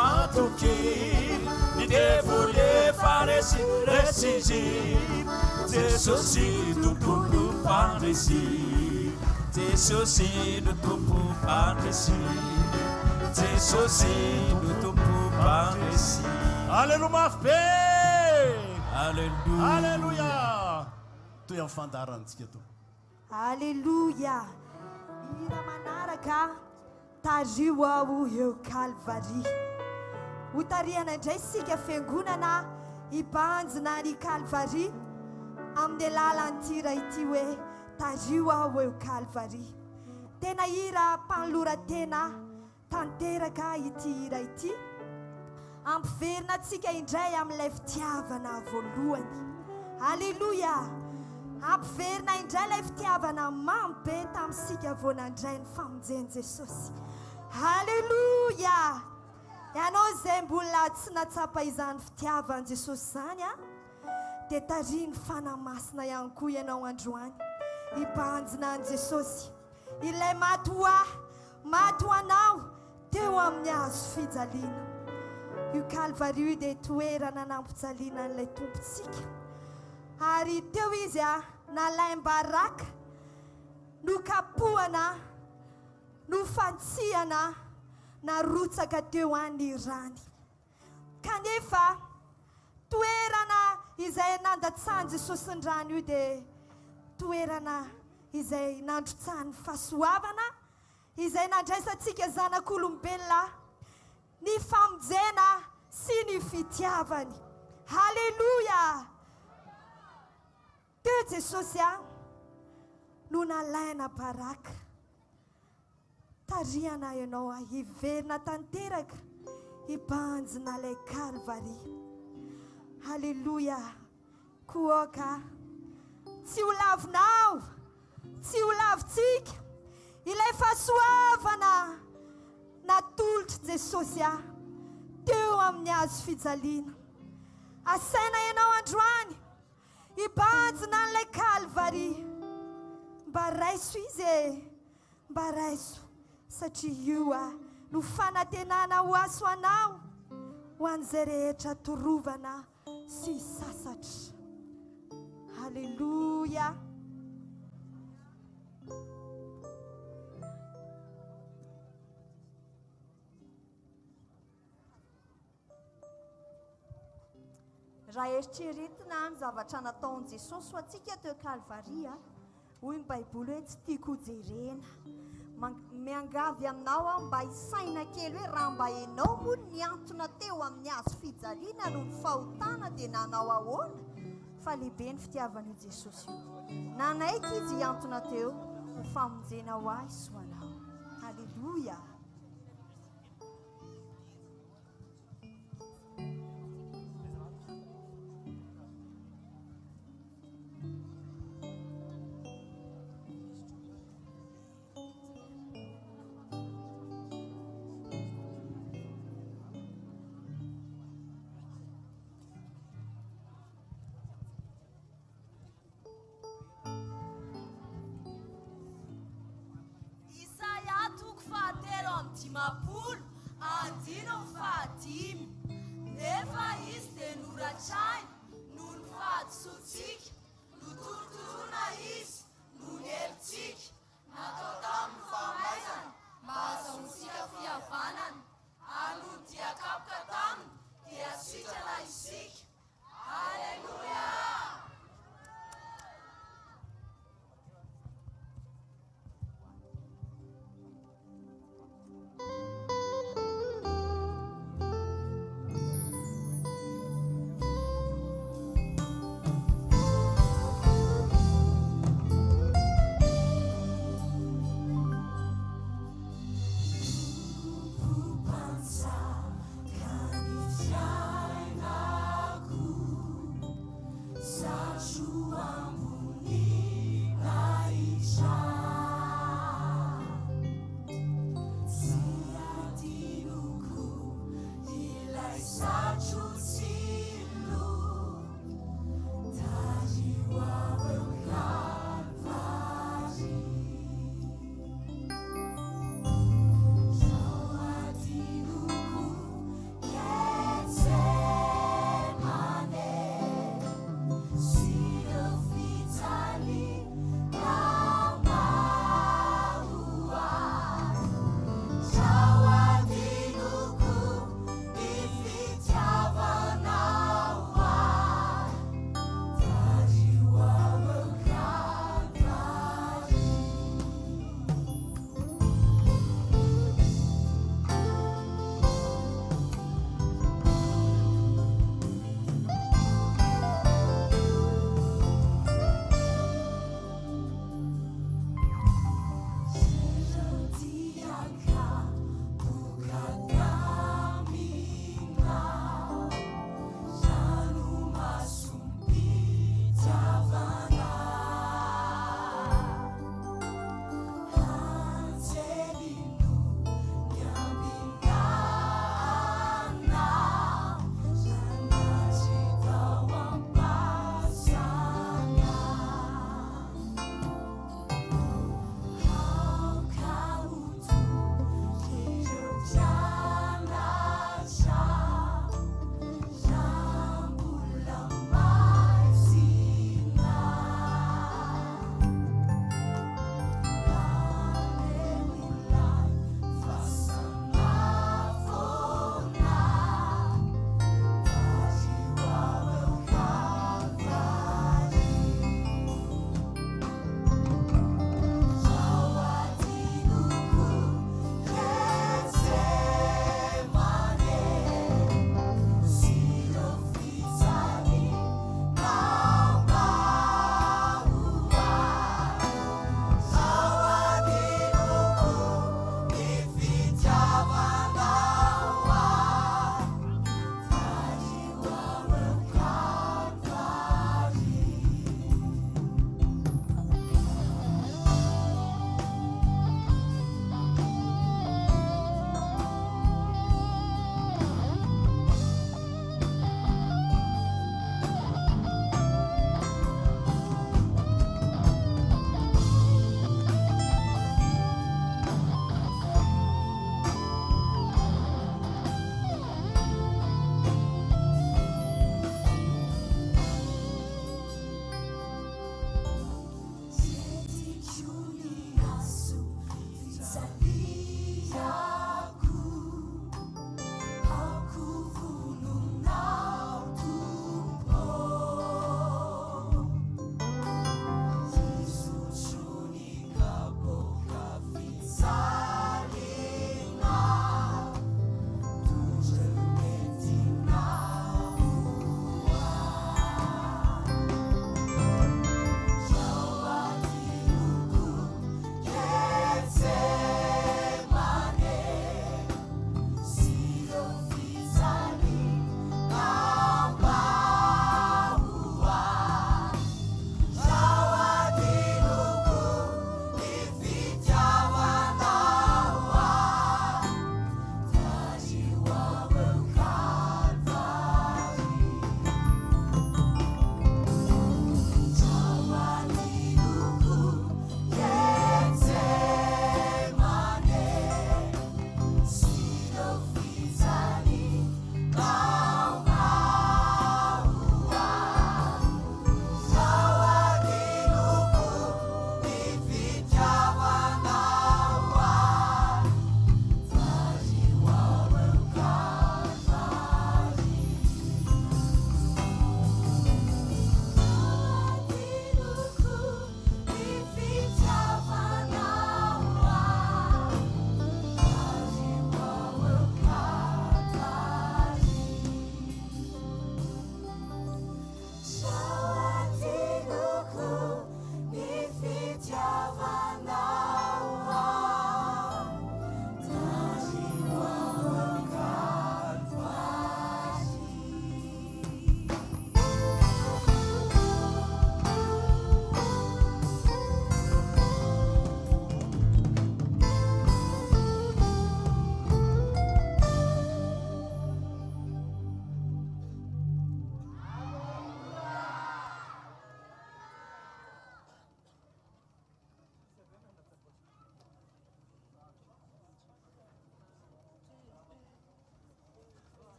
Speaker 21: matoky ny devolefa resy izy Jesosy tompono mpandresy Jesosy no tompo mpandresy Jesosy no tompo mpandresy Alleluia mafy be
Speaker 22: Alleluia
Speaker 21: Alleluia toy amin'ny fandarantsika to
Speaker 9: Alleluia ira manaraka tario ao eo Calvary ho tariana indray sika fiangonana ibanjina ny Calvary amin'ny alalan'ity ity hoe tario ao eo Calvary tena ira mpanolora-tena tanteraka ity ira ity ampiverina atsika indray amin'ilay fitiavana voalohany Alleluia ampiverina indray ilay fitiavana mamy be tamin'isika vao nandray ny famonjeny Jesosy Alleluia ianao izay mbola tsy natsapa izany fitiavany Jesosy izany dia tariny fanamasina ihany koa ianao androany ibanjina an Jesosy ilay maty ho anao teo amin'ny hazo fijaliana io Calvary io dia toerana nampijaliana n'ilay tompontsika ary teo izy nalaim-baraka no kapohana no fantsihana narotsaka teo any rany kanefa toerana izay nandatsahany Jesosy ny rano io dia toerana izay nandrotsahany fahasoavana izay nandraisantsika zanak'olombelona ny famonjena sy ny fitiavany Alleluia teo Jesosy no nalaina baraka tariana ianao hiverina tanteraka hibanjina ilay Calvary Alleluia koaka tsy ho lavinao tsy ho lavitsika ilay fahasoavana natolotra Jesosy teo amin'ny hazo fijaliana asaina ianao androany hibanjina n'ilay Calvary mba raiso izy mba raiso satria io no fanantenana ho aso anao ho an'izay rehetra torovana sy sasatra Alleluia raha eritreretina ny zavatra nataon'i Jesosy ho antsika teo Calvaria hoy ny baiboly hoe tsy tiako jerena miangavy aminao mba hisaina kely hoe raha mba enao moa niantona teo amin'ny hazo fijaliana no ny fahotana dia nanao ahoana fa lehibe ny fitiavan'io Jesosy io. Nanaiky izy hiantona teo ho famonjena ho ahy sy ho anao. Alleluia.
Speaker 8: Dimapolo andino fahatimy nefa izy dia noratsainy noho ny fahadosotsika notorotoroana izy noho ny helitsika natao tamin'ny famaizana mahazahonsika fihavanana anoho dia kapoka taminy dia sitrana isika. Alleluia.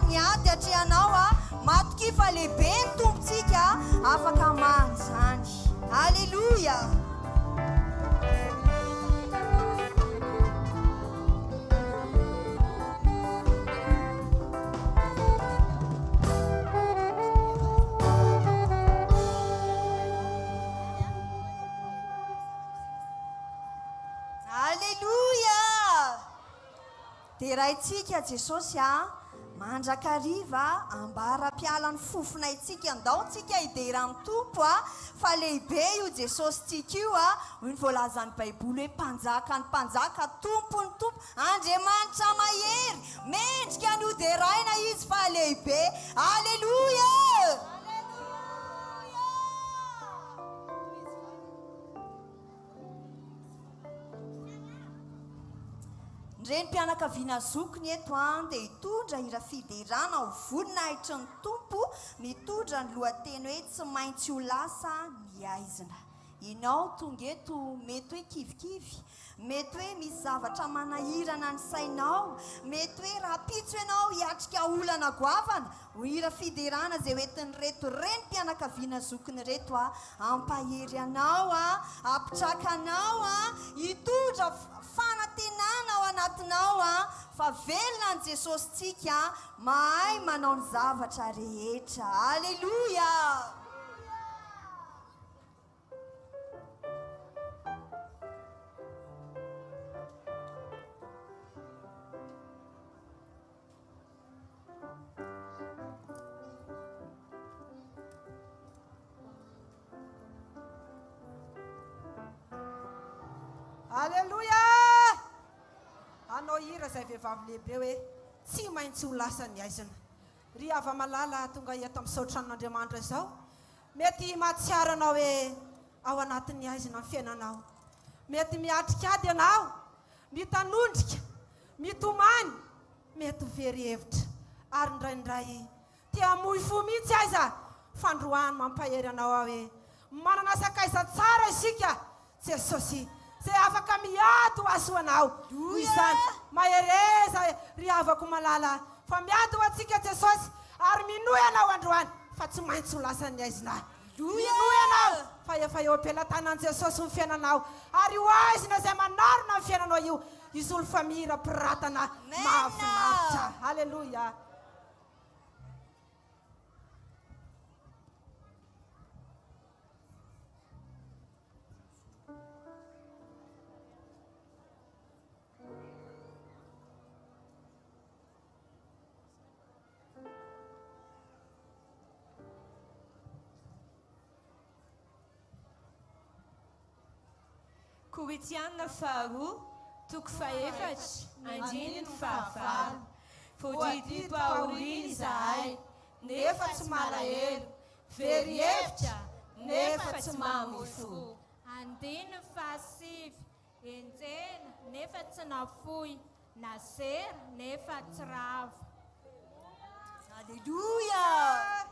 Speaker 9: niady atrehanao a matoky fa lehibe ny tompontsika afaka many zany. Alleluia. Alleluia. Dia raha itsika Jesosy a mandrakariva ambara-piala ny fofona itsika andao tsika hideran'ny tompo a fa lehibe io Jesosy tsika io a hoy ny voalazan'ny baiboly hoe mpanjaka ny mpanjaka tompony tompo Andriamanitra mahery mendrika ny hoderaina izy fa lehibe. Alleluia. Reny mpianakaviana zokony eto dia hitondra hira fiderana ho voninahitry ny tompo mitondra ny lohateny hoe tsy maintsy ho lasa ny aizina. Ianao tonga eto mety hoe kivikivy, mety hoe misy zavatra manahirana ny sainao, mety hoe raha pitso ianao hiatrika olana goavana ho hira fiderana zay hoentiny reto reny mpianakaviana zokony reto a ampahery anao a ampitraka anao a hitondra fanantenana ao anatinao a fa velona ny Jesosy tsika mahay manao ny zavatra rehetra. Alleluia.
Speaker 3: Alleluia. Anao hira zay vehivavy lehibe hoe tsy maintsy ho lasa ny aizina. Ry ava malala tonga eto amin'ny saotran'Andriamanitra izao mety mahatsiaro anao hoe ao anatin'ny aizina ny fiainanao. Mety miatrikady ianao, mitanondrika, mitomany, mety very hevitra ary ndraindray te hamoy fo mihitsy aiza fandroany mampahery anao hoe manana sakaiza tsara isika Jesosy zay afaka miady ho asoanao. Izany mahereza ry havako malala fa miady ho atsika Jesosy ary minoy anao androany fa tsy maintsy ho lasa ny aizina. Minoy anao fa efa eo am-pelantanan'i Jesosy ny fiainanao ary ho aizina zay manarona ny fiainanao io izy olo fa mihira piratana mahafinaritra. Alleluia.
Speaker 2: Koritianina faharoa toko faefatra andiny ny fahavalo. Voadidito aoriana izahay nefa tsy malahelo, very hevitra nefa tsy mamoy fo.
Speaker 4: Andiny ny fahasivy, enjena nefa tsy nafoy, nasera nefa tsy ravo.
Speaker 9: Alleluia.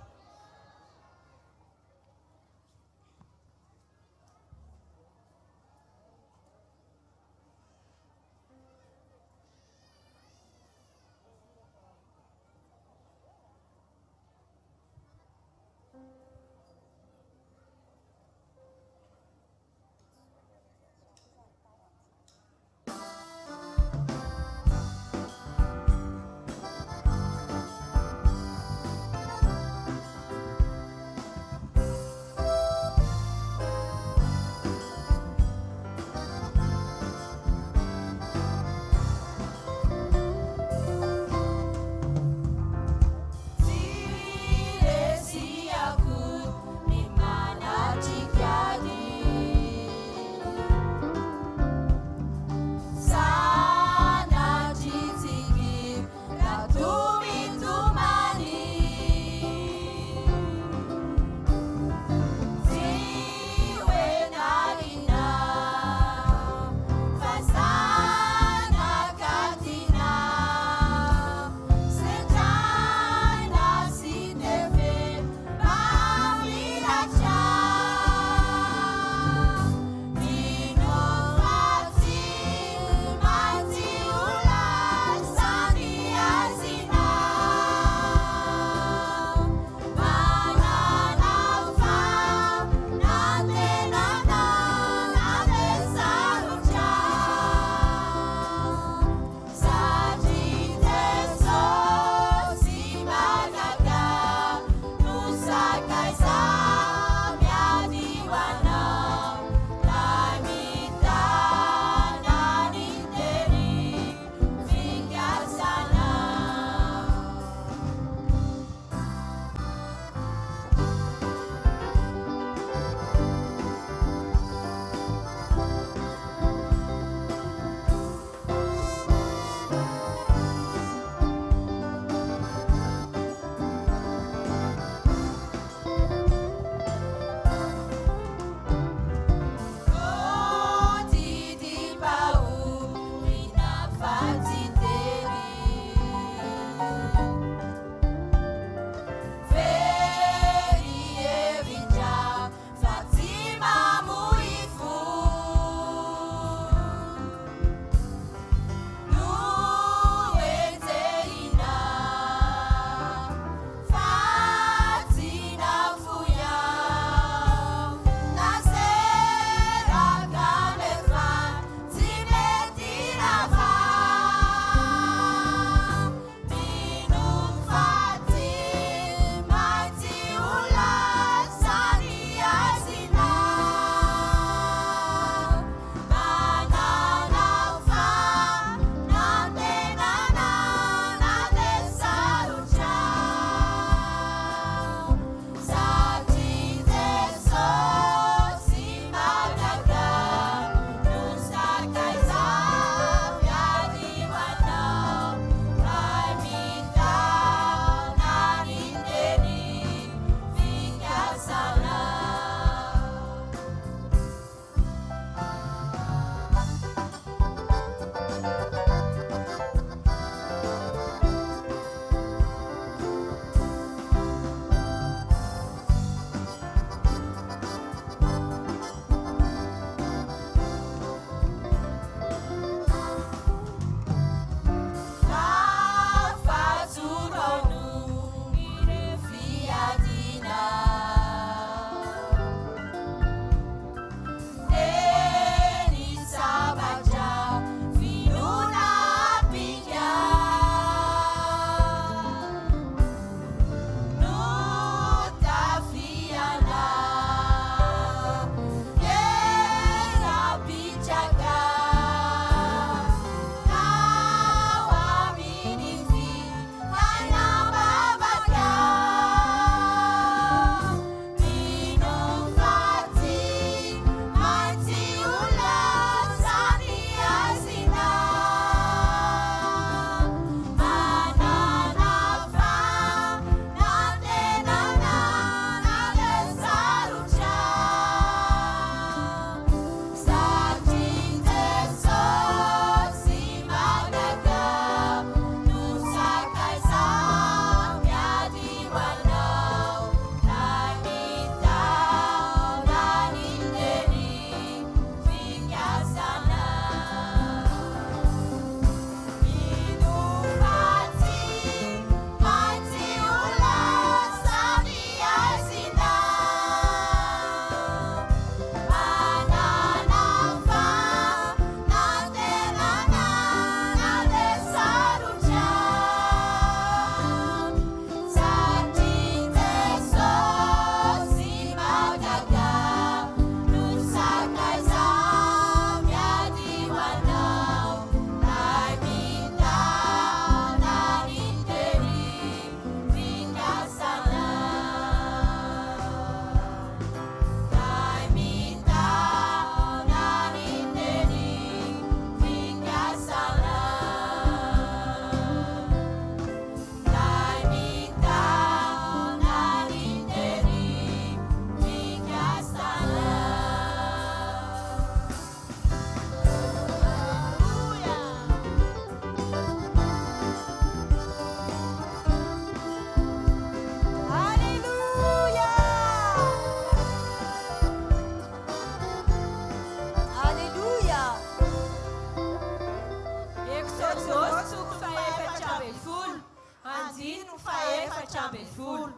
Speaker 3: efatra ambin'ny folo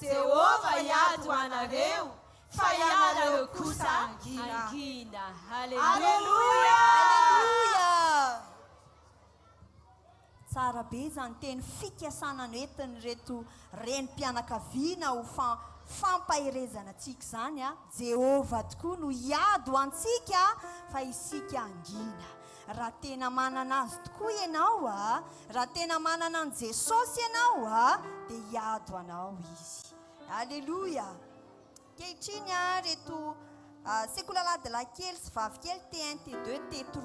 Speaker 3: jehova iady ho anareo fa ianareo kosa angina
Speaker 9: Alleluia. Tsara be zany teny fikasana noentiny reto renim-pianakaviana ho fampahirezana antsika zany a Jehova tokoa no iady ho antsika fa isika angina. Raha tena manana azy tokoa ianao a, raha tena manana an Jesosy ianao a, dia iady ho anao izy. Alleluia. Kehitriny a reto sekolalady de lakely sy vavikely T1 T2 T3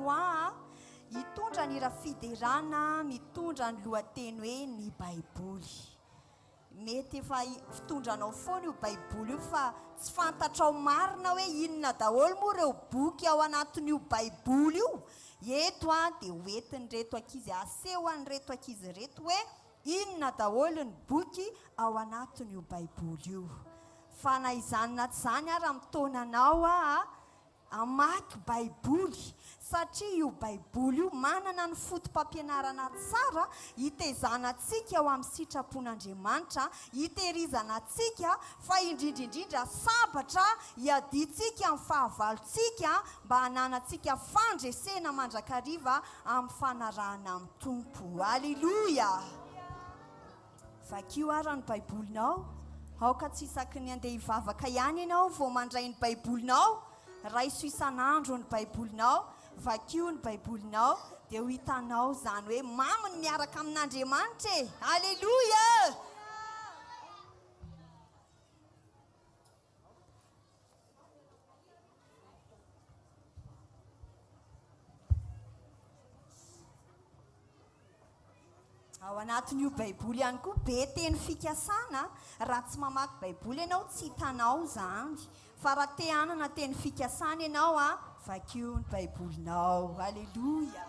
Speaker 9: hitondra ny rafiderana mitondra ny lohateny hoe ny baiboly. Mety efa fitondranao foana io baiboly io fa tsy fantatrao marina hoe inona daholo moa ireo boky ao anatin'io baiboly io. Eto a dia hoentiny reto ankizy, aseho any reto ankizy reto hoe inona daholo ny boky ao anatin'io baiboly io. Fa na izany na tsy izany raha mitaonanao amaky baiboly satria io baiboly io manana ny fotom-pampianarana tsara hitezanantsika ao amin'ny sitrapon'Andriamanitra, hitehirizanantsika fa indrindrindrindra sabatra hiadintsika amin'ny fahavalontsika mba hananantsika fandresena mandrakariva amin'ny fanarahana amin'ny tompo. Alleluia. Vakio ara ny baibolinao, aoka tsy isaky ny andeha hivavaka ihany ianao vao mandray ny baibolinao, raiso isan'andro ny baibolinao, vakio ny baibolinao, dia ho hitanao zany hoe maminy miaraka amin'Andriamanitra e. Alleluia. Ao anatin'io baiboly ihany koa be teny fikasana. Raha tsy mamaky baiboly ianao tsy hitanao zany, fa raha te hanana teny fikasana ianao vakio ny baibolinao. Alleluia.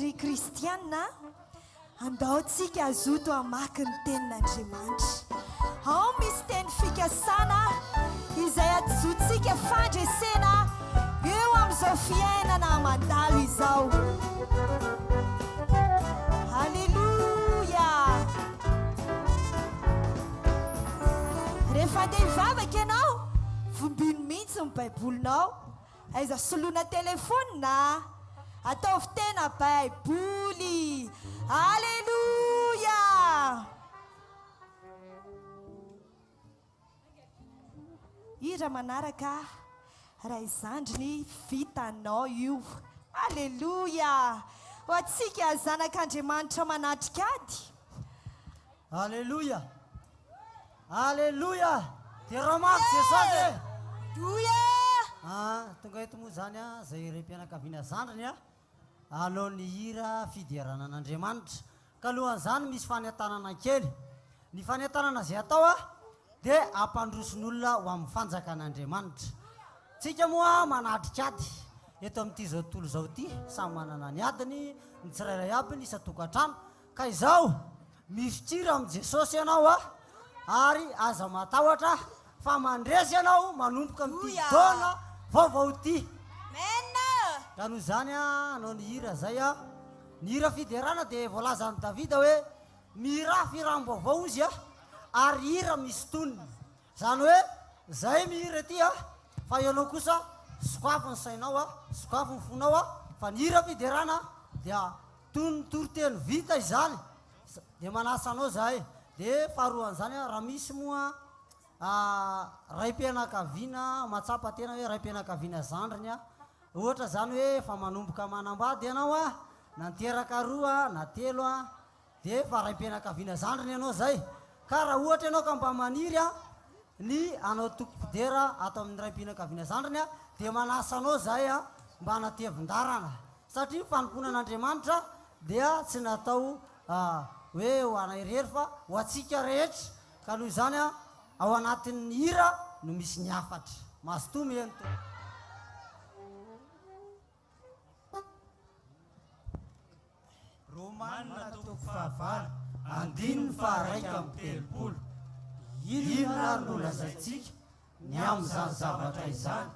Speaker 5: ry kristiana andao tsika azoto amaky ny tenin'andriamanitra ao misy teny fikasana izay azotsika fandresena eo amin'izao fiainana mandalo izao. Halleluja. Rehefa andeha hivavaka ianao vombino mihitsy ny baibolinao aiza soloina telefony na ataovy tena baiboly. Halleluja. Ira manaraka raha izandriny vitanao io. Halleluja. Ho atsika zanak'Andriamanitra manatrikady.
Speaker 16: Halleluja. Halleluja. Teramasy Jesosy.
Speaker 5: Doya.
Speaker 16: Tonga eto moa zany zay rem-pianakaviana zandriny anao ny hira fiderana an'Andriamanitra. Ka alohan'izany misy fanetanana kely. Ny fanetanana zay atao dia ampandrosin'olona ho amin'ny fanjakan'Andriamanitra. Tsika moa manatrikady eto amin'ity zao tontolo zao ity samy manana ny adiny ny tsirairay aby ny isa-tokantrano. Ka izao mifitira amin'ny Jesosy ianao ary aza matahotra fa mandresy ianao manomboka amin'ity taona vaovao ity. Ka noho izany anao ny hira zay ny hira fiderana dia voalazan'i Davida hoe mihira firam-baovao izy ary hira misy tonony. Zany hoe zay mihira ety fa ianao kosa sokafo ny sainao sokafo ny fonao fa ny hira fiderana dia tony toroteny vita izany dia manasa anao zahay. Dia faharoan'izany raha misy moa raim-pianakaviana matsapa tena hoe raim-pianakaviana zandriny ohatra zany hoe fa manomboka manambady ianao nanteraka roa na telo dia fa raim-pianakaviana zandriny ianao zay. Ka raha ohatra ianao ka mba maniry ny anao tokopidera atao amin'ny raim-pianakaviana zandriny dia manasa anao zay mba hanatevin-darana satria fanomponan'Andriamanitra dia tsy natao hoe ho anay rery fa ho atsika rehetra. Ka noho izany ao anatin'ny hira no misy ny afatra masotomy eny to.
Speaker 15: Romanina toko fahavalo andininy faharaika amin'ny telopolo. Inona no lazaitsika ny amin'izany zavatra izany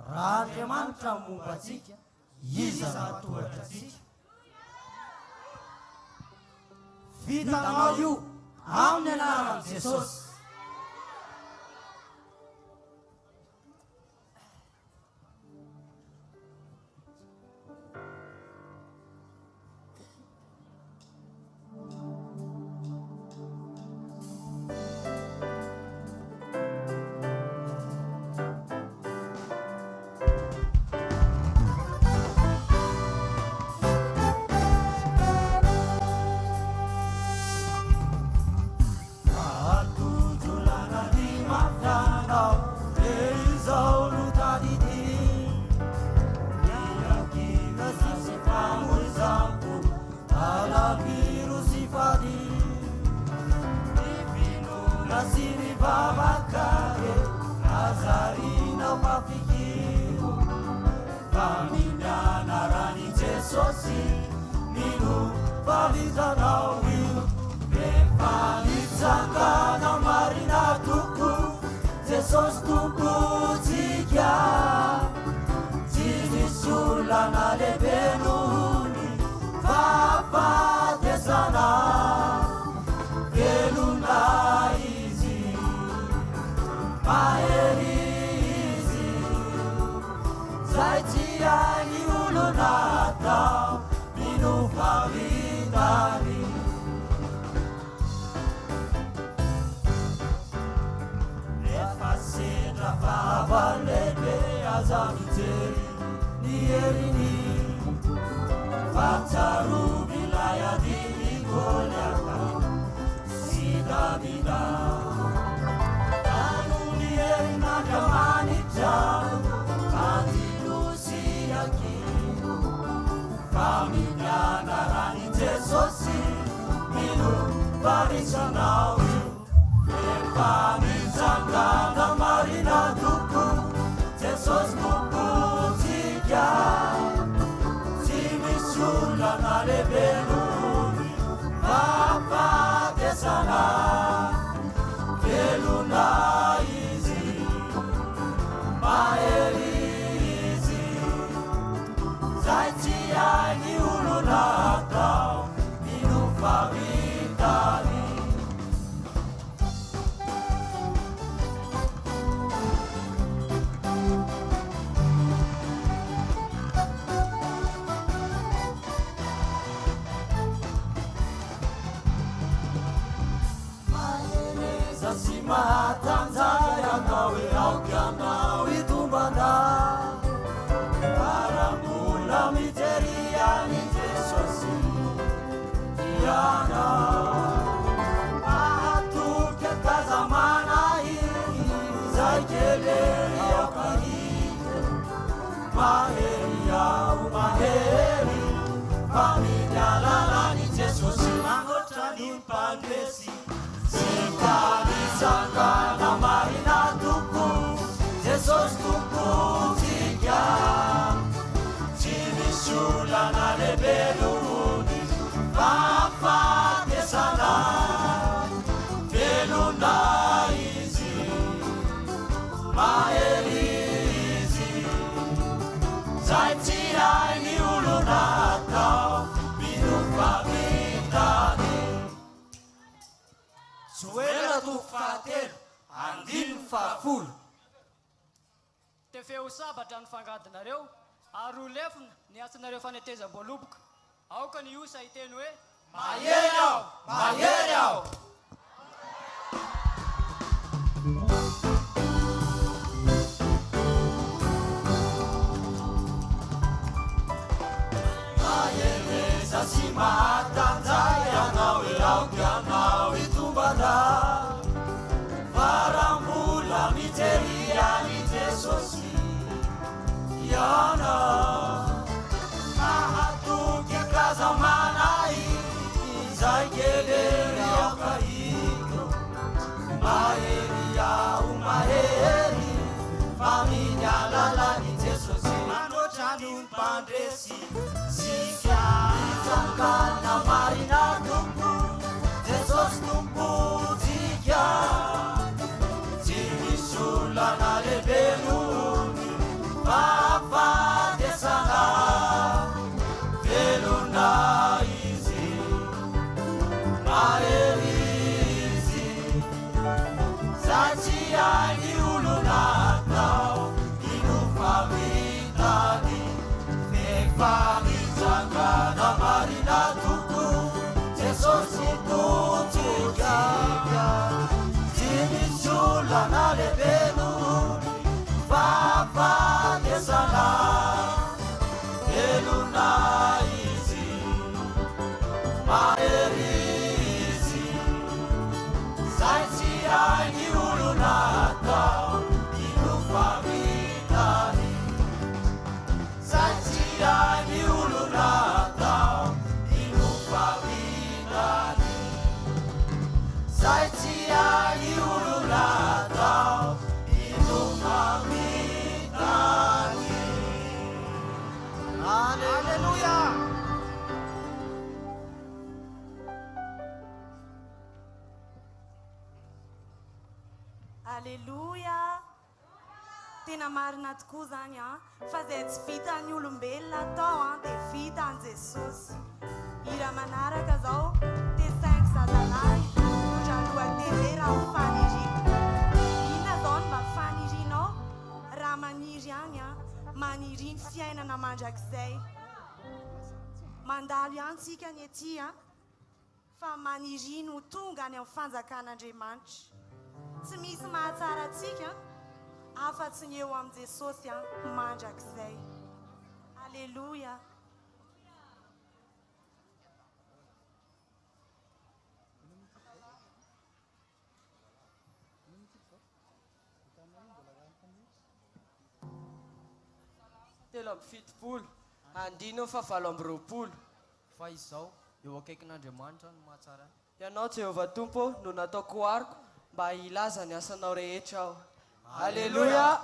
Speaker 15: raha Andriamanitra momba atsika iza matohatra atsika. Vitanao io amin'ny anaran'i Jesosy. Jesosy mahatanjay anao e aoky anao itombana aramola miteriany Jesosy iana mahatoky akazamana izay kelery aokahike mahery ao mahery familialalany Jesosy mangotrany mpandresy sikalisangana marina toko Jesosy toko tika tsy misy olana lehibe lohony fahafatesana velona izy mahery izy zay tsy hainy olona atao minofavitany soela toko fahatelo andiny fahafolo
Speaker 7: tefeo sabatra ny fangadinareo ary olefina ny asanareo fanetezam-boaloboka aoka ny osa hiteny hoe
Speaker 15: mahery aho mahery aho mahereza sy mahatanjay anao e aoky anao itombana varambola miteriany Jesosy iana mahatoky akazamana izay kelery aokahiko mahery ao mahery familialalany Jesosy mangotrany mpandresy sika itsangana marina tompo Jesosy tompo tika tsy misy olana lehibe lohony fahafatesana velona izy mahery izy zay tsy hainy olona atao inofavitany mefamitsangana marina toko Jesosy totika tsy misy olana lehibe lohony fahafatesana velona izy mahery izy zay tsy hainy olona atao inofavitany zay tsy hainy olona atao inofavitany zay tsy hainy olona atao inofavitany Alleluia.
Speaker 9: Alleluia. Tena marina tokoa zany fa zay tsy vitan'ny olombelona atao dia vitan'i Jesosy. Hira manaraka zao dia 5 zazalahy tondra lohateny raha fanirina. Inona zao no mba fanirinao? Raha maniry any maniry ny fiainana mandrakizay. Mandalo ihany tsika ny ety fa maniry no tonga any amin'ny fanjakan'Andriamanitra. Tsy misy mahatsara antsika afa-tsy ny eo amin'i Jesosy mandrakizay. Alleluia.
Speaker 18: telo amby fitopolo andino fa valo amby roapolo fa izao eo akaikin'Andriamanitra no mahatsara. Ianao Jehovah Tompo no nataoko ariko mba hilaza ny asanao rehetra aho. Alleluia.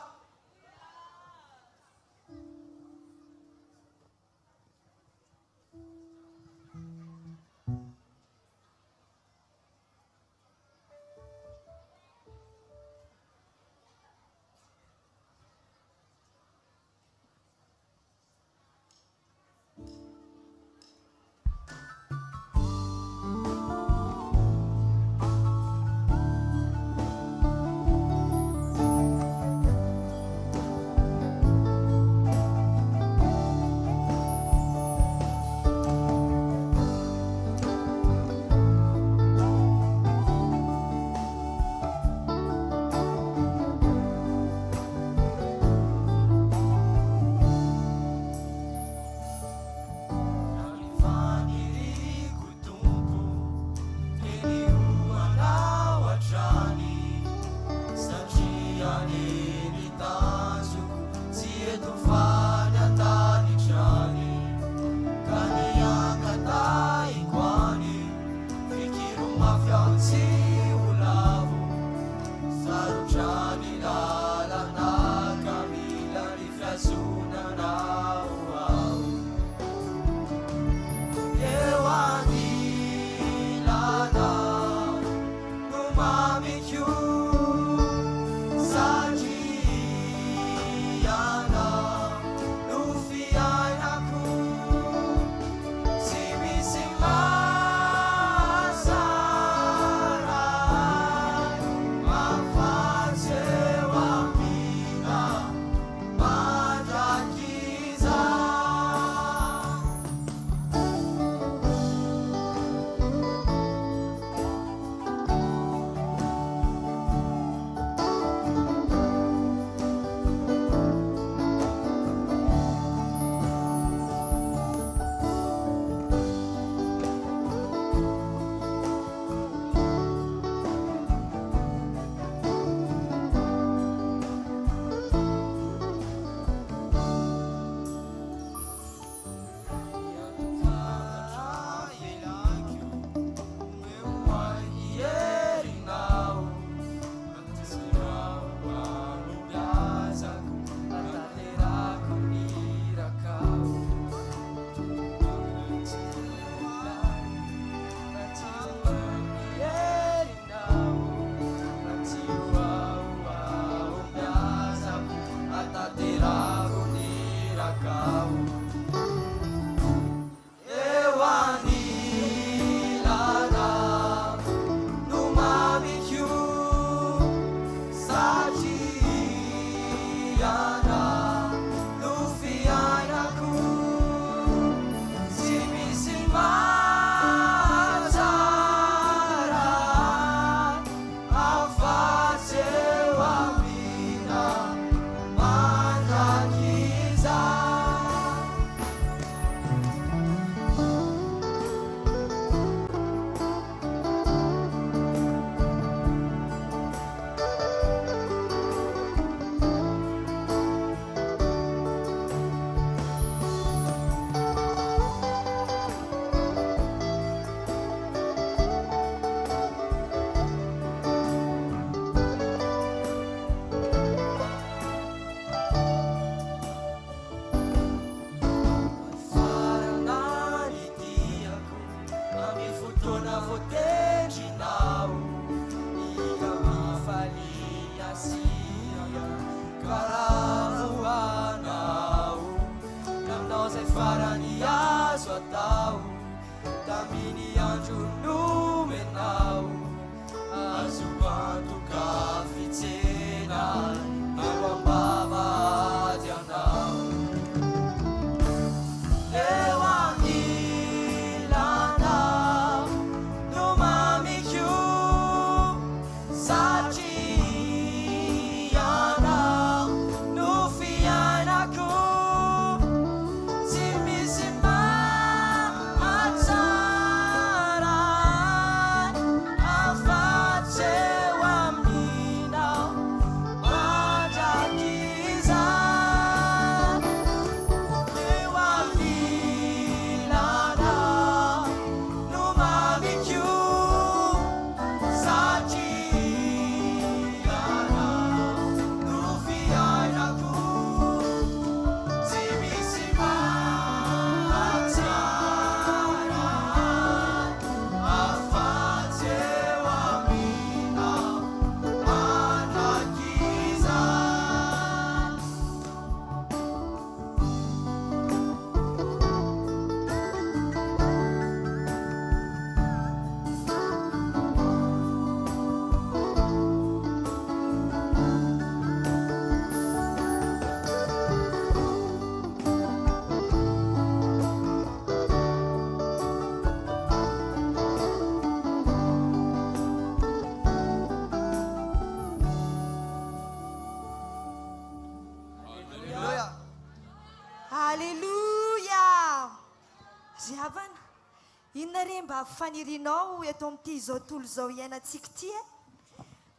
Speaker 5: inona re mba fanirianao eto amin'ity zao tolo zao iainantsika ty e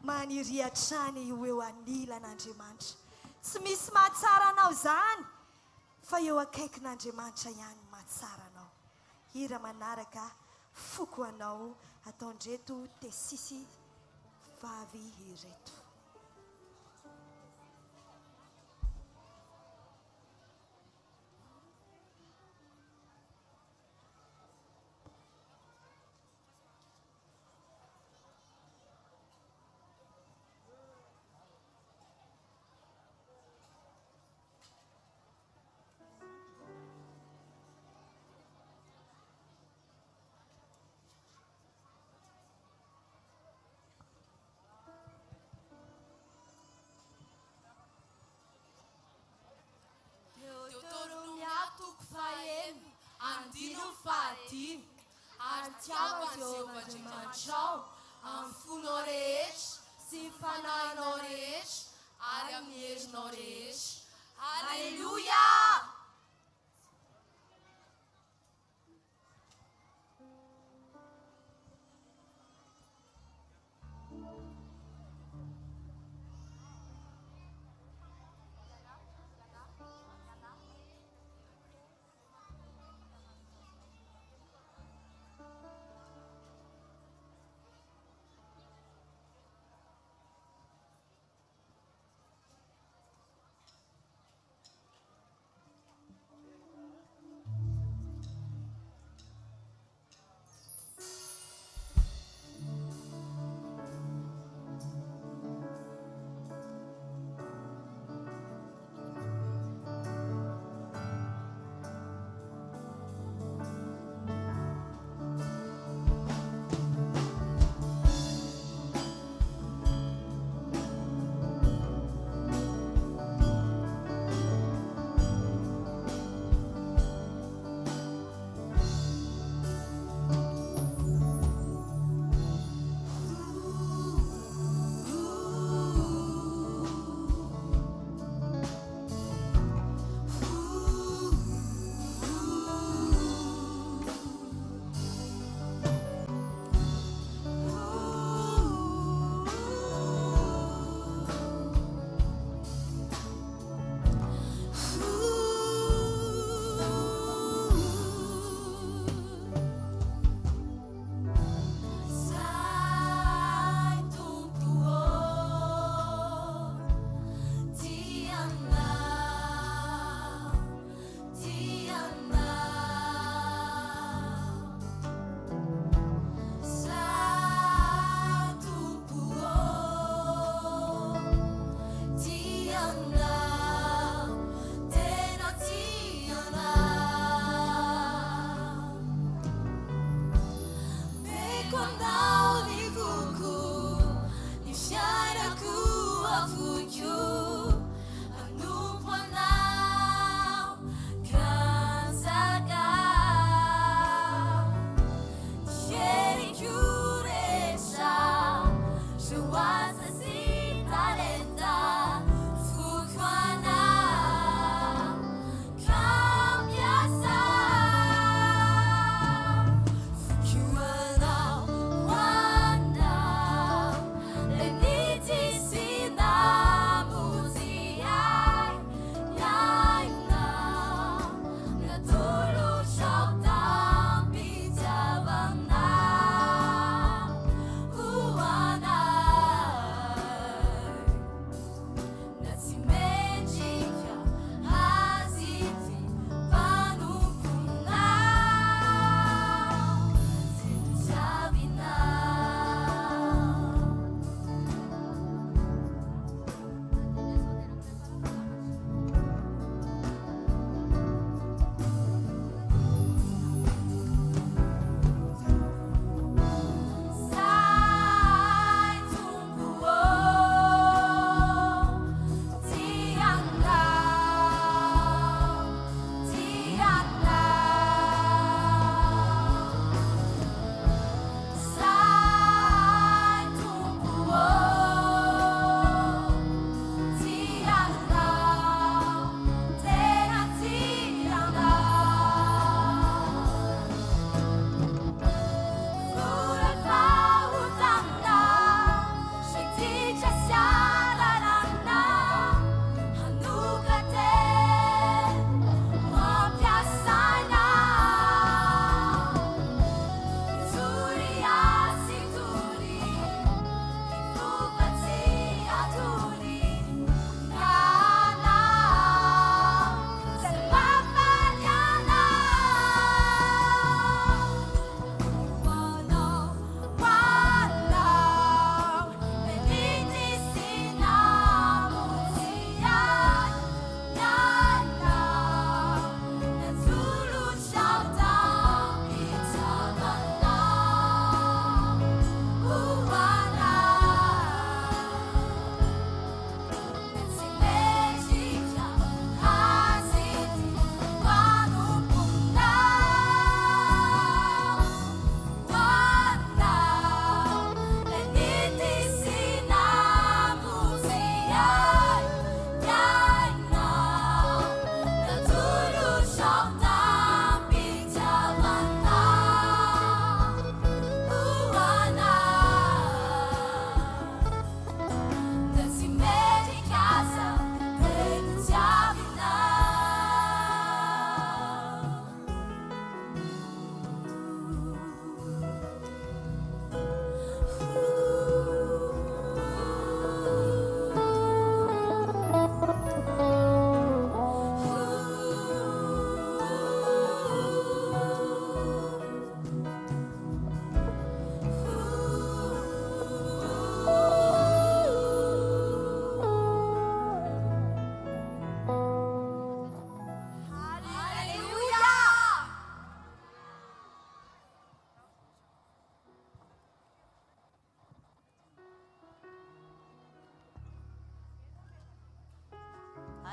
Speaker 5: maniry hatrany io eo anilan'Andriamanitra tsy misy mahatsara anao zany fa eo akaikin'Andriamanitra ihany mahatsara anao hira manaraka foko anao ataondreto tesisy vavy ireto
Speaker 8: Andino faty artiava Jehovah am funo rehetra sy fanahinao rehetra ary amin'ny herinao rehetra. Halleluia!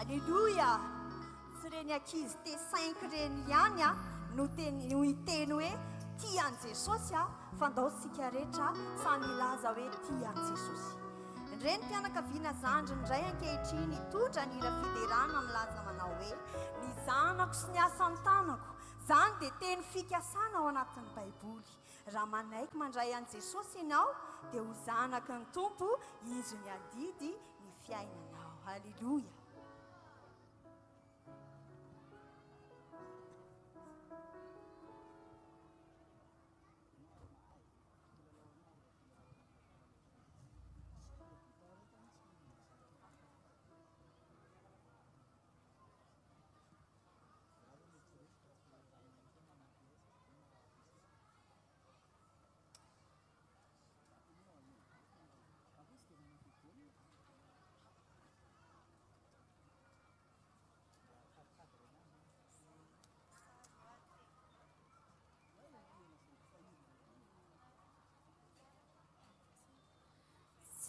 Speaker 9: Alléluia. Tsy reny ankizy te 5 reny ihany a no iteny hoe tian'i Jesosy a fandaosika rehetra samy milaza hoe tian'i Jesosy. Reny mpianakaviana zandry ndray ankehitriny totra ny hira fiderana milaza manao hoe ny zanako sy ny asan'ny tanako zany dia teny fikasana ao anatin'ny baiboly. Raha manaiky mandray an'i Jesosy ianao dia ho zanaky ny tompo izy miadidy ny fiainanao. Halleluia.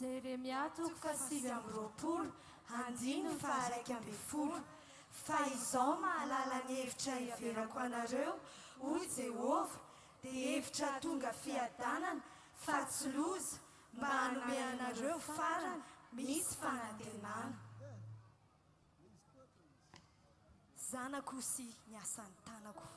Speaker 17: Jeremia 7:20 andino fa 1:1 fa izao mahalala ny hevitra iverako anareo hoy Jehova dia hevitra tonga fiadanana fa tsy loza mba hanome anareo farany misy fanantenana. Zanako sy ny asan'ny tanako.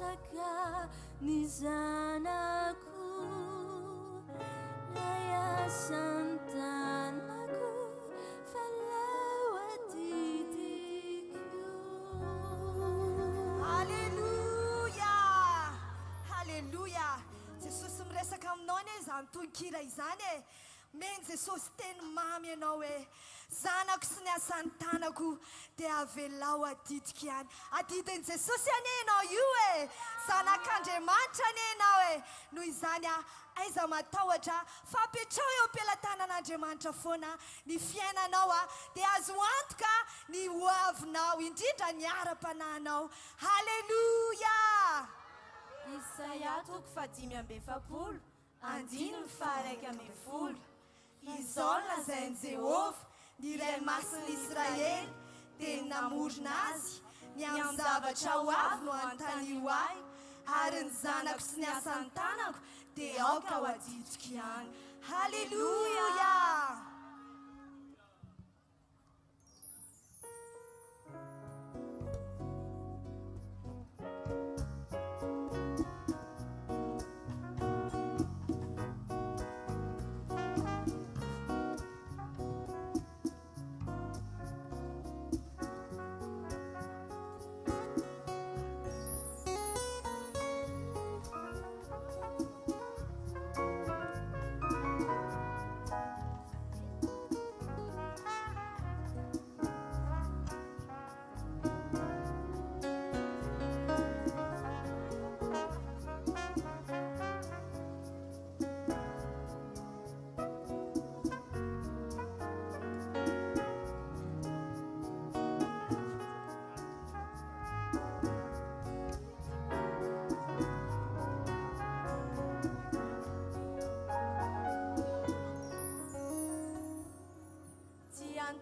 Speaker 17: napetraka ny zanako layasan'ny tanako falao adidiko.
Speaker 9: Halleluja! Halleluja! Jesosy miresaka aminao ane izany tonkira izany e. Men Jesosy teny mamy ianao e. Zanako sy ny asan'ny tanako dia avelao adidiko ihany. Adidin'i Jesosy ane ianao io e. Zanak'Andriamanitra ane ianao e. Noho izany aiza matahotra fa apetrao eo am-pelatanan'Andriamanitra foana ny fiainanao dia azo antoka ny hoavinao indrindra ny ara-panahinao. Halleluja!
Speaker 14: Isaia 5:1, 1:10.
Speaker 9: Izao lazain'i Jehovah ny iray masin'i Israely dia namorona azy ny amin'ny zavatra ho avy no anontany io ahy ary ny zanako sy ny asan'ny tanako dia aoka ho adidiko ihany. Halleluja!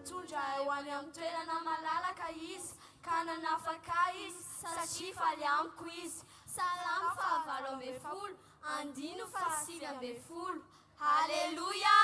Speaker 14: Tondra eo any amin'ny toerana malalaka izy ka nanafaka izy satria faly amiko izy. Salamo 8:10, 9:9. Halleluja!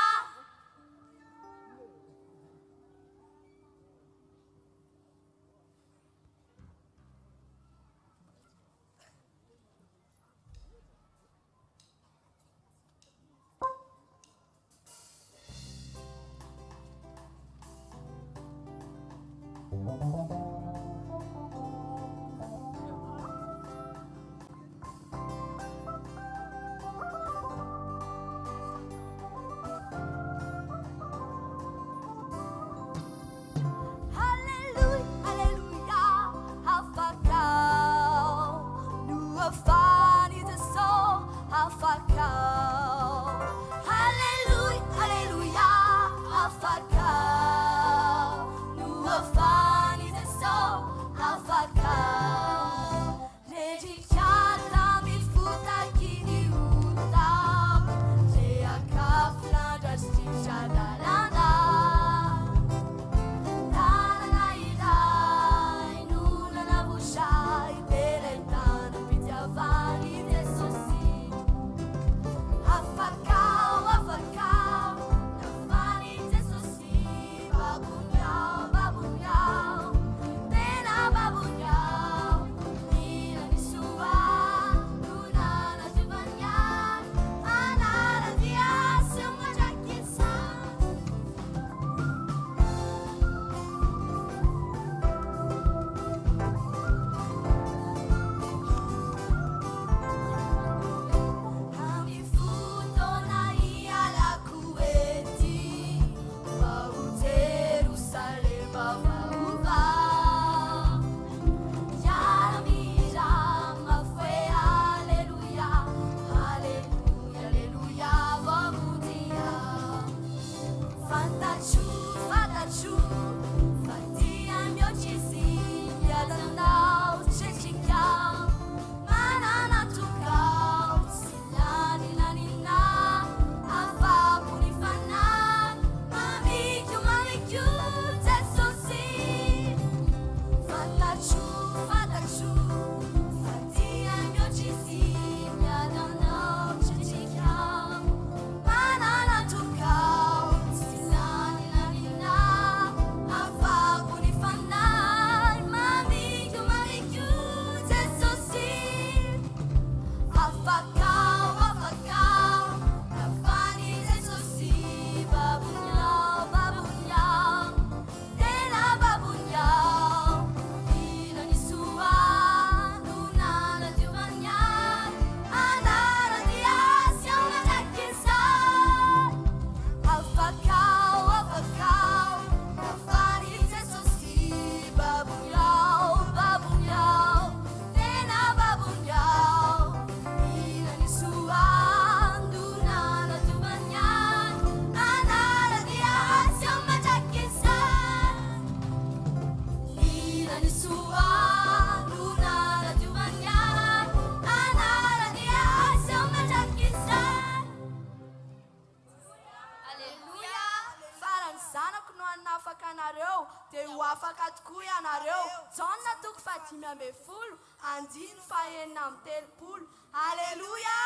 Speaker 20: andiny fahenina amin'ny telopolo. Alleluia.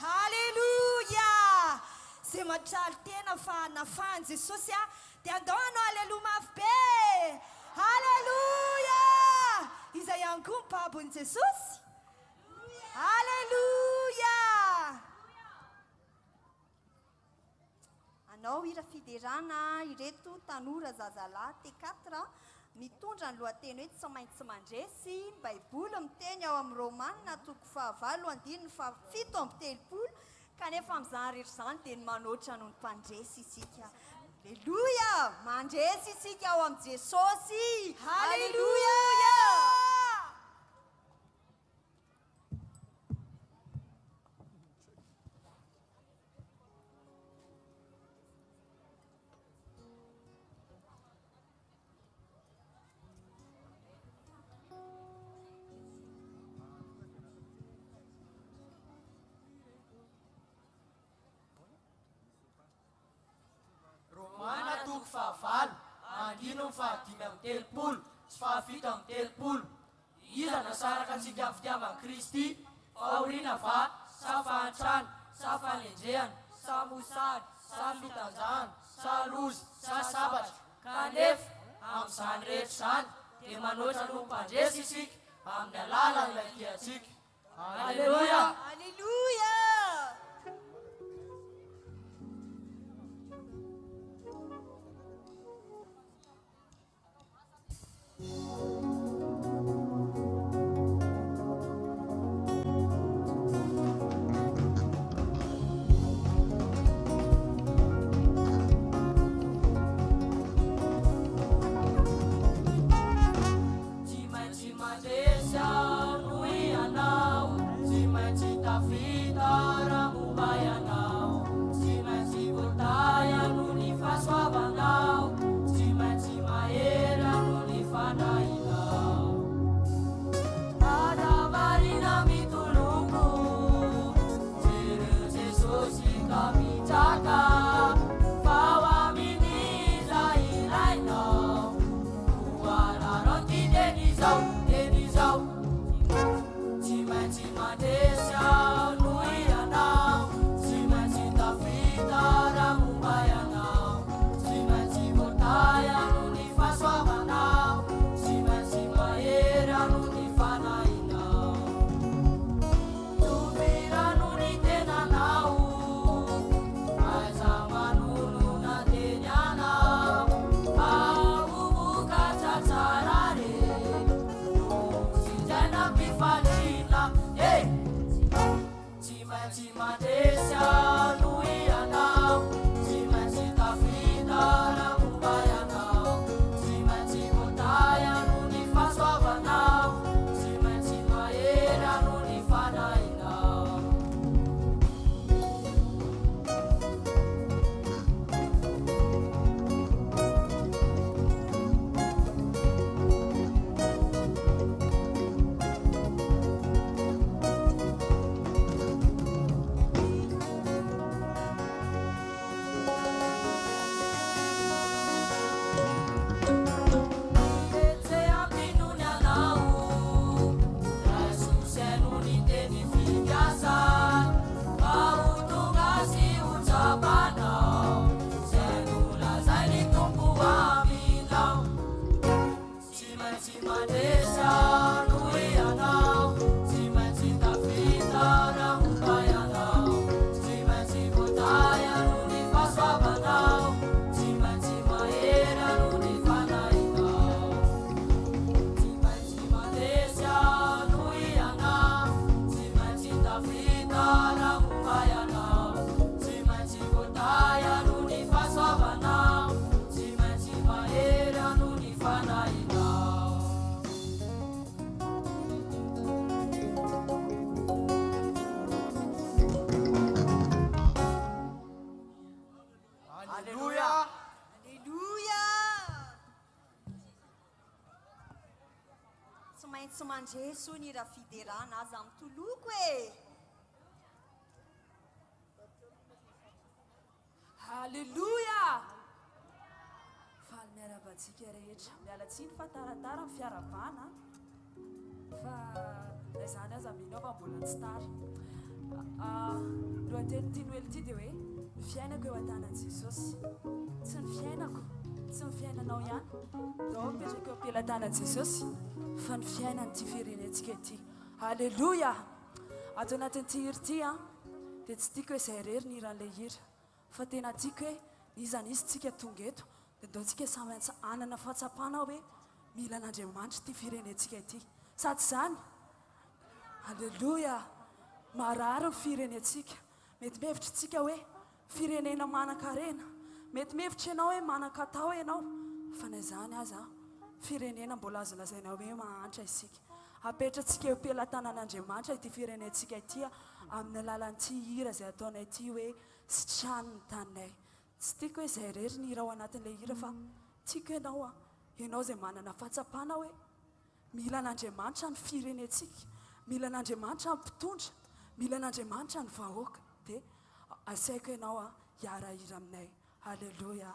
Speaker 5: Halleluja zay matrary tena fa nafahany Jesosy dia andao anao aleloha mafy be. Halleluja izay ihany koa mipabon'i Jesosy. Halleluja.
Speaker 9: Anao hira fiderana ireto tanora zazalahy T4 mitondra ny lohateny hoe tsy maintsy mandresy ny baiboly miteny ao amin'ny Romanina toko 7:7-7 kanefa amin'izany rehetra izany dia ny manoatra noho ny mpandresy isika. Alleluia. Mandresy isika ao amin'ny Jesosy.
Speaker 5: Halleluja.
Speaker 18: Romana toko 7, andino fahadimy amin'ny telopolo sy fahafito amin'ny telopolo. Iza nasaraka antsika amin'ny fitiavany Kristy, fahoriana va, sa fahantrana, sa fanendrehana, sa mosary, sa fitanjahana, sa lozy, sa sabatra. Kanefa amin'izany rehetra izany dia manoatra no mpandresy isika amin'ny alalan'ilay tiantsika. Alleluia.
Speaker 9: Alleluia. Tsy mandreso ny raha fiderana aza amin'ny toloko e.
Speaker 17: Halleluja. Faly miarabantsika rehetra miala tsiny fa taratara ny fiarabana
Speaker 11: fa izany aza minao fa mbola tsy tara lohateny Noely ty dia hoe ny fiainako eo an-tanan Jesosy tsy ny fiainako tsy ny fiainanao ihany dao mipetraka eo am-pelantanan Jesosy fa ny fiainan'ity firenentsika ity. Halleluja. Ato anatin'ity hira ity dia tsy tiako hoe izay rery ny hiran'ilay hira fa tena tiako hoe izany izy tsika tonga eto dia daontsika samy anana fahatsapana hoe mila an'Andriamanitra ity firenentsika ity sady izany. Halleluja. Marary ny firenentsika. Mety mihevitra tsika hoe firenena manan-karena, mety mihevitra ianao hoe manan-katao ianao fa na izany aza firenena mbola azo lazaina hoe mahantra isika. Apetratsika eo am-pelantanan'Andriamanitra ity firenentsika ity amin'ny alalan'ity hira izay ataonay ity hoe sitrano ny taninay. Tsy tiako hoe izay rery ny hira ao anatin'ilay hira fa tiako ianao izay manana fahatsapana hoe mila an'Andriamanitra ny firenentsika, mila an'Andriamanitra ny mpitondra, mila an'Andriamanitra ny vahoaka dia asaiko ianao hiara-hira aminay. Halleluja.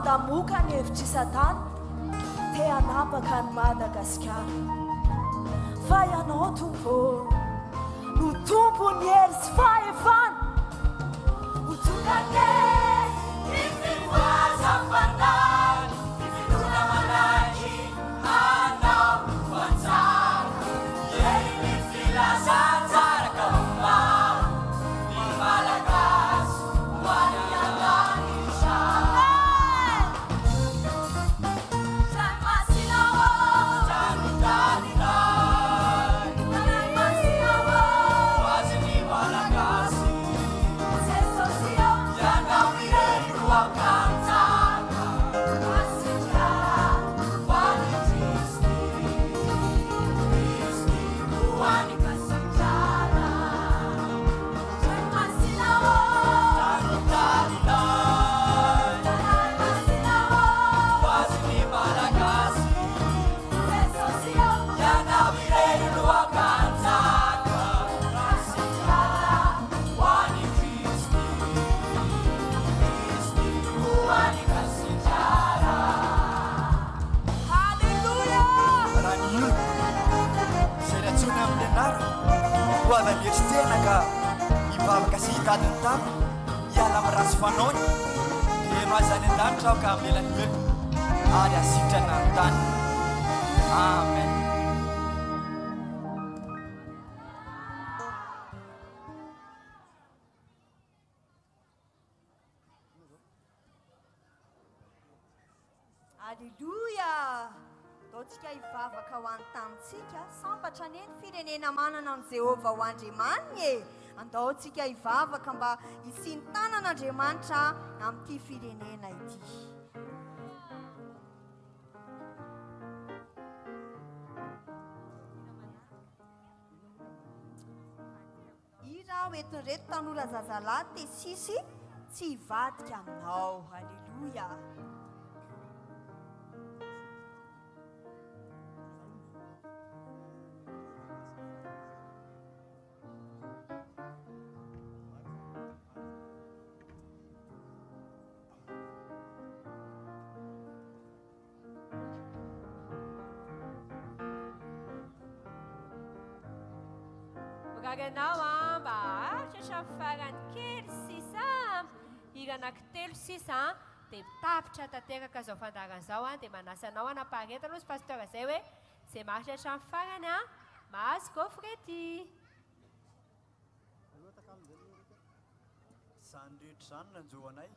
Speaker 11: Damoka ny hevitry Satana hanapaka ny Madagasikara fa ianao tompo no tompo ny hery sy fahefana ho tonga ke ny fitoazam-pandany ny fitona manaky anao fantsara hery ny filazantsara ka homao ny malagasy ho any anany izany
Speaker 12: Ka ivavaka sy hitadiny tamy iala amin'ny rasy fanaony eno azy any an-danitra aho ka amelany elo ary asitrana ny tany amen.
Speaker 9: Alleluia! Taontsika hivavaka ho any tamintsika sambatra neny firenena manana an Jehova ho Andriamaniny e. Andaontsika hivavaka mba hisiny tanan'Andriamanitra amin'ity firenena ity. Ira oentin'ireto tanora zazalahy tesisy tsy hivadika aminao. Alleluia!
Speaker 2: Gaganao mba atratra farany kely sisa iranankitelo sisa dia tapitra tanteraka zao fandarana zao dia manasanao anapahareta aloha sy pasteur zay hoe zay mahatratra ny farany mahazo gofrety.
Speaker 12: Zany rehetra zany nanjoanay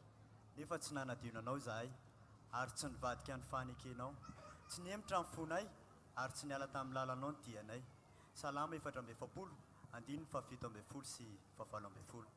Speaker 12: nefa tsy nanadinanao zahay ary tsy nivadika ny fanekenao tsy niemitra ny fonay ary tsy niala tamin'ny lalanao ny dianay. Salama 440 andiny 740 sy 740.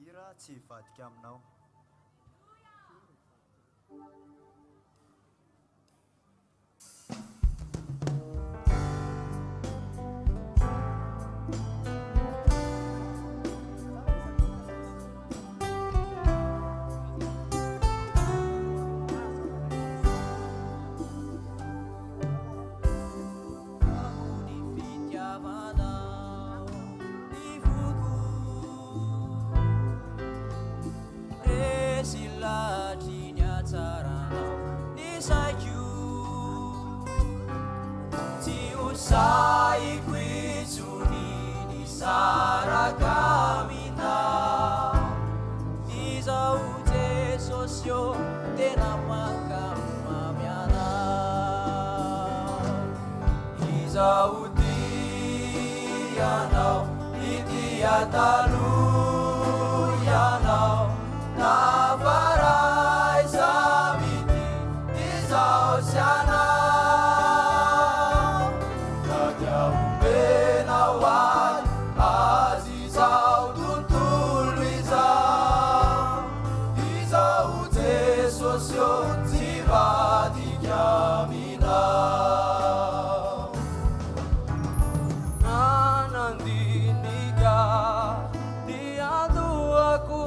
Speaker 12: Ira tsy hivadika aminao.
Speaker 13: Tsara
Speaker 15: dia taloha ianao navaray samity izao sy anao na dia ombenao azy azy izao tontolo izao Jesosy io tsy vadika aminao nanandinika ny andohako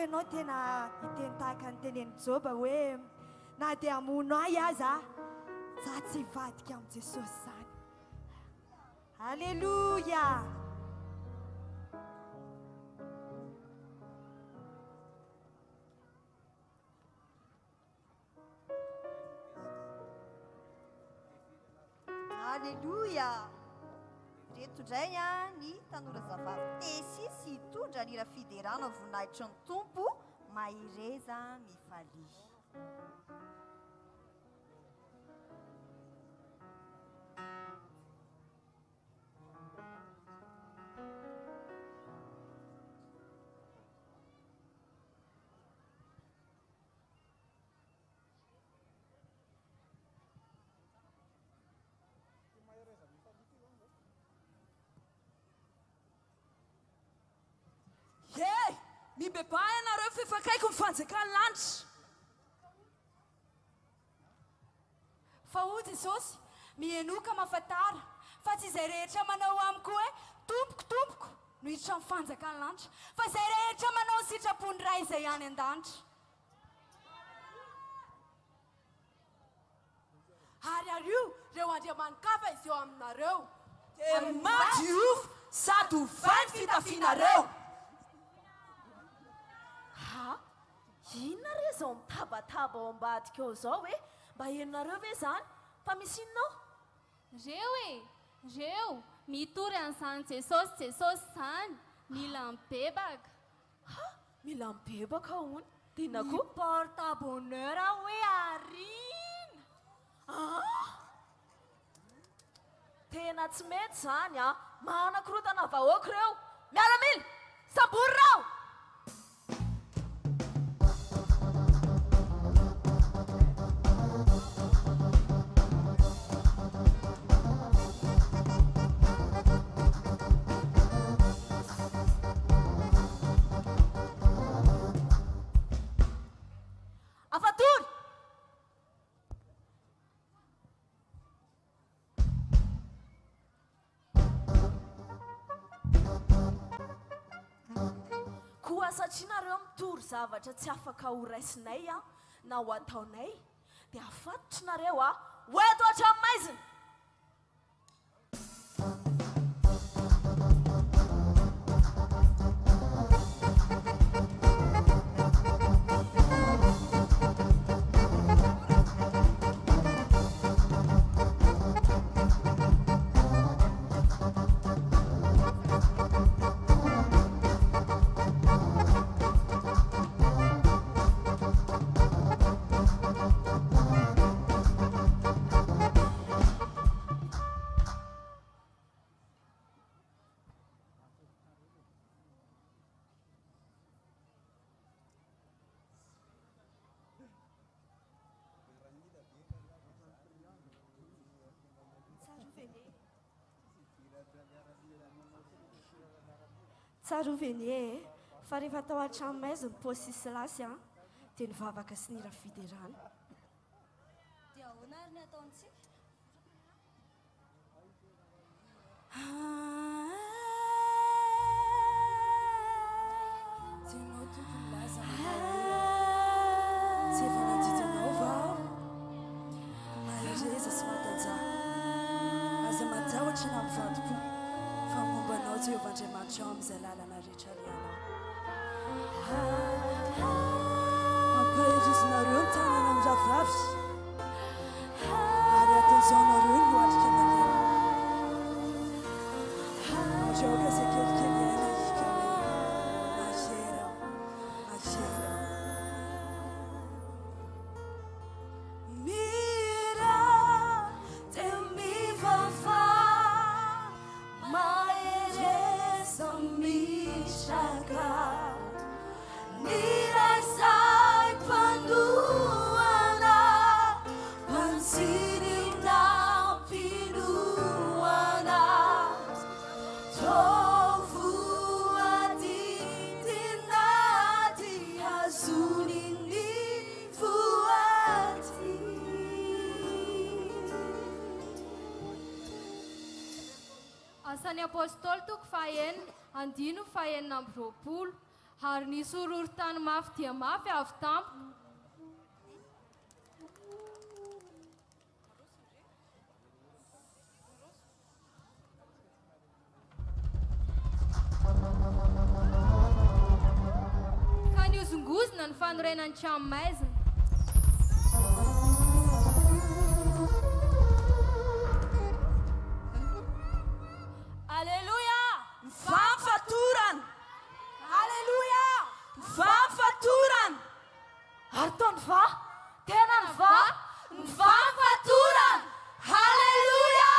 Speaker 9: Anao tena iteny tahaka ny teneny Joba hoe na dia hamono ahy aza za tsy hivadika amin'ny Jesosy zany. Alleluia.
Speaker 13: Alleluia. Reto indray ny tanora zavavy tesy sy hitondra nira fiderana voninahitry ny tompo mahireza mifalia.
Speaker 11: ba ianareo fifakaiko mifanjakany lanitra
Speaker 4: fa o Jesosy mienoka mafantara fa tsy izay rehetra manao amiko hoe tompoko no hiditra mifanjakany lanitra fa izay rehetra manao sitrapony ray izay ihany an-danitra
Speaker 11: ary ario reo andriamanikafa izy eo aminareo de maty ofo sady hovainy fitafianareo
Speaker 6: ha inona re zao mitabataba ao ambadika eo zao hoe mba henonareo ve zany fa misy inonao
Speaker 14: reo mitory an'izany Jesosy zany mila mibebaka
Speaker 6: mila mibebaka hony dina
Speaker 4: ko porte bonheur hoe arina
Speaker 6: tena tsy mety zany a manakorotana vahoaka reo miaramila sambory rao afatory koa satrinareo mitory zavatra tsy afaka ho raisinay a na ho ataonay dia afatotrinareo a hoeto hatramaizina tsaro vene fa rehefa tao an-tranomaiziny posisy lasy a dia nivavaka sy nira fiderana
Speaker 9: dia ahoana ary ny ataontsika
Speaker 11: tianao tompony laza tsy efa naditanao vao mahereza sy matanjà aza matahotra na mivadiko fa mombanao Jehovah-Andriamanitra ao amin'izay lalana rehetra rianao ampahirizonareo ny tanana miraviravy ary ataon'izao nareo no loatrika manena areoka izay kelikely aina ihika hoe mahera mira te mivava mahereza mishaka niraizay mpandohana pansirina mpinohana tovoadidinady azoniny voady
Speaker 14: asan'ny apôstôly toko fahaenina andino fahaenina amby roapolo ary nisy horohorontany mafy dia mafy avy tampo ka niozongozona ny fanorenany tranomaizina
Speaker 11: Alleluia! Mifampifatorana! Alleluia! Mifampifatorana!
Speaker 6: ary tao ny va tena ny va mifampifatorana halleluia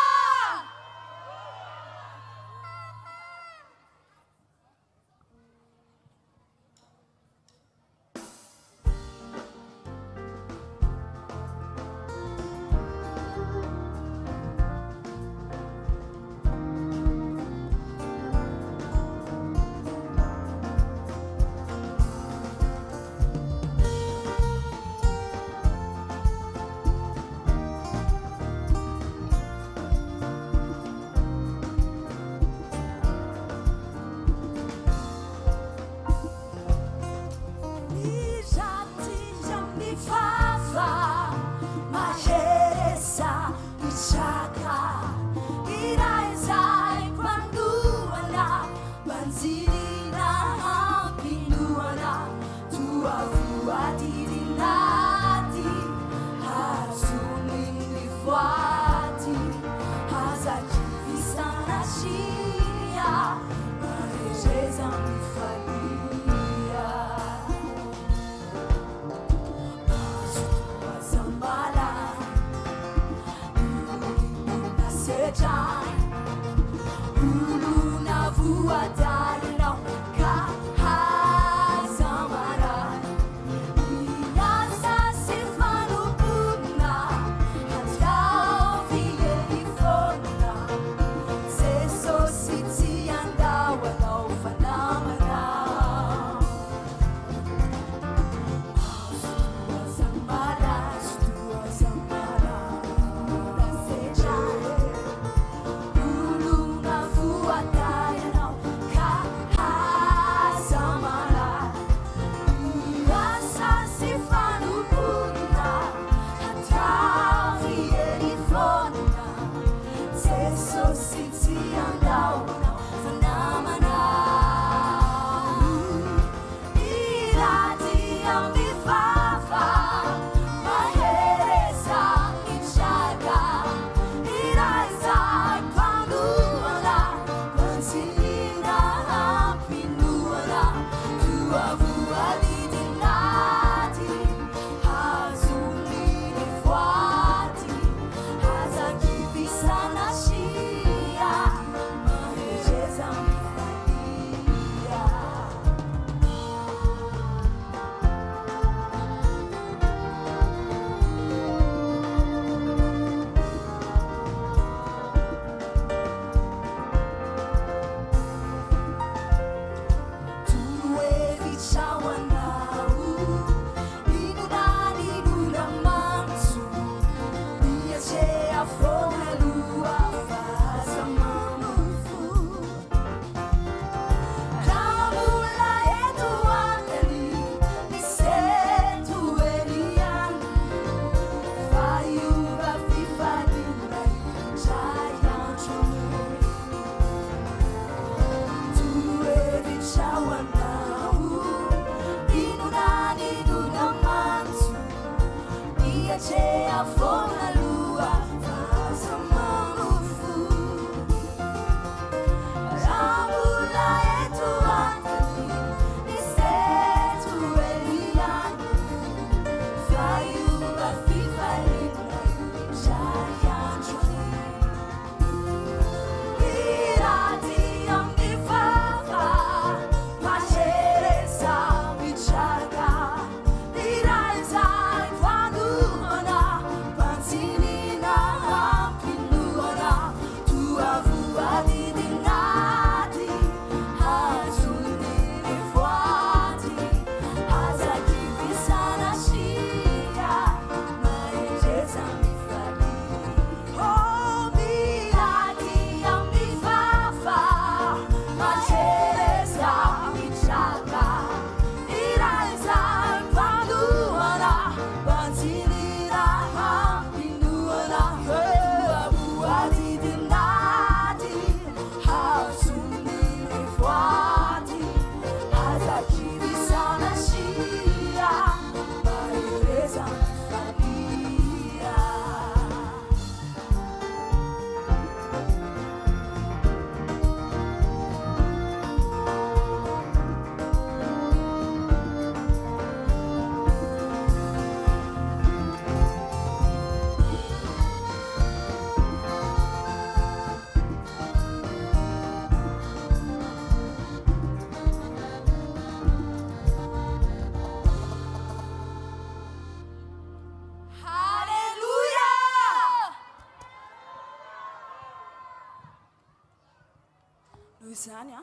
Speaker 11: Zany a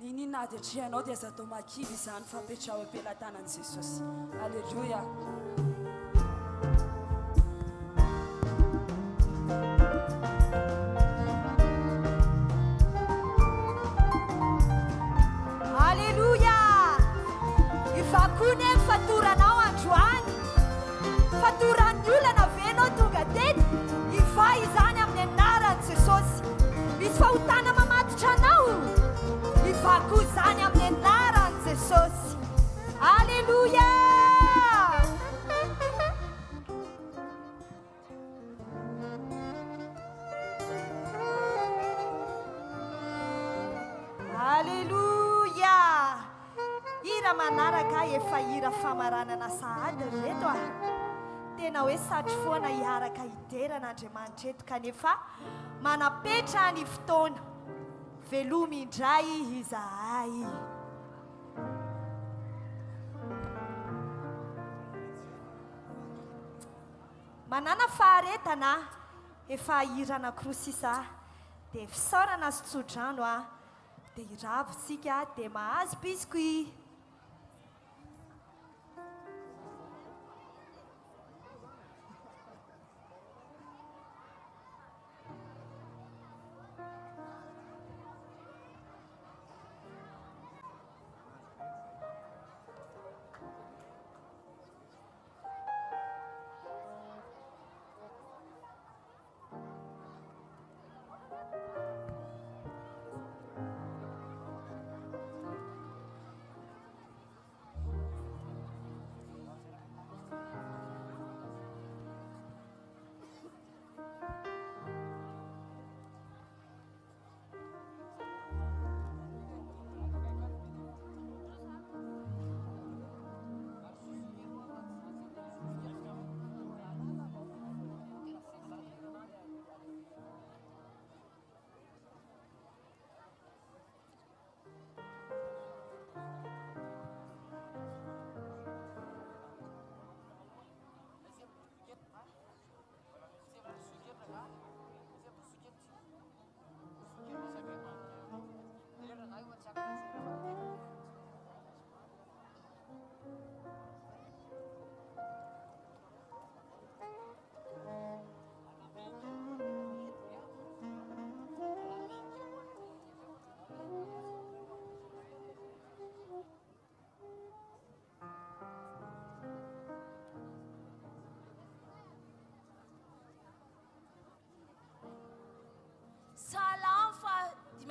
Speaker 11: ninina dia trianao dia aza atao makivy izany fampetrao am-pelantanan'i Jesosy. Alleluia.
Speaker 9: Alleluia. Ifakony fatoranao androany, fatoran'ny olana venao tonga tety, ifa izany amin'ny anaran'i Jesosy. Misy fahotana mamatotra anao, ifako izany amin'ny anaran'i Jesosy. Alleluia. Alleluia.
Speaker 13: manaraka efa hira famaranana sahady reto a tena hoe satry foana hiaraka hideran'andriamanitra eto kanefa manapetra ny fotoana velomy indray izahay manana faharetana efa hirana krosisa dia fisaorana sy tsodrano a dia iravo sika dia mahazo biscuit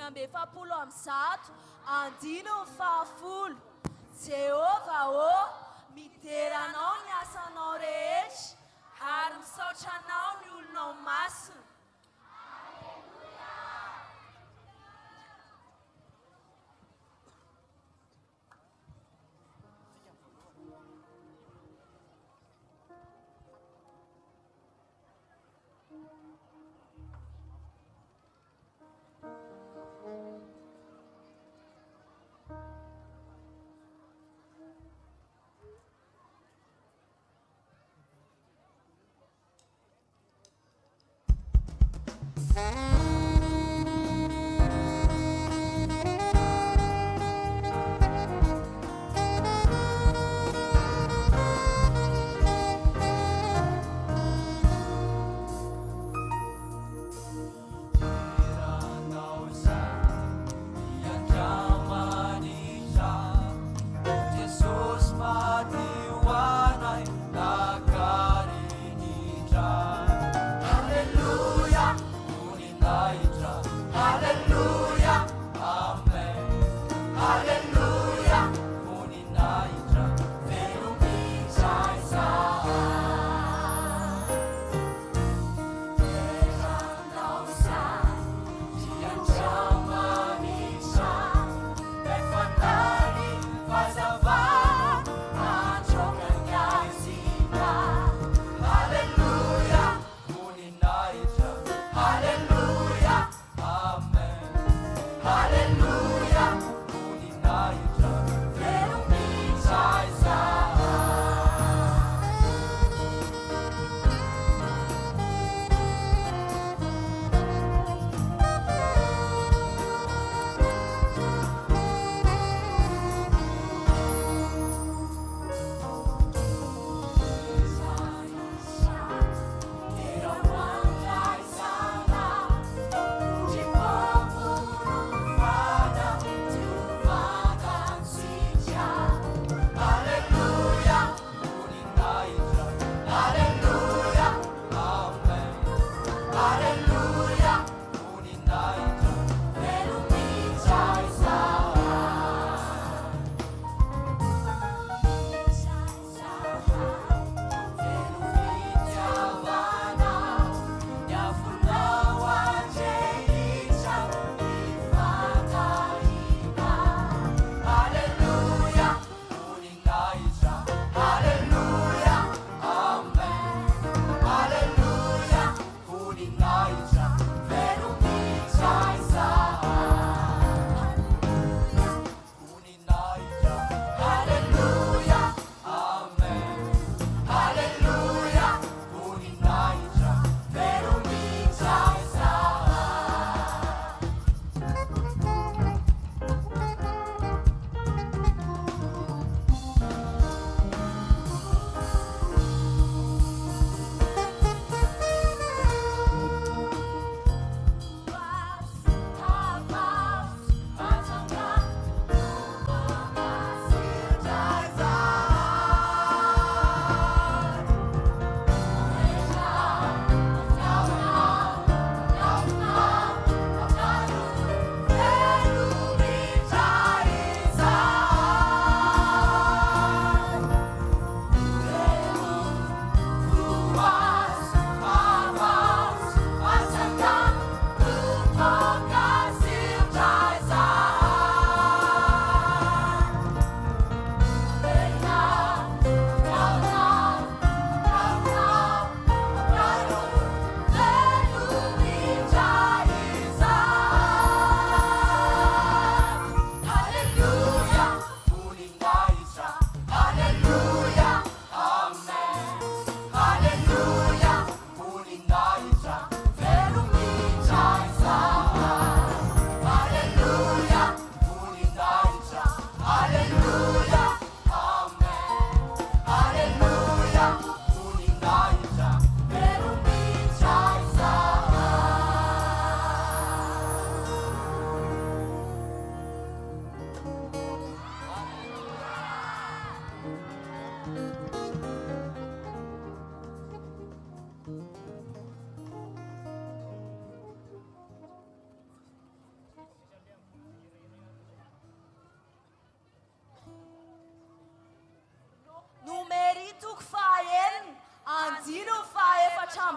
Speaker 6: ambe fapolo amzato andino fafolo Jehova o miteranao ny asanao rehetra ary misaotranao ny olonao masina
Speaker 10: Hallelujah,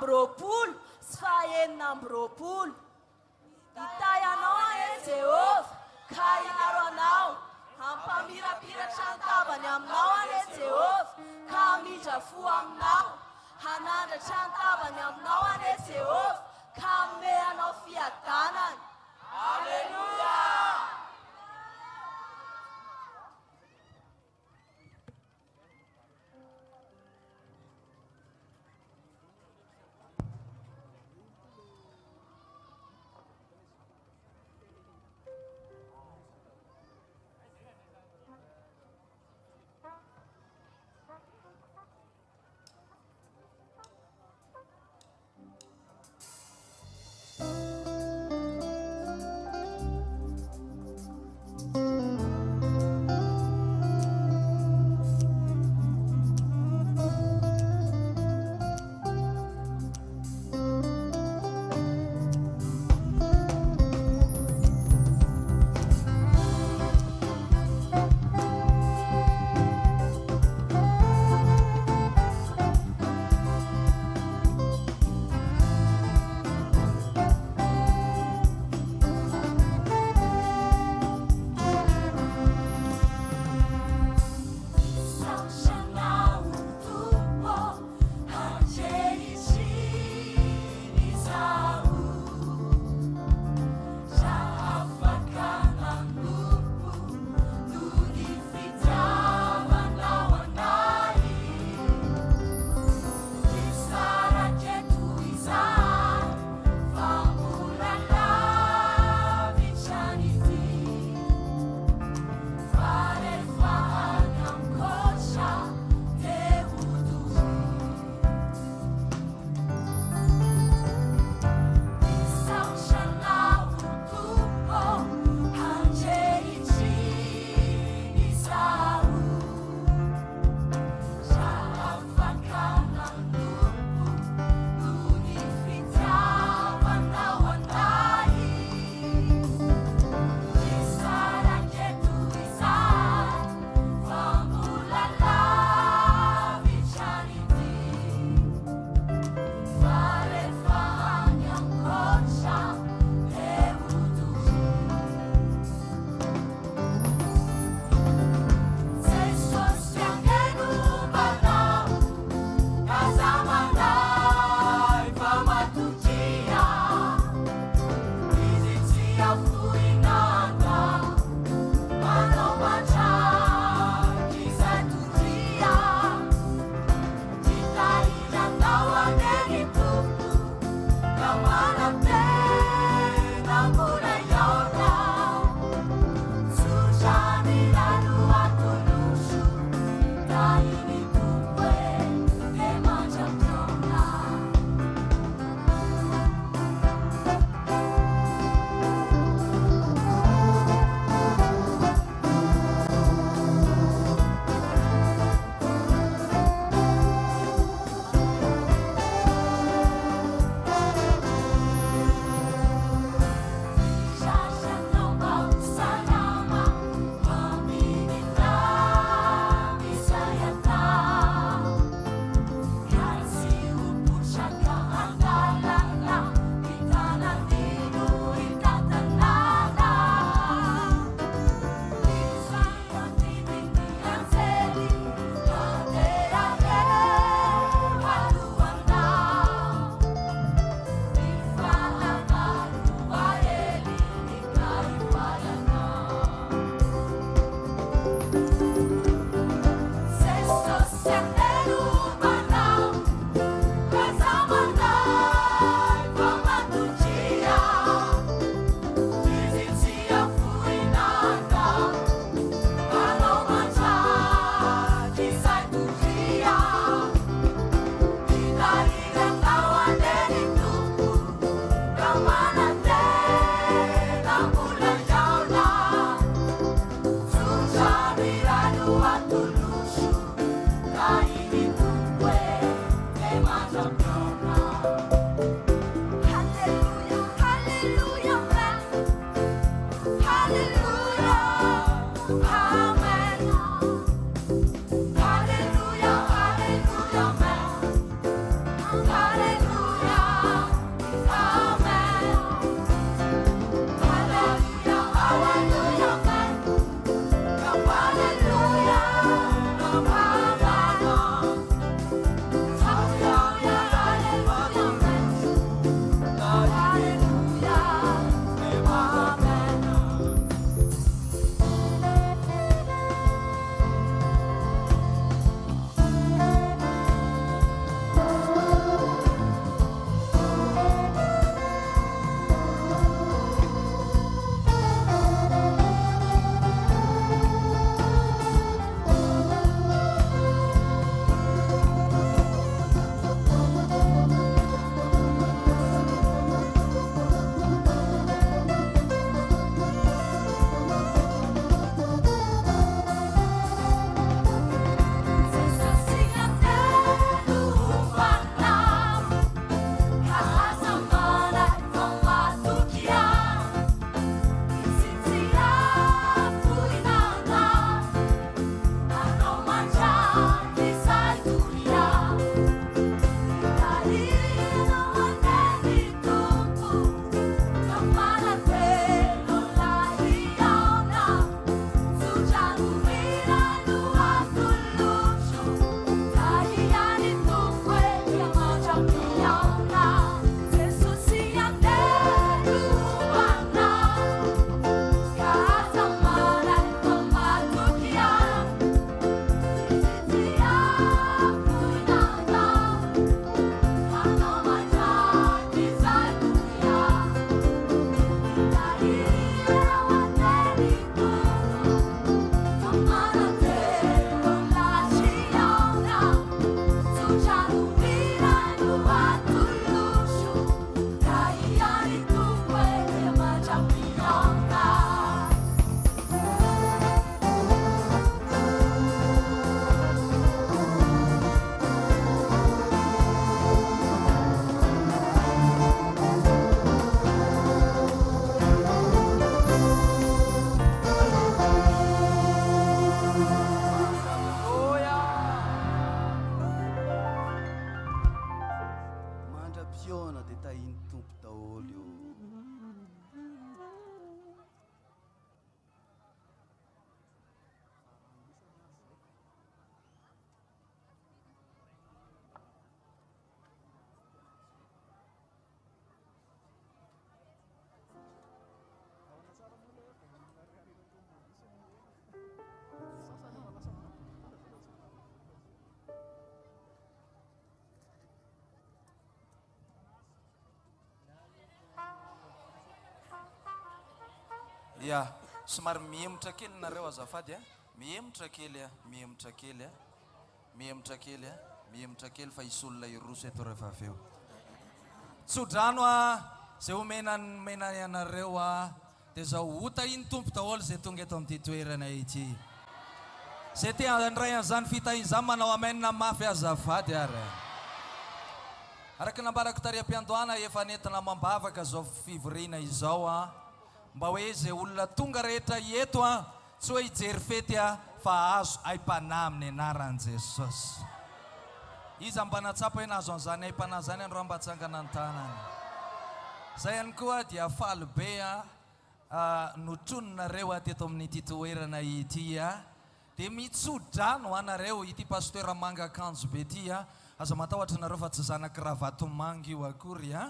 Speaker 6: roapolo sy fahaenina amby roapolo hitay anao ane Jehova ka hiaro anao hampamirapiratra ny tavany aminao ane Jehova ka hamidra fo aminao hanandratra ny tavany aminao ane Jehova ka hanome anao fiadanany. Alleluia.
Speaker 10: ia somary miemotra kely nareo azafady a miemotra kely a miemotra kely a miemotra kely a miemotra kely fa isy olona iroso eto rehefa avy eo tsodrano a zay omena ianareo a dia zao ota iny tompo daholo zay tonga eto amin'ity toerana ity zay te andray an'izany fitahizany manao amenina mafy azafady ary araka nambarako tariam-piandohana efa nentina mambavaka zao fivoriana izao a mba hoe zay olona tonga rehetra eto a tsy hoe hijery fety a fa azo aim-panahy amin'ny anaran'i Jesosy izy ambanatsapa hoe nazo an'izany aim-panahy zany andro mba tsangana ny tanany zay ihany koa dia faly be a notrononareo ateto amin'ity toerana ity a dia mitsodrano anareo ity pasteur manga akanjo be ty a aza matahotra nareo fa tsy zanaky ravato manga io akory a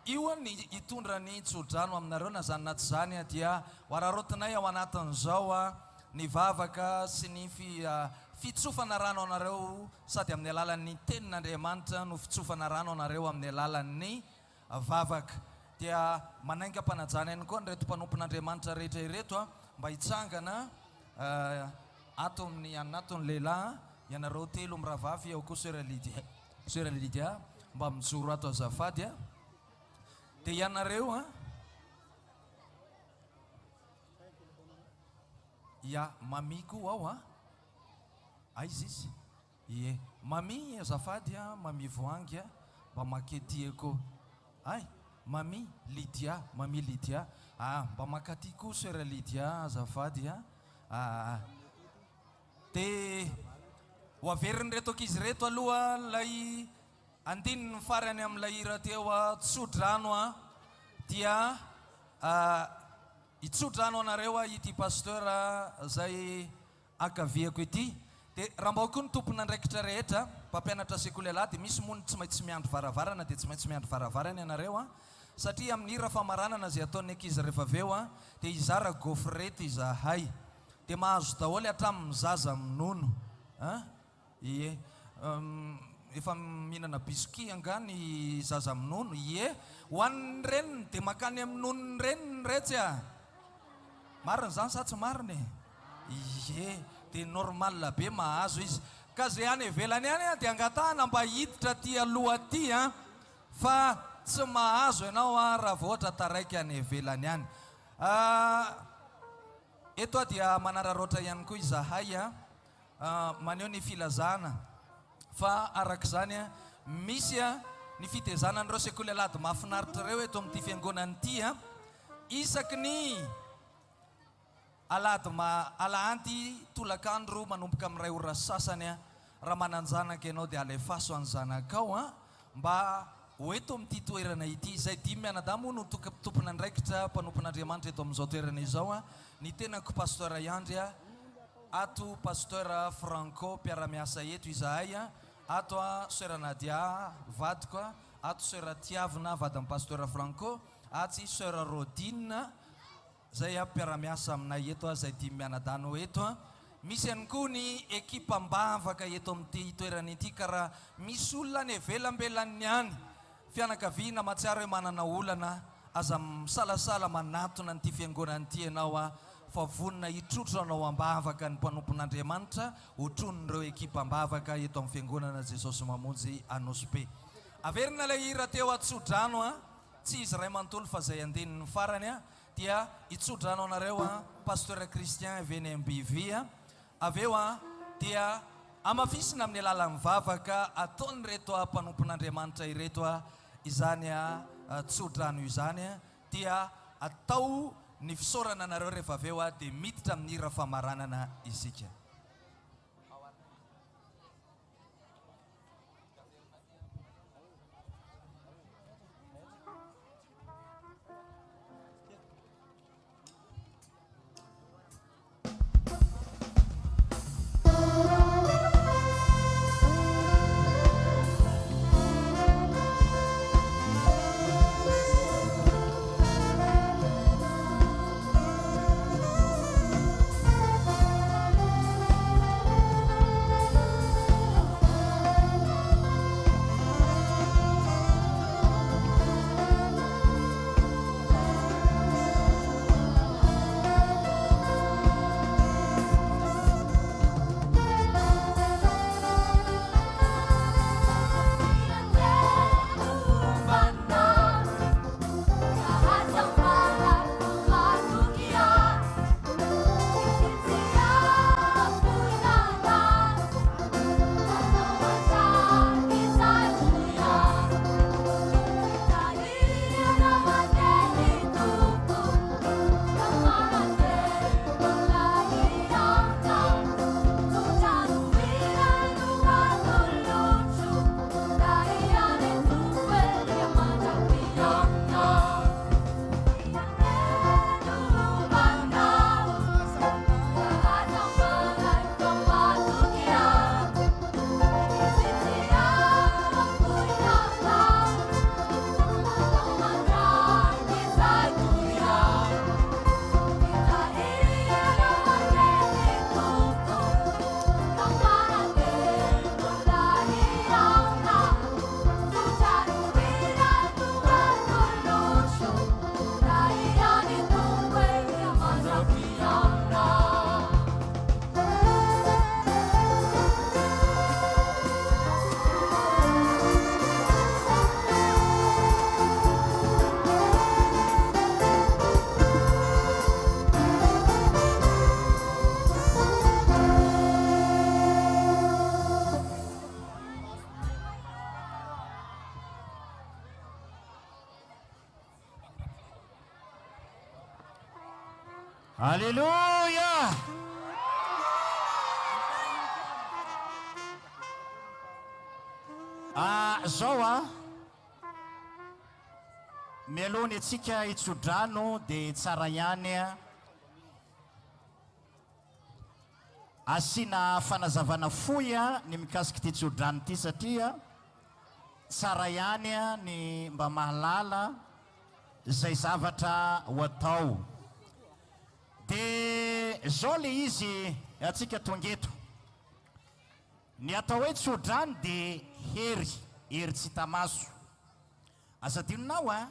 Speaker 10: io ny hitondra ny tsodrano aminareo na zany na tsy zany a dia hoararotinay ao anatin'izao a ny vavaka sy ny fitsofana rano anareo sady amin'ny alalan'ny tenin'Andriamanitra no fitsofana rano anareo amin'ny alalan'ny vavaka dia manainga mpanajana ihany koa nyreto mpanompon'Andriamanitra rehetra ireto a mba hitsangana ato amin'ny anaton'ny lehilahy ianareo telo mirahavavy ao koa sœur Lydia mba mijoro ato azafady a dia ianareo a ia mami koa ao a aizy izy ie mami azafady a mami voangy a mba makety koa ay mami Lydia mba makaty koa sœur Lydia azafady a dia ho averiny reto ankizy reto aloha lay andininy farany amin'ilay hira teo a tsodrano a dia hitsodrano anareo a ity pasteur zay akaviako ity dia raha mba koa ny tompona andraikitra rehetra mpampianatra sekoly alahy dia misy moa ny tsy maintsy miandro varavarana dia tsy maintsy miandro varavarana ianareo a satria amin'ny hira famaranana zay ataon'ny ankizy rehefa aveo a dia izara gofrety izahay dia mahazo daholo hatramin'ny zaza minono ie efa mihinana biscuit anga ny zaza minono ie hoan'ny reniny dia makany amin'nonony reniny retsy a mariny zany sa tsy mariny ie dia normal be mahazo izy ka zay any evelany any a dia angatahana mba hiditra ty aloha ty a fa tsy mahazo ianao a raha vohatra taraiky any evelany any eto a dia manararoatra ihany koa izahay a maneho ny filazana fa araka zany a misy a ny fitezana an'ireo sekoly alady mahafinaritra reo eto amin'ity fiangonana ity a isaky ny alahanty tolakandro manomboka amin'ny ray ora sasany a raha mananjanaka ianao dia alefaso any zanakao a mba hoeto amin'ity toerana ity zay dimy mianada moa no tompona andraikitra mpanompon'Andriamanitra eto amin'izao toerana izao a ny tenako pasteur Iandry a ato pasteur Franco mpiara-miasa eto izahay a ato a sœur Nadia vadiko a ato sœur Tiavina vadin'ny pasteur Franco atsy sœur Rodine zay a mpiara-miasa aminay eto a zay dimy mianadano eto a misy ihany koa ny ekipa mbavaka eto amin'ity toerana ity ka raha misy olona ny evelambelany any fianakaviana matsiaro hoe manana olana aza misalasala manatona n'ity fiangonana ity ianao a fa vonina hitrotro anao ambavaka ny mpanompon'Andriamanitra hotronon'ireo ekipa mbavaka eto amin'ny fiangonana Jesosy Mamonjy Anosibe averina ilay hira teo atsodrano a tsy izy ray manontolo fa zay andininy farany a dia hitsodrano anareo a pasteur Christian veny ambivy a aveo a dia amafisina amin'ny alalan'ny vavaka ataony reto a mpanompon'Andriamanitra ireto a izany a tsodrano izany a dia atao ny fisaorana anareo rehefa aveo a dia miditra amin'ny hira famaranana isika
Speaker 22: Alléluia. Zao mialony atsika hitsodrano dia tsara ihany asiana fanazavana foy ny mikasika ty tsodrano ty satria tsara ihany ny mba mahalala zay zavatra ho atao. Dia zao le izy atsika tongeto ny atao hoe tsodrano dia hery tsy tamaso. Asadinonao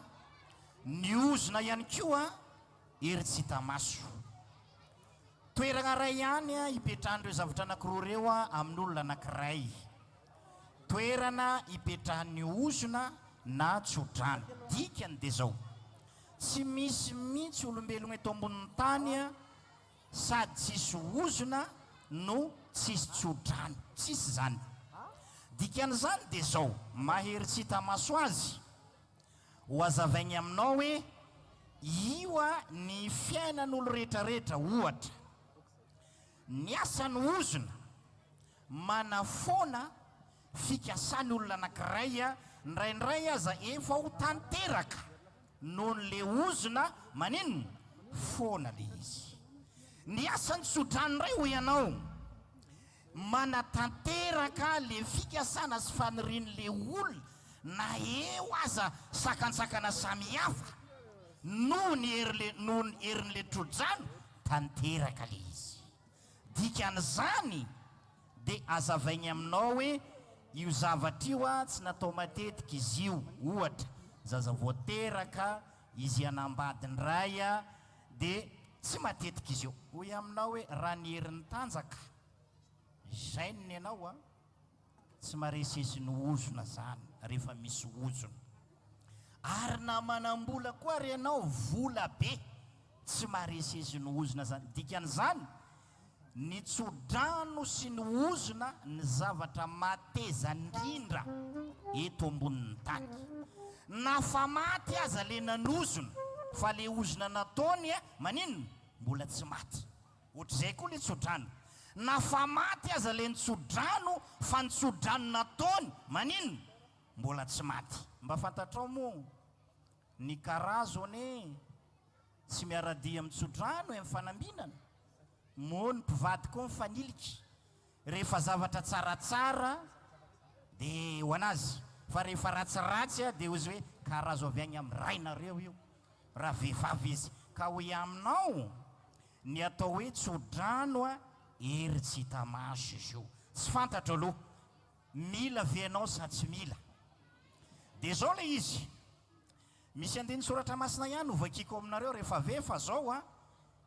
Speaker 22: ny ozona ihany koa hery tsy tamaso. Toerana ray ihany ipetrahan'ireo zavatra anankiroa reo amin'olona anankiray. Toerana ipetrahan'ny ozona na tsodrano. Dikany dia zao tsy misy mihitsy olombelogna eto ambonin'ny tany sady tsisy ozona no tsisy tsodrano, tsisy zany. Dikan'izany dia zao mahery tsy tamaso azy ho azavaigny aminao hoe io ny fiainan'olo rehetrarehetra. Ohatra ny asan'ny ozona manafoana fikasany olona anankiray ndraindray aza efa ho tanteraka noho n'le ozona maninona foana le izy. Ny asan'ny tsodrano ray ho ianao manatanteraka le fikasana sy fanirian'le olona na eo aza sakantsakana samihafa noho ny herin'le tsodrano tanteraka le izy. Dikan'izany dia azavaigny aminao hoe io zavatra io tsy natao matetika izy io. Ohatra zaza voateraka izy anambadiny ray dia tsy matetika izy io. Hoy aminao hoe raha ny herin'ny tanjaka zay ny ianao tsy maresesy ny ozona zany rehefa misy ozona. Ary na manambola koa ry ianao vola be tsy maresesy ny ozona zany. Dikan'izany ny tsodrano sy ny ozona ny zavatra mateza indrindra eto ambonin'ny tany. Na fa maty aza le nanozona fa le ozona nataony maninona mbola tsy maty. Ohatr'izay koa le tsodrano. Na fa maty aza le nitsodrano fa nitsodrano nataony maninona mbola tsy maty. Mba fantatrao moa ny karazo ane tsy miaradia amin'ny tsodrano amin'ny fanambinana. Moa ny mpivady koa mifaniliky rehefa zavatra tsaratsara dia ho anazy, fa rehefa ratsiratsy dia ozy hoe karazo avy agny amin'ny rainareo io raha vehivavy izy. Ka hoy aminao ny atao hoe tsodrano hery tsy tamaso izy io. Tsy fantatra aloha mila venao sa tsy mila. Dia zao le izy misy andiny soratra masina ihany hovakiko aminareo rehefa ve fa zao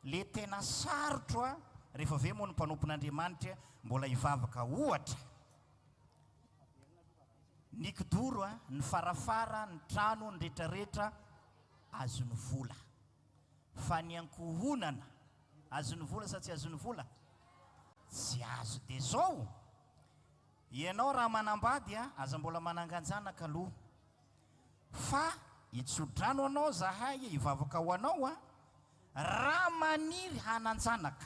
Speaker 22: le tena sarotro rehefa ve moa ny mpanompon'Andriamanitra mbola hivavaka. Ohatra ny kidoro ny farafara ny trano ny rehetrarehetra azony vola, fa ny ankohonana azony vola sa tsy azony vola? Tsy azo. Dia zao ianao raha manambady aza mbola mananganjanaka aloha, fa hitsodrano anao zahay hivavaka ho anao raha maniry hananjanaka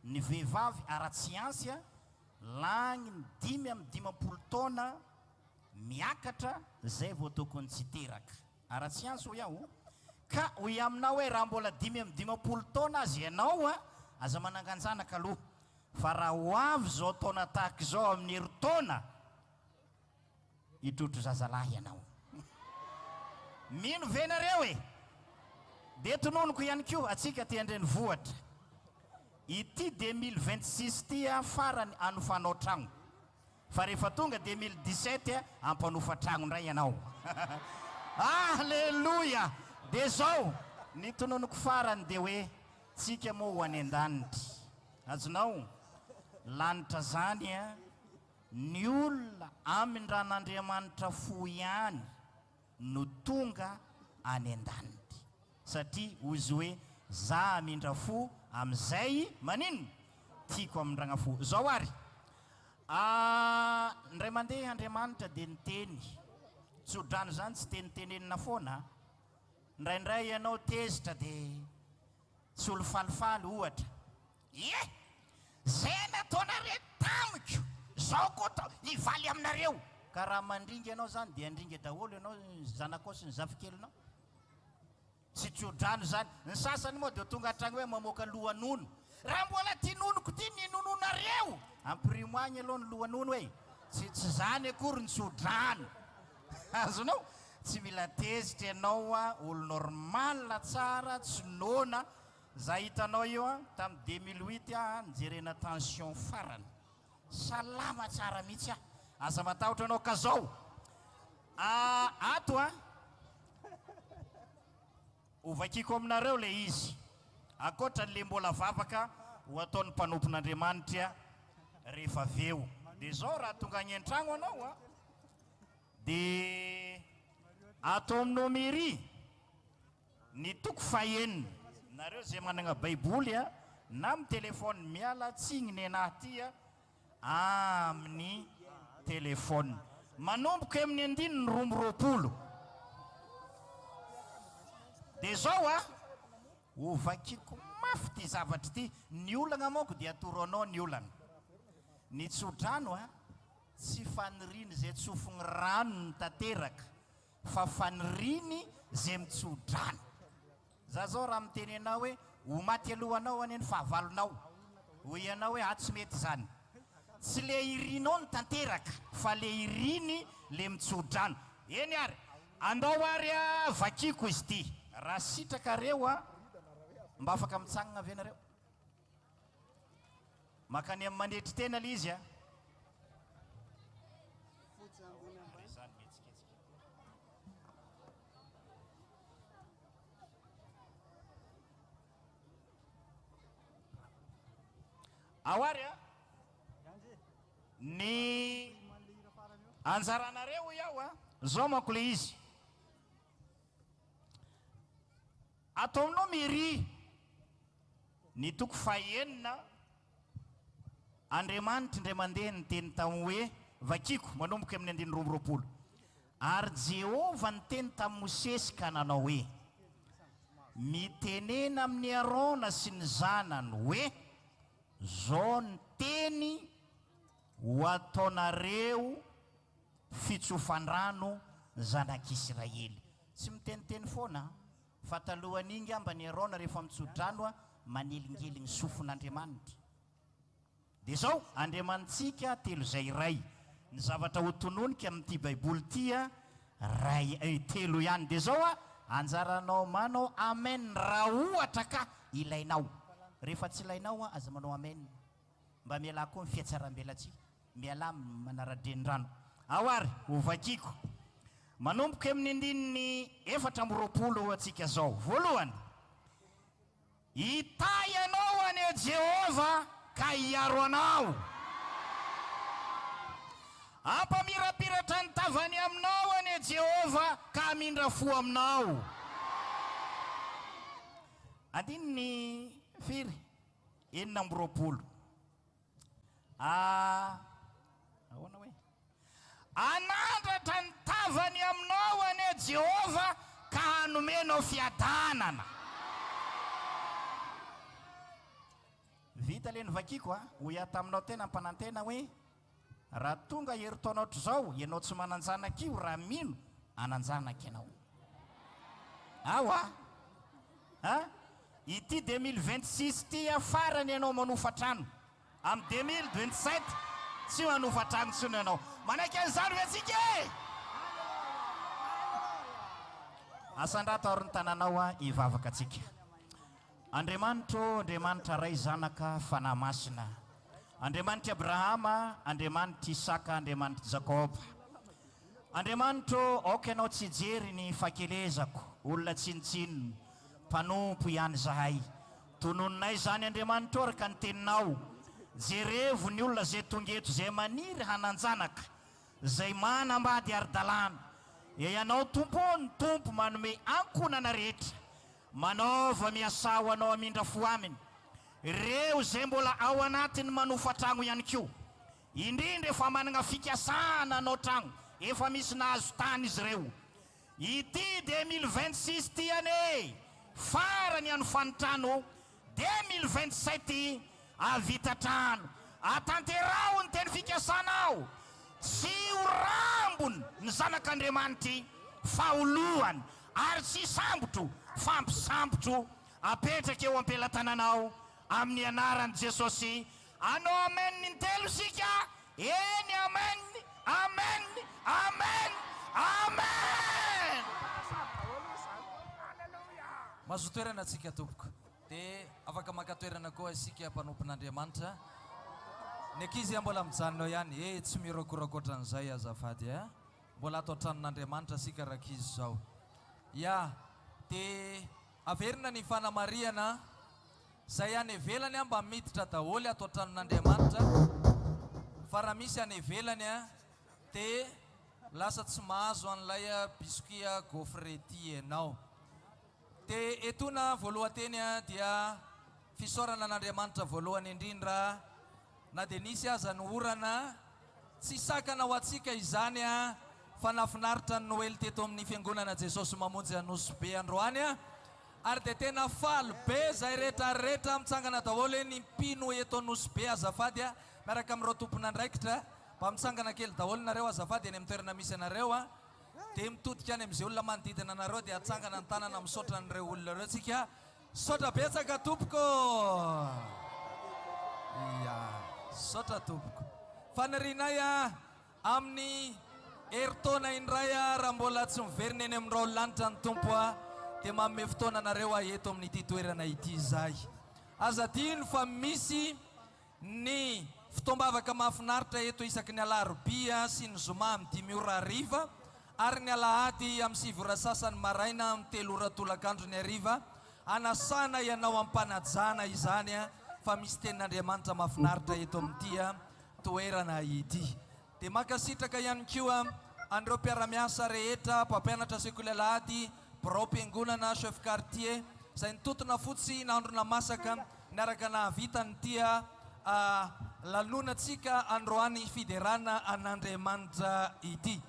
Speaker 22: ny vehivavy ara-tsiansy lagny ny 5 amin'ny 50 taona miakatra zay vao tokony tsy teraka. Ara-tsiansy ho iaho ka hoy aminao hoe raha mbola 5 amin'ny 50 taona azy ianao aza mananganjanaka aloha, fa raha ho avy zao taona tahaka izao amin'ny herintaona hitrotro zazalahy ianao. Mino venareo e. Dia tononoko ihany koa atsika ty andreny vohatra ity 2026 ty farany anofanao tragno, fa rehefa tonga 2017 ampanofa tragno ndray ianao. Alleluia. Dia zao ny tononoko farany dia hoe tsika moa ho any an-danitra. Azonao lanitra zany ny olona amindran'Andriamanitra fo ihany no tonga any an-danitra. Satria ozy hoe za amindra fo amin'izay maninona tiako amindragna fo. Zao ary ndray mandeha Andriamanitra dia niteny tsodrano zany tsy tenitenenina foana. Ndraindray ianao tezitra dia
Speaker 1: tsy olo falifaly ohatra ie zay nataonareo tamiko zao koa hivaly aminareo ka raha mandringa ianao zany dia andringa daholo ianao zanakao sy ny zavikelinao tsy tsodrano zany ny sasany moa dia tonga hatragny hoe mamoaka lohanono raha mbola ty nonoko ty ninononareo ampirimoagny aloha ny lohanono hoe tsy zany akory ny tsodrano azonao tsy mila tezitra ianao a olo normal tsara tsy nona za hitanao io a tamin'ny 2008 a nijerena tension farany salama tsara mihitsy a aza matahotra anao ka zao ato a ovakiko aminareo le izy akoatra le mbola vavaka ho ataon'ny mpanompon'Andriamanitra rehefa aveo dia zao raha tonga any an-tragno anao a dia atao amin'ny nomery ny toko fahenina nareo zay manana baiboly a na amin'ny telefôny miala tsiny ny anahy ty a amin'ny telefôny manomboka amin'ny 9:20 dia zao a ovakiko mafy ty zavatra ty ny olana moko dia atoro anao ny olana ny tsodrano a tsy faniriny zay tsofony rano ny tanteraka fa faniriny zay mitsodrano za zao raha miteny anao hoe ho maty alohanao aneny fahavalonao ho ianao hoe tsy mety zany tsy le irinao ny tanteraka fa le iriny le mitsodrano eny ary andao ary a vakiko izy ty raha sitraka reo a mba afaka mitsagnana avy anareo makany amin'ny mandetry tena le izy a aoary a ny anjaranareo iaho a zao manko le izy atao aminao mairie ny toko fahenina Andriamanitra indray mandeha ny teny tamin'ny hoe vakiko manomboka amin'ny 9:20 ary Jehova ny teny tamin'ny Mosesy ka nanao hoe mitenena amin'ny Arona sy ny zanany hoe zao ny teny ho ataonareo fitsofan-drano zanak'Israely tsy miteniteny foana fa talohan'ingy amba ny Arona rehefa mitsodrano a manelingeligny sofon'Andriamanitra dia zao andriamanitsika telo zay iray ny zavatra ho tononika amin'ity baiboly ty a ray telo ihany dia zao a anjaranao manao amen raha ohatra ka ilainao rehefa tsy ilainao a aza manao amen mba miala koa ny fiatsaram-belatsy miala manaradrendrano aoary ovakiko manomboka amin'ny 4:20 atsika zao voalohany hitay anao ane Jehova ka hiaro anao ampamirapiratra ny tavany aminao ane Jehova ka hamindra fo aminao andininy firy 4:20 ahoana hoe anandratra ny tavany aminao ane Jehova ka hanomenao fiadanana vita le ny vakiko a ho ia taminao tena mpanantena hoe raha tonga heritaonao tro zao ianao tsy mananjanaka io raha mino ananjanaka ianao ao a ity 2026 ty afarany ianao manofatrano amin'ny 2027 tsy manofatrano tsony ianao manaiky an'izany ve atsika e asandrato ary ny tananao a hivavaka atsika Andriamanitra ray zanaka fanahy masina Andriamanitra Abrahama Andriamanitra Isaka Andriamanitra Jakoba Andriamanitra aoka ianao tsy jery ny fakelezako olona tsinitsininy mpanompo ihany zahay tonononay zany Andriamanitra araka ny teninao jerevo ny olona zay tongeto zay maniry hananjanaka zay manambady ara-dalàna ianao tompo ny tompo manome ankonana rehetra manaova miasa ho anao amindra fo aminy ireo zay mbola ao anatiny manofatragno ihany koa indrindra efa manana fikasana anao tragno efa misy nahazo tany izy ireo ity 2026 ty ane farany any fanotrano 2027 avita trano atanterao ny teny fikasanao tsy ho rambony ny zanak'Andriamanitra faholohany ary tsy sambotro fampisambotro apetraka eo am-pelatananao amin'ny anaran'i Jesosy. Anao amen ny telo sika. Eny amen, amen, amen, amen.
Speaker 10: Mahazo toerana atsika tompoko dia afaka maka toerana koa isika mpanompon'Andriamanitra. Ny ankizy mbola mijanona ihany tsy mirokoroko ohatran'izay azafady mbola atao tranon'Andriamanitra sika rakizy zao ya dia averina ny fanamariana zay any ivelany mba miditra daholo atao tranon'Andriamanitra fa raha misy any ivelany dia lasa tsy mahazo an'ilay biscuit gaufretti ianao. Dia etona voalohanteny dia fisaorana an'Andriamanitra voalohany indrindra na dia nisy aza ny orana tsy sakana ho atsika izany fa nafinaritra ny Noely teto amin'ny Fiangonana Jesosy Mamonjy Anosibe androany ary dia tena faly be zay rehetrarehetra mitsangana daholo ny mpino eto Anosibe azafady miaraka amin'ireo tompon'andraikitra mba mitsangana kely daholo nareo azafady any amin'ny toerana misy anareo dia mitodika any amin'izay olona manodidina anareo dia atsangana ny tanana misaotra n'ireo olona ireo tsika saotra betsaka tompoko saotra tompoko fanarinay amin'ny heritaona indray raha mbola tsy miverina eny amin'ireo lanitra ny tompo dia manome fotoana anareo eto amin'ity toerana ity zay azadino fa misy ny fitoam-bavaka mahafinaritra eto isaky ny alarobia sy ny zoma amin'ny 5:00 ary ny alahady amin'ny 7:00 sasany maraina amin'ny 3:00 ny hariva anasana ianao ampanajana izany fa misy tenin'Andriamanitra mahafinaritra eto amin'ity toerana ity. Dia makasitraka ihany koa andreo mpiara-miasa rehetra mpampianatra sekoly alahady Fiangonana chef quartier zay nitotona fotsy nandrona masaka niaraka nahavita nyity lalonatsika androany fiderana an'Andriamanitra ity.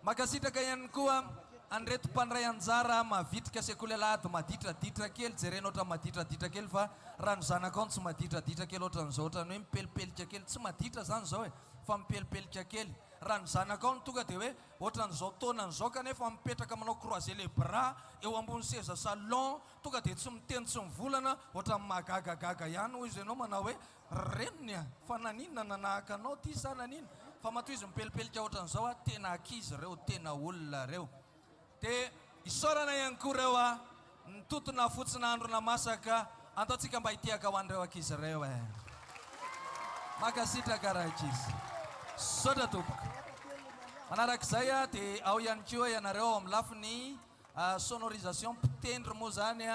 Speaker 10: Makasitraka ihany koa andreto mpandray anjara mavitrika sekoly alahady maditraditra kely jerena ohatra maditraditra kely fa raha ny zanakao tsy maditraditra kely ohatran'izao ohatrany hoe mipelipelika kely tsy maditra zany zao fa mipelipelika kely raha ny zanakao ny tonga dia hoe ohatran'izao taonan'izao kanefa mipetraka manao croiser les bras eo ambony seza salon tonga dia tsy miteny tsy mivolana ohatra mahagagagaga ihany hoy izy ianao manao hoe reniny fa naninona nanahaka anao ty sa nanina fa matoa izy mipelipelika ohatran'izao tena ankizy reo tena olona reo. Dia isaorana ihany koa reo nitotona fotsina androna masaka ataontsika mba hitiaka ho an'ireo ankizy reo makasitraka raha ankizy saotra tompoko manarak'izay dia ao ihany koa ianareo ao amin'ny lafiny sonorisation mpitendry moa zany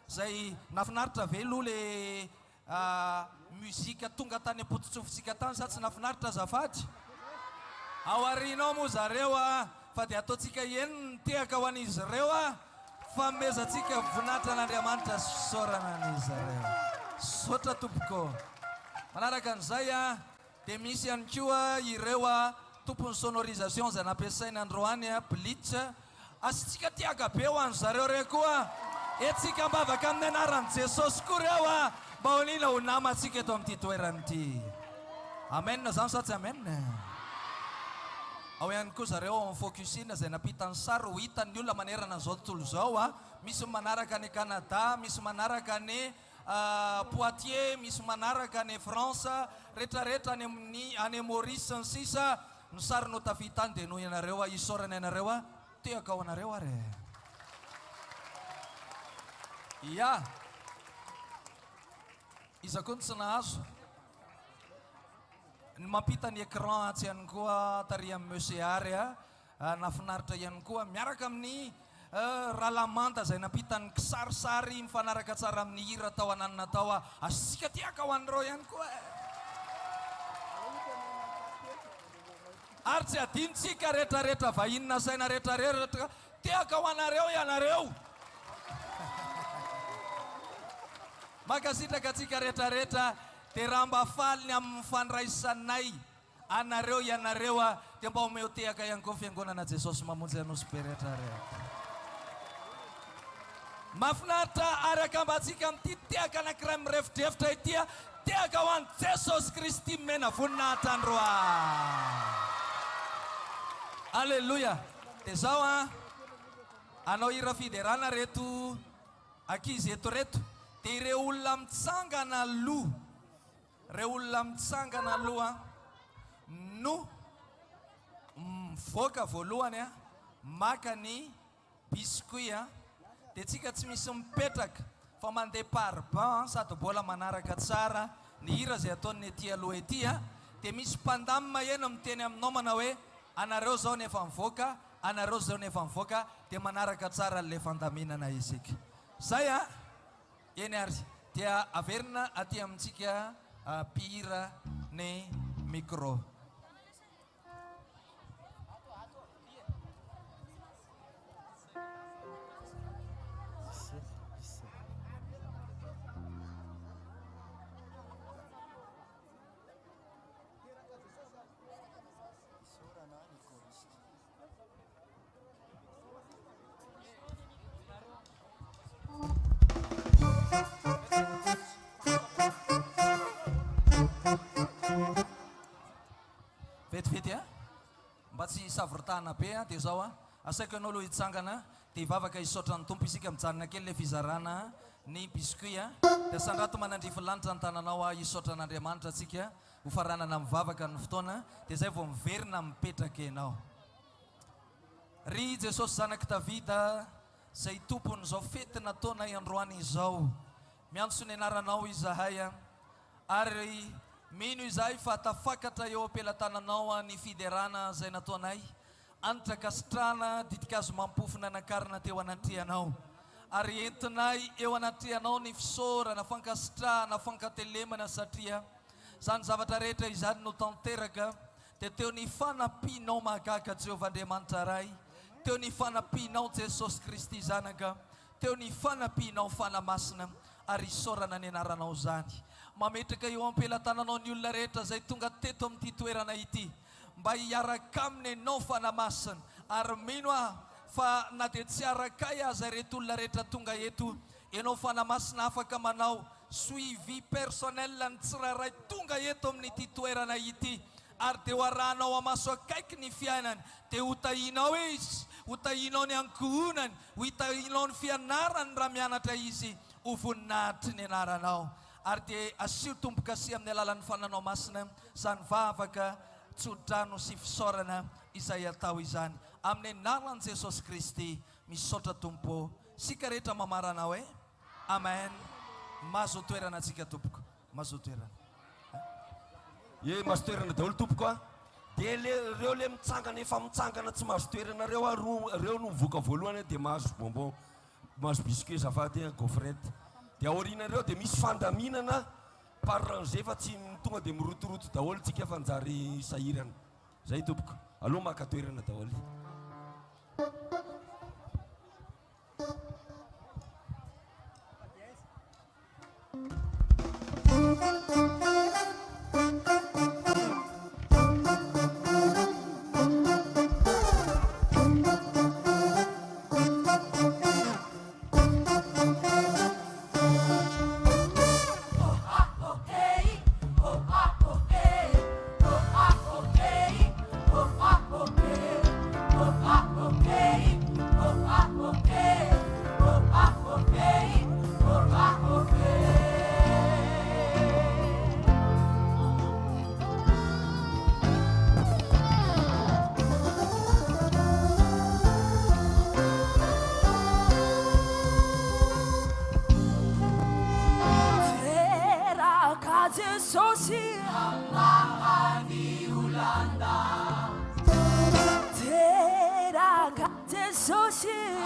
Speaker 10: zay nafinaritra ve aloha le muzika tonga tany ampotsotsofitsika tany sa tsy nafinaritra azafady ao arinao moa zareo fa dia ataontsika eny nitehaka ho an'izy ireo fa mezantsika voninahitra an'Andriamanitra saorana an'izy ireo saotra tompoko. Manaraka an'izay dia misy ihany koa ireo tompon'ny sonorisation zay nampiasaina androany blitz asitsika tiaka be ho an'zareo reo koa etsika mbavaka amin'ny anaran'i Jesosy koa reo mba honina ho namantsika eto amin'ity toeranyity. Amen zany sa tsy amen? Ao ihany koa zareo amin'ny focusine zay nampitany sary ho hitan'ny olona manerana an'izao tontolo izao misy manaraka ny Canada, misy manaraka ny Poitiers, misy manaraka ny France rehetrarehetra any Maurice ny sisa ny sary no tafitany dia noho ianareo isaorana ianareo tehaka ao anareo ary ya iza koa ny tsy nahazo ny mampita ny écran tsy ihany koa tary amin'ny monsieur ary nafinaritra ihany koa miaraka amin'ny rahalamanta zay nampitany kisarisary mifanaraka tsara amin'ny hira tao ananina tao asika tiaka ho an'ireo ihany koa ary tsy adinitsika rehetrarehetra vahinina saina rehetrarehetra tiaka ho anareo ianareo makasitraka atsika rehetrarehetra dia raha mba faliny amin'ny fandraisanay anareo ianareo dia mba omeo tehaka ihany koa Fiangonana Jesosy Mamonjy Anosibe rehetrarehetra mafinaritra araka ambatsika amin'ity teaka anankiray mirefitrefitra itya teaka ho an'i Jesosy Kristy mena voninahitra androa. Alleluia. Dia zao anao hira fiderana reto ankizy eto reto, dia ireo olona mitsangana aloha, ireo olona mitsangana aloha no mivoaka voalohany maka ny biscuit dia tsika tsy misy mipetraka fa mandeha parban sady mbola manaraka tsara ny hira zay ataony ety aloha ety dia misy mpandamina eno miteny aminao manao hoe anareo zao nefa mivoaka, anareo zao nefa mivoaka, dia manaraka tsara le fandaminana isika. Zay eny ary dia averina aty amintsika mpihira ny micro. Vetivety mba tsy savorotana be dia zao asaiko anao aloha hitsangana dia hivavaka hisaotra ny tompo isika mijanona kely le fizarana ny biscuit dia sandrato manandrify lanitra ny tananao hisaotra an'Andriamanitra atsika ho faranana mivavaka ny fotoana dia zay vao miverina mipetraka ianao. Ry Jesosy zanaky Davida zay tompony zao fety nataona androany izao, miantso ny anaranao izahay ary mino izahay fa tafakatra eo ampelantananao ny fiderana zay nataonay, antitra kasitrana didikazo mampofona nakarina teo anatrehanao ary entinay eo anatrehanao ny fisaorana, fankasitrahana, fankatelemana satria zany zavatra rehetra izany no tanteraka dia teo ny fanampianao mahagaga Jehovah Andriamanitra ray, teo ny fanampianao Jesosy Kristy zanaka, teo ny fanampianao fanamasina ary isaorana ny anaranao zany. Mametraka eo ampelantananao ny olona rehetra zay tonga teto amin'ity toerana ity mba hiaraka aminy ianao fanamasina ary mino fa na dia tsy arakay aza reto olona rehetra tonga eto ianao fanamasina afaka manao suivi personnel ny tsirairay tonga eto amin'ity toerana ity ary dia hoarahanao amaso akaiky ny fiainany dia hotahinao izy, hotahinao ny ankohonany, hotahinao ny fianarany raha mianatra izy ho voninahitry ny anaranao ary dia asio tomboka sy amin'ny alalan'ny fananao masina zany vavaka tsodrano sy fisaorana izay atao izany amin'ny anaran'i Jesosy Kristy misaotra tompo sika rehetra mamaranao amen. Mazo toerana atsika tompoko, mazo toerana
Speaker 19: mazo toerana daholo tompoko dia reo le mitsangana efa mitsangana tsy mazo toerana reo no mivoaka voalohany dia mazo bonbon, mazo biscuit zafady gaufrette dia aorianareo dia misy fandaminana par rangé fa tsy tonga dia mirotoroto daholo tsika fanjary sahirana zay tompoko. Aloha maka toerana daholo.
Speaker 11: Jesosy
Speaker 8: Amani Ulanda
Speaker 11: Teraka Jesosy